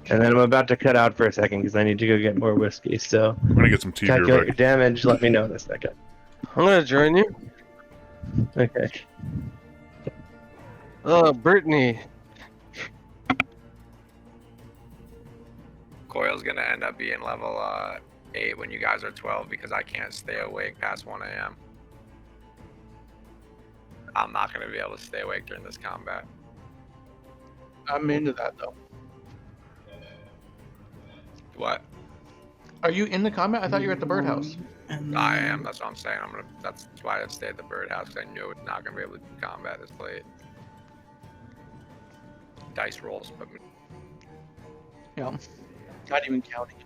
And then I'm about to cut out for a second because I need to go get more whiskey. So I'm gonna get some tea here, calculate your but damage. Let me know in a second. I'm gonna join you. Okay. Brittany. Coil's gonna end up being level 8 when you guys are 12 because I can't stay awake past 1 a.m. I'm not gonna be able to stay awake during this combat. I'm into that though. What? Are you in the combat? I thought you were at the birdhouse. I am. That's what I'm saying. That's why I stayed at the birdhouse because I knew I was not gonna be able to do combat this late. Dice rolls, but Yeah. Not even counting.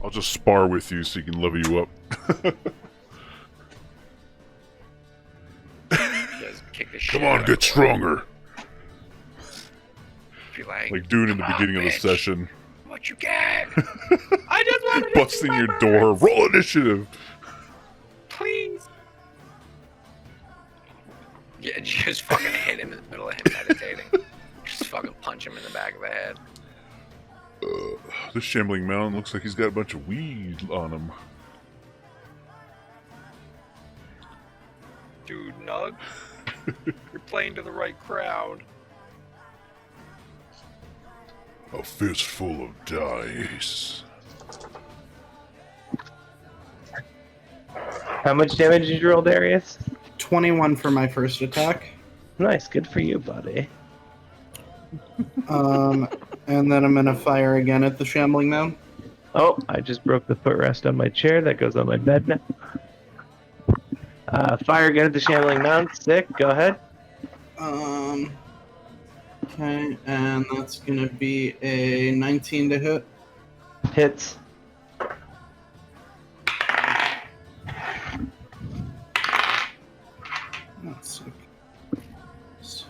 I'll just spar with you so you can level you up. just kick the shit Come out on, of get it. stronger. Be like, Like doing in the "Come on, beginning of the bitch. session. What you get? I just wanted to Busting your door. Roll initiative. please. Yeah, just fucking hit him in the middle of him meditating. Just fucking punch him in the back of the head. This shambling mound looks like he's got a bunch of weed on him. Dude, Nug, you're playing to the right crowd. A fistful of dice. How much damage did you roll, Darius? 21 for my first attack. Nice, good for you, buddy. And then I'm gonna fire again at the shambling mound. Oh, I just broke the footrest on my chair. That goes on my bed now. Fire again at the shambling mound. Sick. Go ahead. Okay, and that's gonna be a 19 to hit. Hits. That's sick. So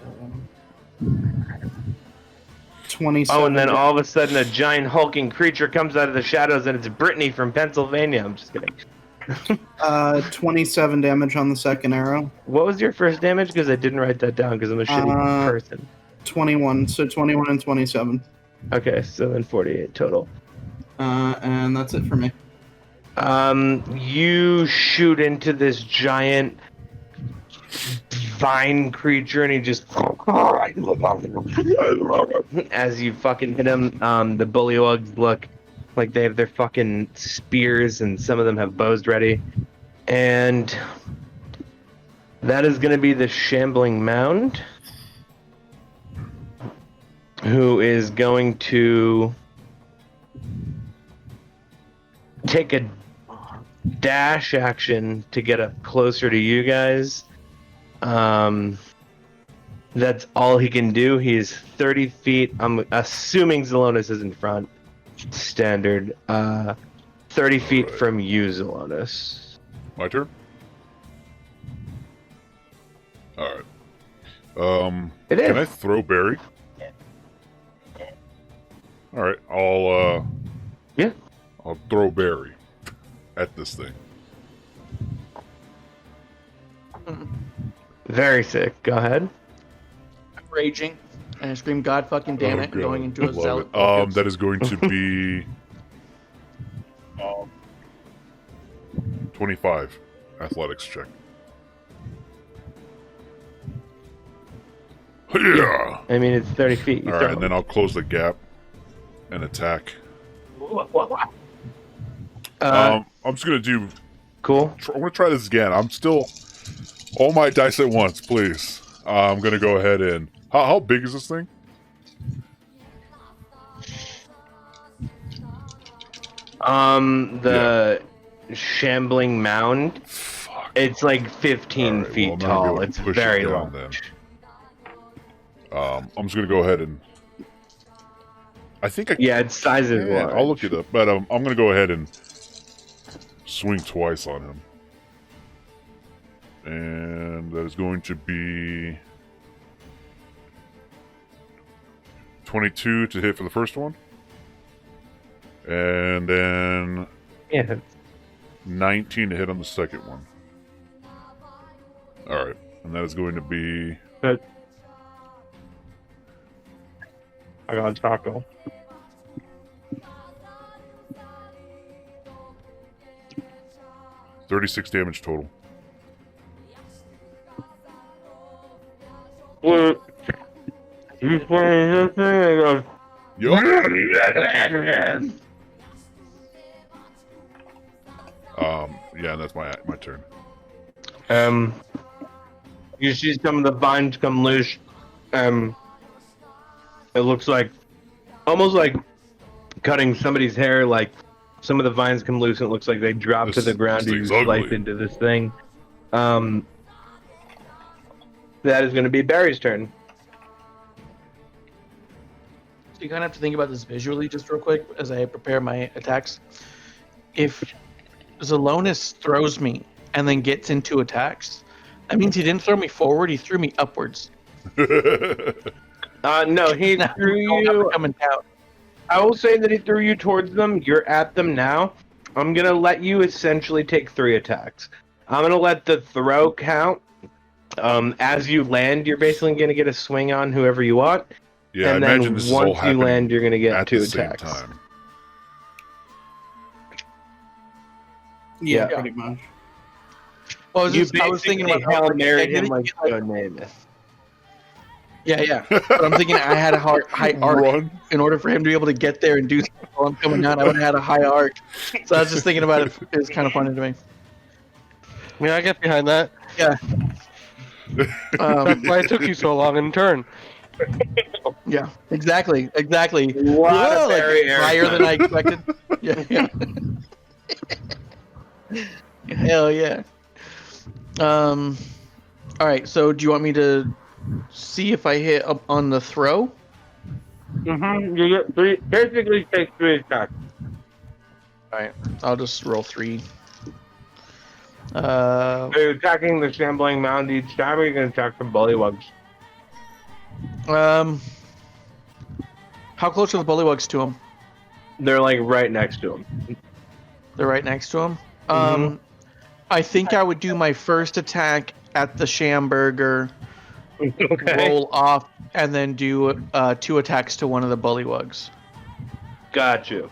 27. Oh, and then all of a sudden a giant hulking creature comes out of the shadows and it's Brittany from Pennsylvania. I'm just kidding. 27 damage on the second arrow. What was your first damage? Because I didn't write that down because I'm a shitty person. 21. So 21 and 27. Okay, so then 48 total. And that's it for me. You shoot into this giant vine creature and he just as you fucking hit him, the bullywugs look like they have their fucking spears and some of them have bows ready. And that is gonna be the shambling mound, who is going to take a dash action to get up closer to you guys. That's all he can do. He is 30 feet. I'm assuming Zalonis is in front. Standard. 30 feet Alright. from you, Zalonis. My turn? Alright. It is. Can I throw Barry? Alright, I'll Yeah. I'll throw Barry at this thing. Very sick. Go ahead. Raging. And I scream, God fucking damn Oh, it, God. going into a Love zealot. it. focus. That is going to be 25 athletics check. Yeah. I mean, it's 30 feet. You All throw right, and then I'll close the gap and attack. I'm just gonna do. Cool. I'm gonna try this again. I'm still all my dice at once, please. I'm gonna go ahead and. How big is this thing? The shambling mound. Fuck. It's like 15 All right, feet well, I'm not gonna be tall. able to It's push very it down long. then. I'm just gonna go ahead and. I think I. Yeah, its size is Yeah, large. I'll look it up, but I'm gonna go ahead and swing twice on him, and that is going to be 22 to hit for the first one, and then Yeah. 19 to hit on the second one. All right, and that is going to be I got a taco. $36 damage total. He's playing this thing and Yup. Yeah, that's my turn. goes, you see some of the vines come loose. It looks like, almost like cutting somebody's hair, like some of the vines come loose and it looks like they drop to the ground this and you thing's slice ugly. into this thing. That is going to be Barry's turn. So you kind of have to think about this visually just real quick as I prepare my attacks. If Zalonis throws me and then gets into attacks, that means he didn't throw me forward, he threw me upwards. No, he Now, threw I'm you. coming down. I will say that he threw you towards them. You're at them now. I'm going to let you essentially take 3 attacks. I'm going to let the throw count. As you land, you're basically going to get a swing on whoever you want. Yeah, and I then imagine this is all once you happening land, you're going to get at 2 the same attacks. time. Yeah. Yeah, pretty much. Well, I was, You I was thinking basically about Hail Mary him getting- like your name is. yeah. But I'm thinking I had a high arc Run. in order for him to be able to get there and do something while I'm coming down. I would have had a high arc. So I was just thinking about it. It was kind of funny to me. Yeah, I get behind that. That's why it took you so long in turn. Yeah, exactly. A lot Whoa, of like, Barry higher air than I expected. Yeah. Hell yeah. All right. So, do you want me to see if I hit up on the throw? You get 3. Basically, take 3 attacks. All right. I'll just roll 3. Are you attacking the shambling mound each time, or are you going to attack the bullywugs? How close are the bullywugs to him? They're like right next to him. They're right next to him. Mhm. I think I would do my first attack at the Shamburger, Okay. roll off, and then do 2 attacks to one of the bullywugs. Got you.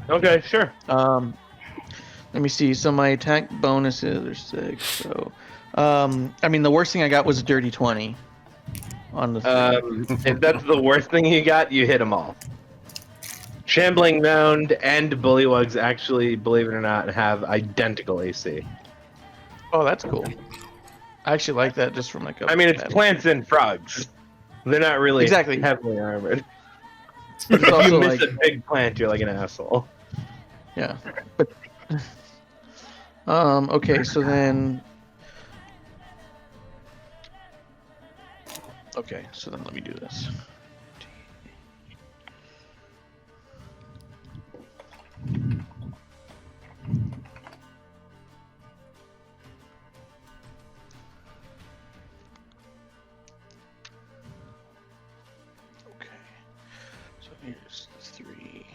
Okay, sure. Let me see. So my attack bonuses are 6. So, I mean, the worst thing I got was a dirty 20 on the. If that's the worst thing you got, you hit them all. Shambling Mound and Bullywugs actually, believe it or not, have identical AC. Oh, that's cool. I actually like that just from like a. I mean, it's plants and frogs. They're not really Exactly. heavily armored. It's If you also miss like, a big plant, you're like an asshole. yeah, but Okay, so then. Okay, so then let me do this. Okay, so here's 3.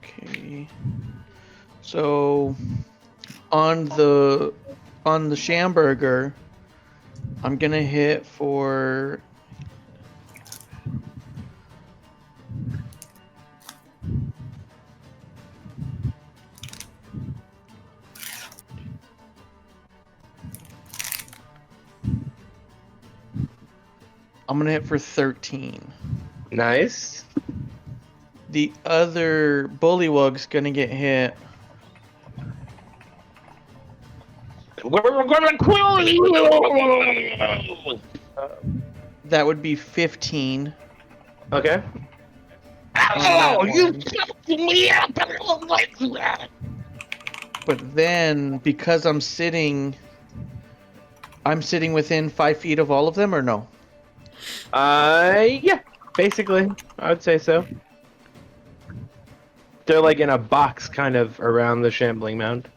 Okay. So on the Schamberger, I'm gonna hit for I'm gonna hit for 13. Nice. The other bullywug's gonna get hit. We're gonna kill you! That would be 15. Okay. Oh, that you one. fucked me up! But then because I'm sitting within 5 feet of all of them, or no? Yeah, basically, I would say so. They're like in a box kind of around the shambling mound.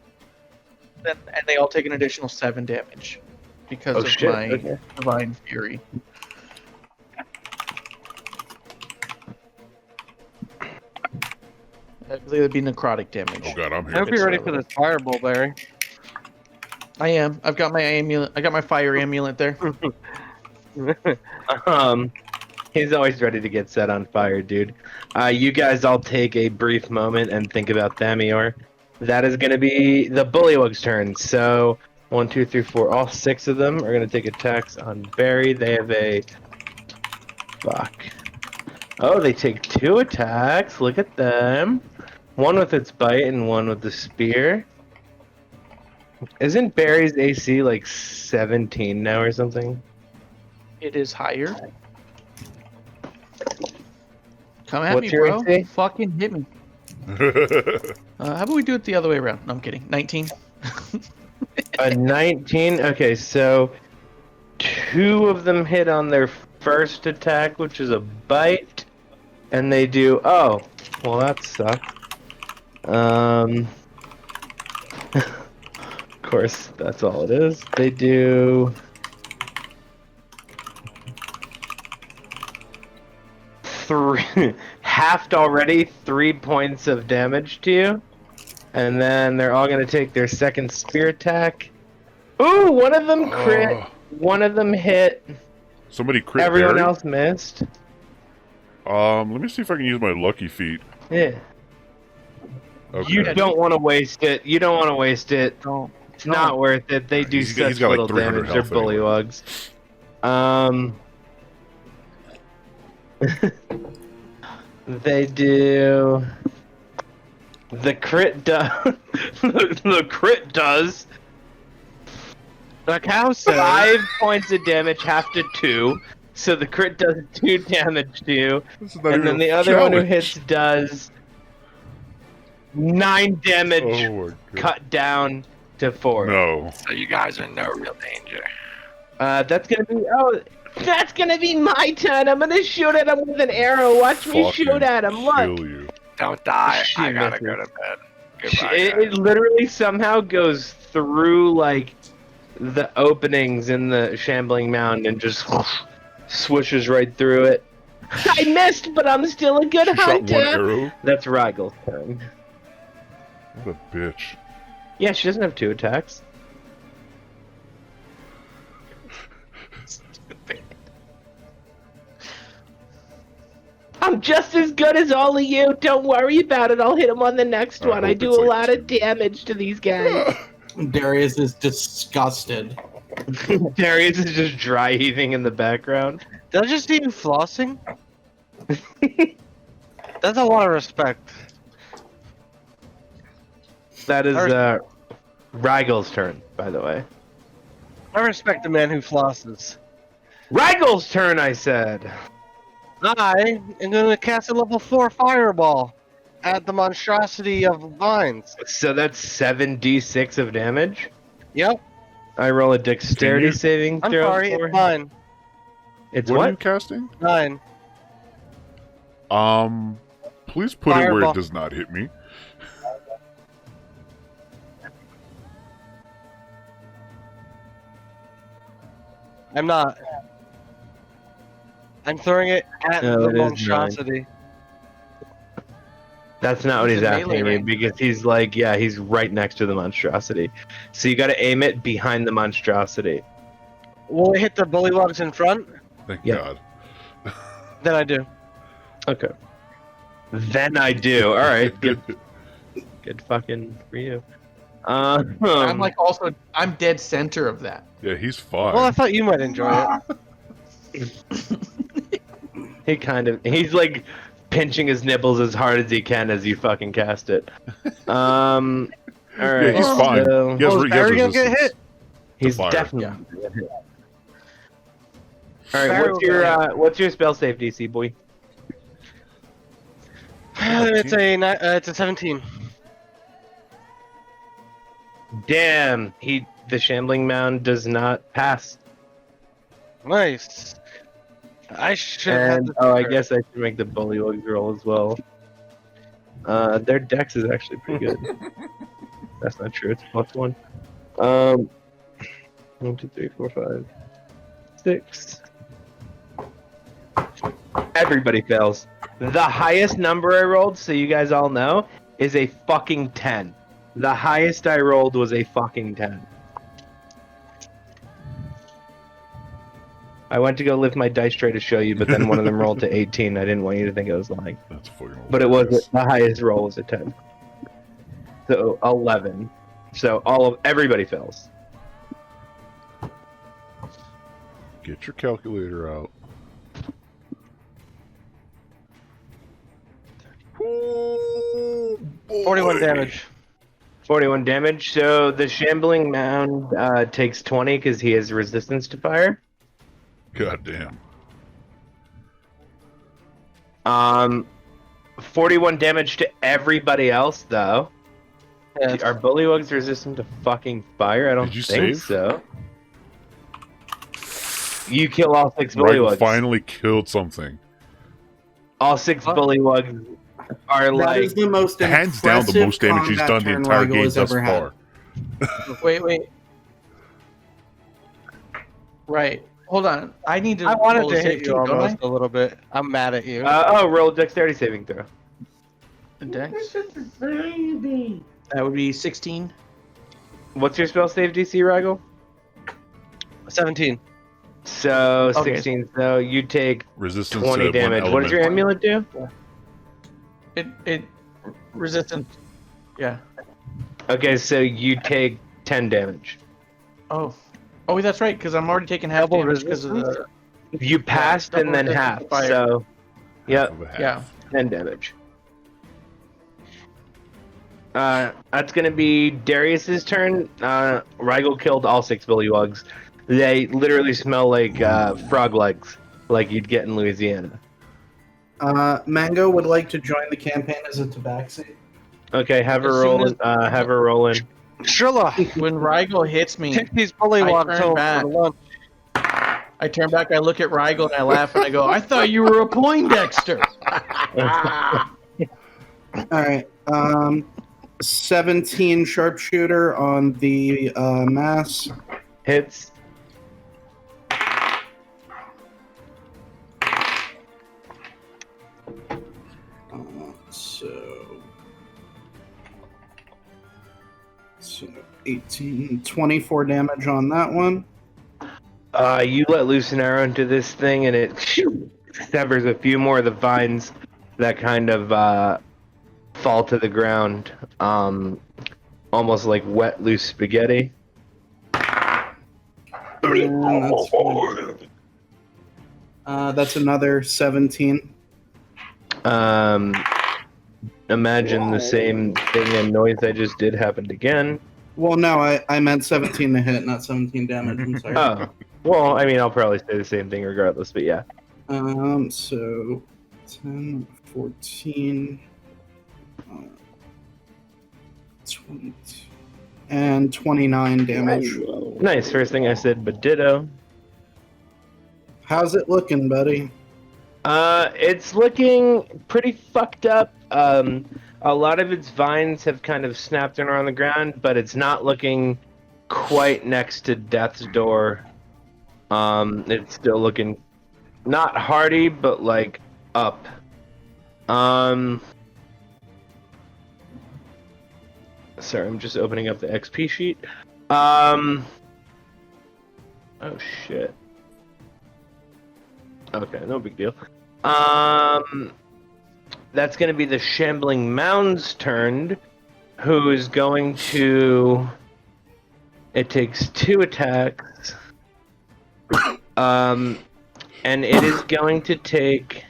Then and they all take an additional 7 damage because of my Okay. divine fury. I believe it'd be necrotic damage. Oh god, I'm I here. hope you're ready for this fireball, Barry. I am. I've got my amulet. I got my fire amulet there. He's always ready to get set on fire, dude. You guys all take a brief moment and think about Thamior. That is going to be the Bullywug's turn. So, 1, 2, 3, 4. All 6 of them are going to take attacks on Barry. They have a... Fuck. Oh, they take 2 attacks. Look at them. One with its bite and one with the spear. Isn't Barry's AC like 17 now or something? It is higher. Come at What's me, your bro. AC? Fucking hit me. How about we do it the other way around? No, I'm kidding. 19. A 19? Okay, so 2 of them hit on their first attack, which is a bite, and they do... Oh, well that sucks. Of course, that's all it is. They do... 3... halved already, 3 points of damage to you. And then they're all going to take their second spear attack. Ooh, one of them crit, Oh. one of them hit, Somebody crit everyone Barry? else missed. Let me see if I can use my lucky feat. Yeah. Okay. You don't want to waste it. You don't want to waste it. Don't. It's not worth it. They do He's such got like little 300 damage. They're health anyway. bullywugs. They do... The crit does... the crit does... The cow said. 5 points of damage, half to 2. So the crit does 2 damage to you. This is not And even then the a other one who challenge. hits does 9 damage, Oh my god. cut down to 4. No. So you guys are in no real danger. That's gonna be... Oh, that's gonna be my turn. I'm gonna shoot at him with an arrow. Watch me Fucking shoot at him. Look. kill you. Don't die. She I gotta misses. go to bed. Goodbye. It guys. literally somehow goes through, like, the openings in the shambling mound and just swishes right through it. I missed, but I'm still a good She shot one hunter. arrow? That's Rygel's turn. What a bitch. Yeah, she doesn't have 2 attacks. I'm just as good as all of you. Don't worry about it. I'll hit him on the next I one. I hope do it's a like lot of 2. damage to these guys. Darius is disgusted. Darius is just dry heaving in the background. Did I just see you flossing? That's a lot of respect. That is Rygel's turn, by the way. I respect the man who flosses. Rygel's turn, I said. I am going to cast a level 4 fireball at the monstrosity of vines. So that's 7d6 of damage. Yep. I roll a dexterity you- saving I'm throw. sorry, for it's 9. It's What what? are you casting? 9. Please put it where Fireball. it does not hit me. I'm not. I'm throwing it at No, the it is 9. monstrosity. That's not what He's he's in asking melee me range. because he's like, yeah, he's right next to the monstrosity. So you got to aim it behind the monstrosity. Will it hit the bullywugs in front? Thank Yeah. God. Then I do. Okay. Then I do. All right. Good. Good fucking for you. I'm like I'm dead center of that. Yeah, he's fine. Well, I thought you might enjoy it. He's like pinching his nipples as hard as he can as you fucking cast it. All right. Yeah, he's fine. So He has, is he has Barry gonna get resistance. hit? he's fire. definitely. Yeah. All right. Barry What's your spell save DC, boy? It's a 17. Damn. The shambling mound does not pass. Nice. I should have And the I guess I should make the bullywugs roll as well. Their dex is actually pretty good. That's not true. It's +1. 1, 2, 3, 4, 5, 6. Everybody fails. The highest number I rolled, so you guys all know, is a fucking 10. The highest I rolled was a fucking 10. I went to go lift my dice tray to show you, but then one of them rolled to 18. I didn't want you to think I was lying. That's fucking But it was hilarious. the highest roll was a 10. So 11. So everybody fails. Get your calculator out. Ooh, 41 boy. damage. 41 damage. So the shambling mound takes 20 because he has resistance to fire. God damn. 41 damage to everybody else though. Yeah. Are bullywugs resistant to fucking fire? I don't Did you think save? so. You kill all 6 Right, bullywugs. finally killed something. All 6 bullywugs are That like is the most Hands down the impressive most damage he's combat done the turn entire Weigel game has thus ever had. far. Wait. Right. Hold on. I need to. I wanted roll a to hit safety, you don't I? almost a little bit. I'm mad at you. roll a dexterity saving throw. The dex. That would be 16. What's your spell save DC, Rigel? 17. So Okay. 16. So you take Resistance 20 to one damage. What does your element. amulet do? It resistance. Yeah. Okay, so you take 10 damage. Oh, that's right. Because I'm already taking half Double damage because of the. You passed and double then resistance half. to fire. So, yep, Of a half. Yeah. 10 damage. That's gonna be Darius's turn. Rigel killed all 6 bullywugs. They literally smell like frog legs, like you'd get in Louisiana. Mango would like to join the campaign as a tabaxi. Okay, have her As soon roll. as- Have her roll in. Shrilla, When Rigel hits me, take these bullywugs turn over back. for lunch. I turn back, I look at Rigel, and I laugh, and I go, "I thought you were a Poindexter." All right. 17 sharpshooter on the mass. Hits. So 18, 24 damage on that one. You let loose an arrow into this thing, and it severs a few more of the vines that kind of fall to the ground, almost like wet, loose spaghetti. That's another 17. Imagine the same thing and noise I just did happened again. Well, no, I meant 17 to hit, not 17 damage. I'm sorry. Oh, well, I mean, I'll probably say the same thing regardless, but yeah. So 10, 14, 20, and 29 damage. Nice. First thing I said, but ditto. How's it looking, buddy? It's looking pretty fucked up. A lot of its vines have kind of snapped and are on the ground, but it's not looking quite next to death's door. It's still looking not hardy, but like up. Sorry, I'm just opening up the XP sheet. Oh shit. Okay, no big deal. That's gonna be the Shambling Mound's turn, who is going to. It takes 2 attacks. And it is going to take.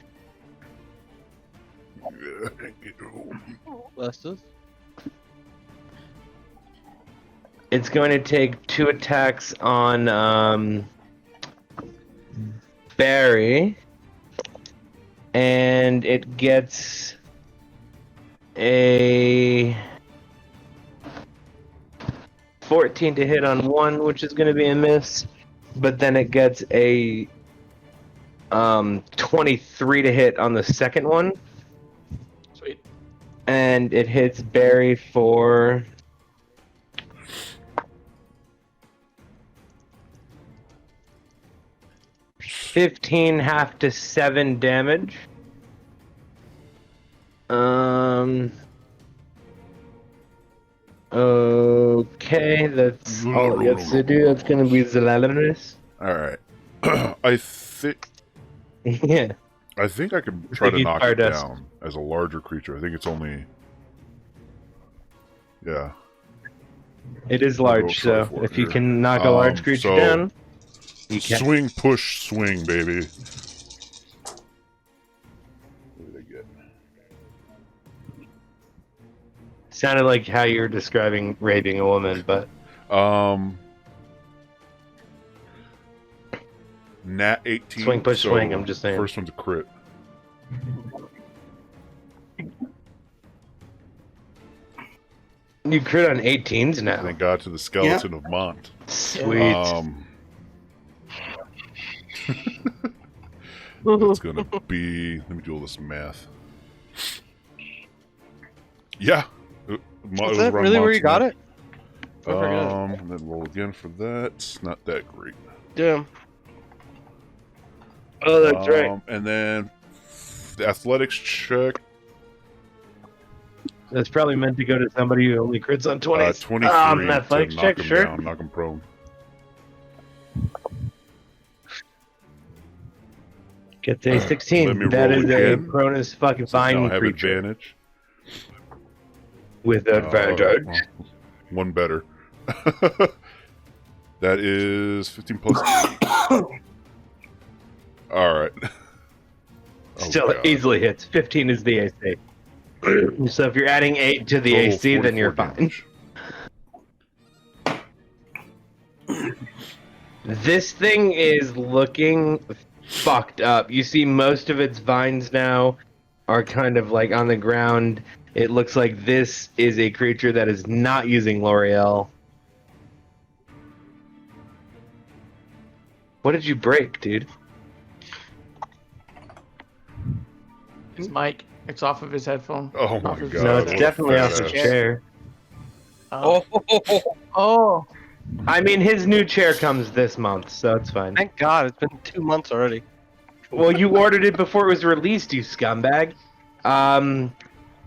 Lestas. It's going to take 2 attacks on Barry, and it gets a 14 to hit on one, which is going to be a miss, but then it gets a 23 to hit on the second one. Sweet. And it hits Barry for 15 half to 7 damage. Okay, that's all it gets to do. That's gonna be Xalmascus. Alright. I think Yeah. I could try to He's knock it Stardust. down as a larger creature. I think it's only... Yeah. It is I'll large, go try so for it if you here. can knock a large creature so- down, you can. Swing, push, swing, baby. What did I get? Sounded like how you were describing raping a woman, but Nat 18. Swing, push, so swing, I'm just saying. First one's a crit. you crit on 18s now. Thank God to the skeleton of Mont. Sweet. It's gonna be. Let me do all this math. Yeah. Is that really where you got it? I forget. And then roll again for that. Not that great. Damn. Oh, that's right. And then the athletics check. That's probably meant to go to somebody who only crits on 20s. 23 athletics to check, knock him sure. down, knock him prone. Gets a Let me 16. That roll is again. a Cronus fucking Since now I fine have creature. advantage. With advantage. Well, one better. That is 15 plus 8. Alright. Still God. easily hits. 15 is the AC. So if you're adding 8 to the Total AC, then 44 you're fine. damage. This thing is looking fucked up. You see most of its vines now are kind of like on the ground. It looks like this is a creature that is not using L'Oreal. What did you break, dude? His mic. It's off of his headphone. Oh my Off his God. No, what it's a definitely fat off the ass. chair. Oh. Oh, Oh. I mean, his new chair comes this month, so it's fine. thank God. It's been 2 months already. Well, you ordered it before it was released, you scumbag.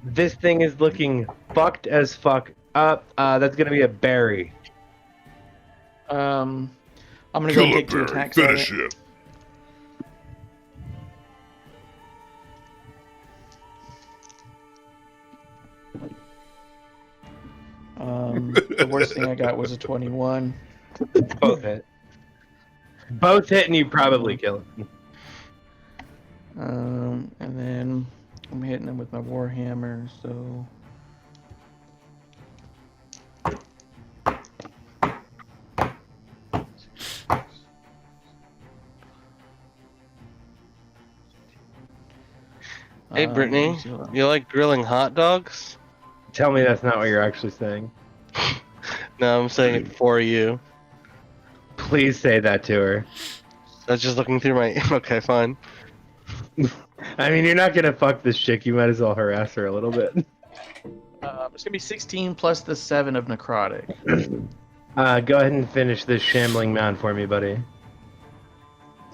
This thing is looking fucked as fuck up. That's gonna be a berry. I'm gonna go Kill and it, take 2 Barry. attacks at Finish it. it. The worst thing I got was a 21. Both hit. Both hit, and you probably kill it. And then I'm hitting him with my warhammer, so Hey, Brittany, you like grilling hot dogs? Tell me that's not what you're actually saying. No, I'm saying it for you. Please say that to her. I was just looking through my. Okay, fine. I mean, you're not gonna fuck this chick. You might as well harass her a little bit. It's gonna be 16 plus the 7 of necrotic. Go ahead and finish this shambling mound for me, buddy.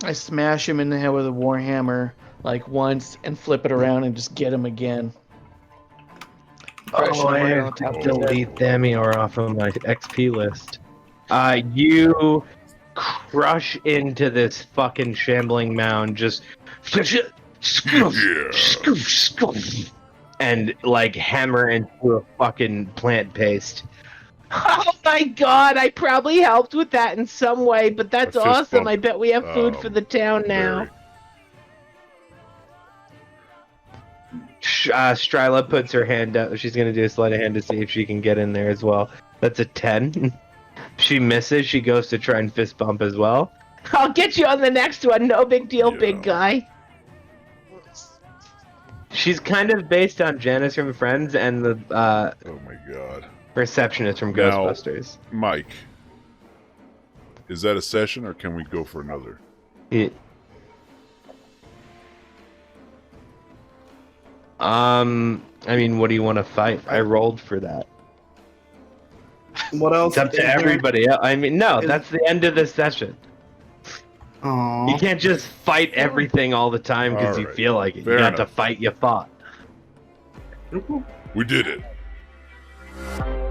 I smash him in the head with a warhammer like once and flip it around and just get him again. Crush him right on the top of his head. Delete them or off of my XP list. You crush into this fucking shambling mound, just and like hammer into a fucking plant paste. Oh my god, I probably helped with that in some way, but that's A fist awesome. bump. I bet we have food for the town now. Stryla puts her hand up. She's gonna do a sleight of hand to see if she can get in there as well. That's a 10. She misses. She goes to try and fist bump as well. I'll get you on the next one. No big deal, Yeah. big guy. She's kind of based on Janice from Friends and the Oh my god. receptionist from Now- Ghostbusters. Mike, is that a session or can we go for another? I mean, what do you want to fight? I rolled for that. What else? It's up to is there? everybody. I mean, no, Is- that's the end of this session. Aw. You can't just fight everything all the time because you Alright. feel like it. Fair You got to enough. fight, you fought. We did it.